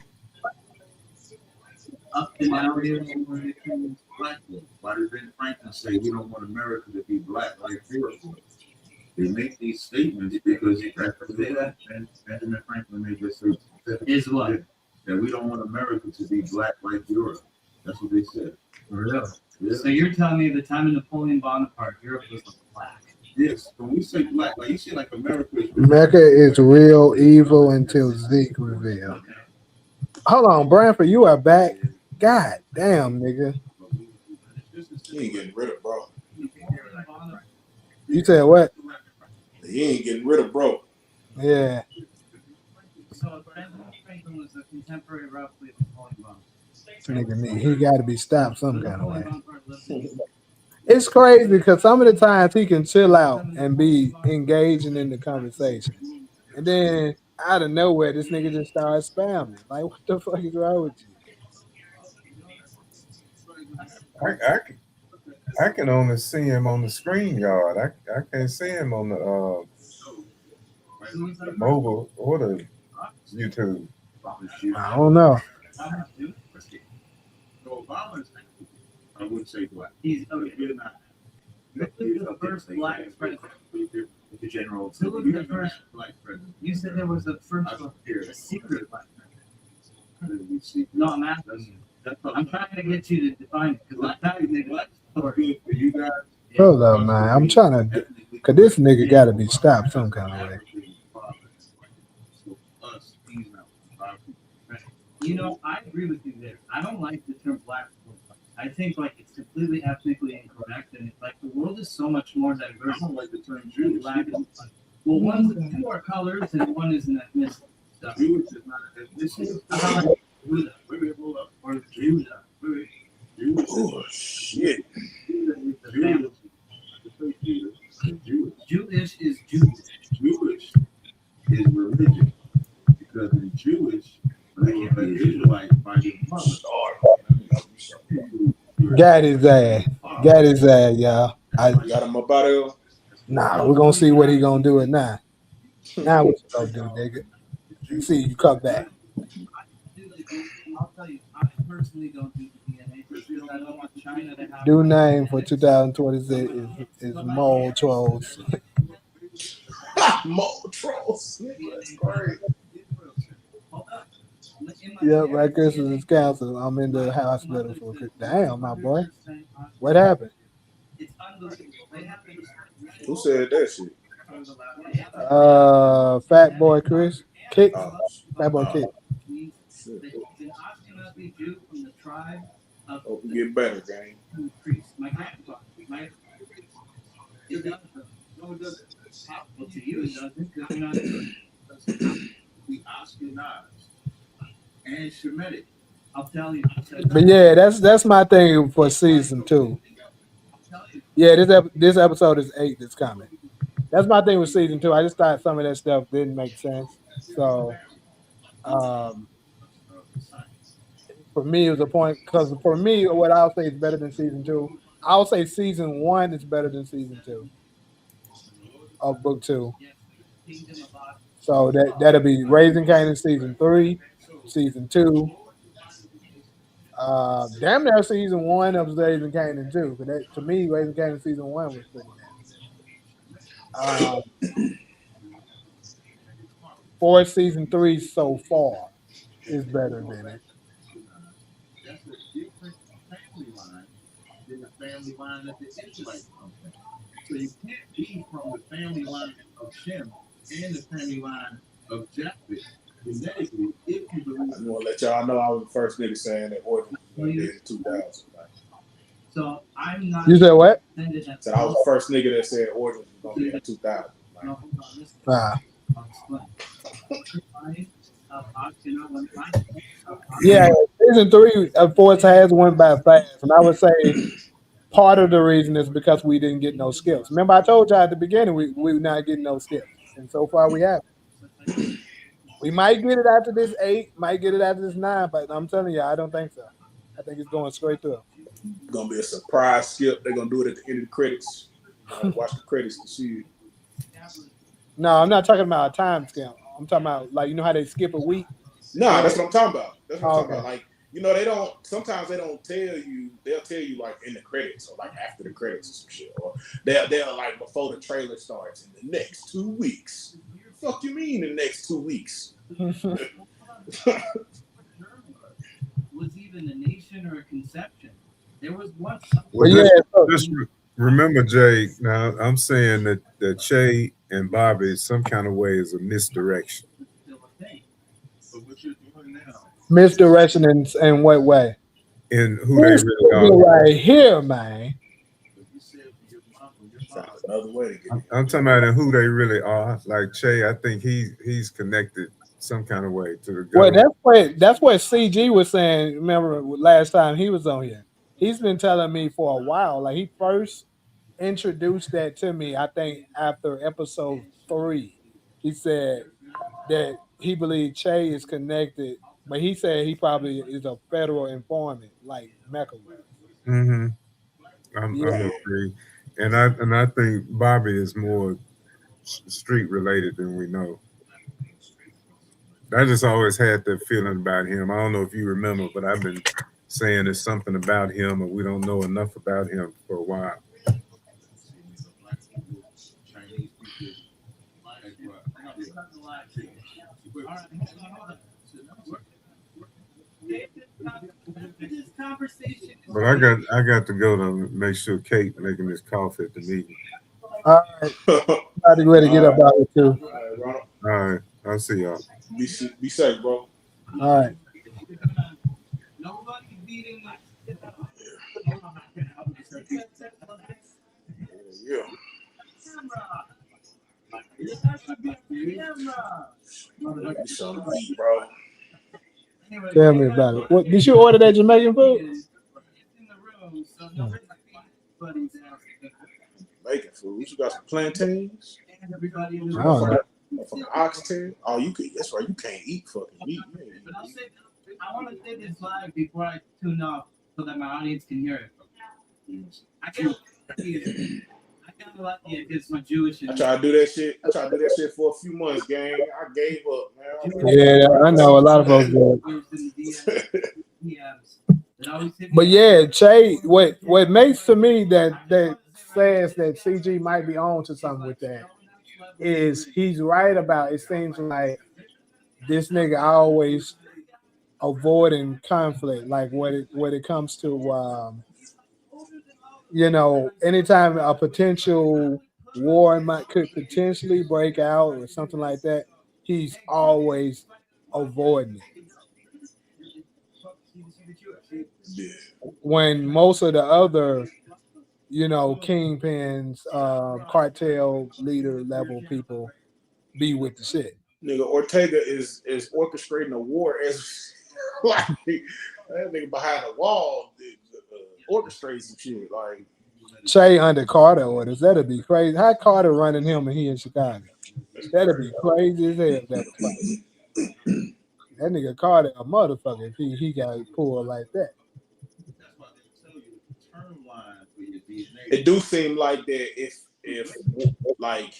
Up and Down? Black? Why did Ben Franklin say we don't want America to be black like Europe? They make these statements because Benjamin Franklin made this is what? That we don't want America to be black like Europe. That's what they said. Really? Yeah. So you're telling me the time of Napoleon Bonaparte, Europe was black? Yes. When we say black, like you see, like America is Mecca is real evil until Zeke revealed. Hold on, Branford, you are back. God damn, nigga. He ain't getting rid of bro. You said what? He ain't getting rid of bro. Yeah. So Benjamin Franklin was a contemporary roughly of Napoleon Bonaparte. Nigga, he got to be stopped some kind of way. It's crazy because some of the times he can chill out and be engaging in the conversation. And then out of nowhere, this nigga just starts spamming. Like, what the fuck is wrong with you? I can only see him on the screen yard. I can't see him on the mobile or the YouTube. I don't know. Obama's, I wouldn't say black. He's not. Who was the first black president? The general. Who was the first black president? You said there was a first a secret black president. No, I'm asking you. I'm trying to get you to define it because I'm trying to black story. You guys. Hold up, man. I'm trying to, because this nigga got to be stopped some kind of way. You know, I agree with you there. I don't like the term black. I think like it's completely ethnically incorrect, and it's like the world is so much more diverse. I don't like the term Jewish. Well, two are colors and one is an ethnicity. So, Jewish is not an ethnicity. How about Judah? Hold up. Or Judah. Oh shit. Jewish is Jewish. Jewish is religion because in Jewish, you are an Israelite by your mother. Got his ass. Got his ass, y'all. Got him up out of here. Nah, we're gonna see what he gonna do it now. Now what you gonna do, nigga? You see, you come back. I'll tell you, I personally don't do the DNA because I don't want China to have. New name for 2026 is Mole Trolls. Mole Trolls. That's great. Yep, right. Christmas is canceled. I'm in the hospital for. Damn, my boy. What happened? Who said that shit? Fat boy Chris. Kick. Fat boy Kick. Hope you get better, gang. My grandpa. It doesn't. No, it doesn't. Well, to you, it doesn't. Because you're not We Ashkenaz and Shemitic. I'll tell you. But yeah, that's my thing for season 2. Yeah, this episode is 8 that's coming. That's my thing with season 2. I just thought some of that stuff didn't make sense. So for me, it was a point because for me, what I'll say is better than season 2. I'll say season 1 is better than season 2 of book 2. So that'll be Raising Canaan season 3, season 2. Damn near season 1 of Raising Canaan too. But that, to me, Raising Canaan season 1 was pretty nice. For season 3 so far is better than it. That's a different family line than the family line that the Israelites come from. So you can't be from the family line of Shem and the family line of Japheth genetically if you believe. I'm gonna let y'all know I was the first nigga saying that origin was gonna be in 2000. So I'm not. You said what? Said I was the first nigga that said origin was gonna be in 2000. Yeah, season 3 of Force has went by fast, and I would say part of the reason is because we didn't get no skips. Remember, I told y'all at the beginning we're not getting no skips, and so far we haven't. We might get it after this 8, might get it after this 9, but I'm telling you, I don't think so. I think it's going straight through. It's gonna be a surprise skip. They're gonna do it at the end of the credits. Watch the credits to see it. No, I'm not talking about a time skip. I'm talking about like you know how they skip a week. No, that's what I'm talking about. That's what I'm talking about. Like they don't. Sometimes they don't tell you. They'll tell you like in the credits or like after the credits or some shit. Or they'll like before the trailer starts in the next 2 weeks. What the fuck you mean in the next 2 weeks? Was even a nation or a conception. There was one. Well, just remember, Jay. Now I'm saying that Che and Bobby, some kind of way, is a misdirection. Misdirection in what way? In who they really are. Right here, man. Another way to get it. I'm talking about in who they really are. Like Che, I think he's connected some kind of way to the government. Well, that's what CG was saying. Remember last time he was on here? He's been telling me for a while. Like he first introduced that to me, I think after episode 3. He said that he believed Che is connected, but he said he probably is a federal informant, like Mecca was. Mm-hmm. I'm agree, and I think Bobby is more street related than we know. I just always had that feeling about him. I don't know if you remember, but I've been saying there's something about him, and we don't know enough about him for a while. But I got to go to make sure Kate making this coffee at the meeting. All right, I'm ready to get up out of here too. All right, I'll see y'all. Be safe, bro. All right. beating my Yeah. Something to eat, bro. Tell me about it. What did you order that Jamaican food? Making food. You got some plantains? I don't know. From oxtail? Oh, you could. That's right. You can't eat fucking meat. You ain't eat meat. I want to say this live before I tune off so that my audience can hear it. I got a lot against my Jewish. I tried to do that shit. I tried to do that shit for a few months, gang. I gave up, man. Yeah, I know a lot of folks do. But yeah, Che, what makes to me that says that CG might be on to something with that is he's right about it. Seems like this nigga always avoiding conflict, like when it comes to anytime a potential war could potentially break out or something like that, he's always avoiding it. When most of the other, kingpins, cartel leader level people be with the shit. Nigga, Ortega is orchestrating a war as like that nigga behind the wall orchestrates some shit. Like Che under Carter orders. That'd be crazy. How Carter running him and he in Chicago? That'd be crazy as hell. That nigga Carter a motherfucker if he got pulled like that. It do seem like that if like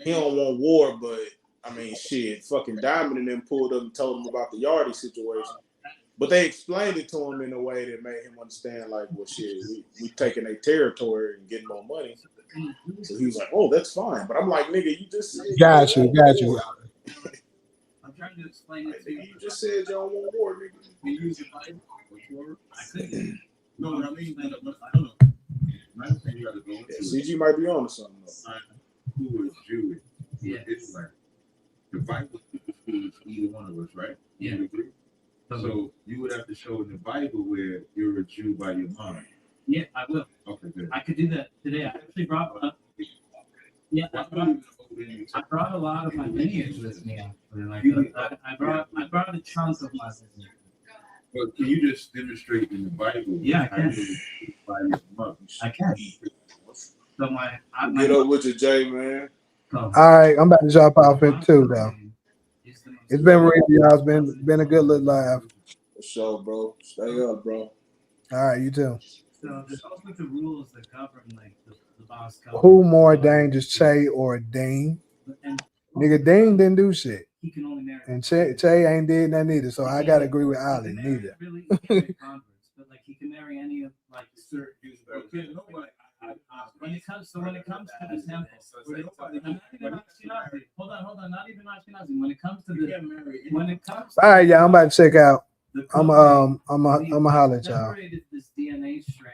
he don't want war, but I mean shit, fucking Diamond and them pulled up and told him about the Yardie situation. But they explained it to him in a way that made him understand, like, well, shit, we taking their territory and getting more money. So he was like, oh, that's fine. But I'm like, nigga, you just said Got you. I'm trying to explain it to you. You just said you don't want war, nigga. You use your Bible? I couldn't. No, what I mean, I don't know. Another thing you got to go into CG might be on to something though. Who is Jewish? Yeah. Israel. The Bible includes either one of us, right? Yeah. You agree? So you would have to show in the Bible where you're a Jew by your mom. Yeah, I will. Okay, good. I could do that today. I actually brought I brought a lot of my lineage with me. I brought a chunk of my lineage. But can you just demonstrate in the Bible? Yeah, I can. I can. So Get up with your J, man. All right, I'm about to drop off it too, though. It's been real, y'all. It's been a good little live. For sure, bro. Stay up, bro. All right, you too. So there's also the rules that govern like the boss code. Who more dangerous, Che or Dean? Nigga, Dean didn't do shit. He can only marry. And Che ain't did nothing either. So I gotta agree with Ali. Neither. But like he can marry any of like certain Jews. When it comes to the temple, hold on, not even Ashkenazi. When it comes All right, yeah, I'm about to check out. I'm a holler at y'all. This DNA strand.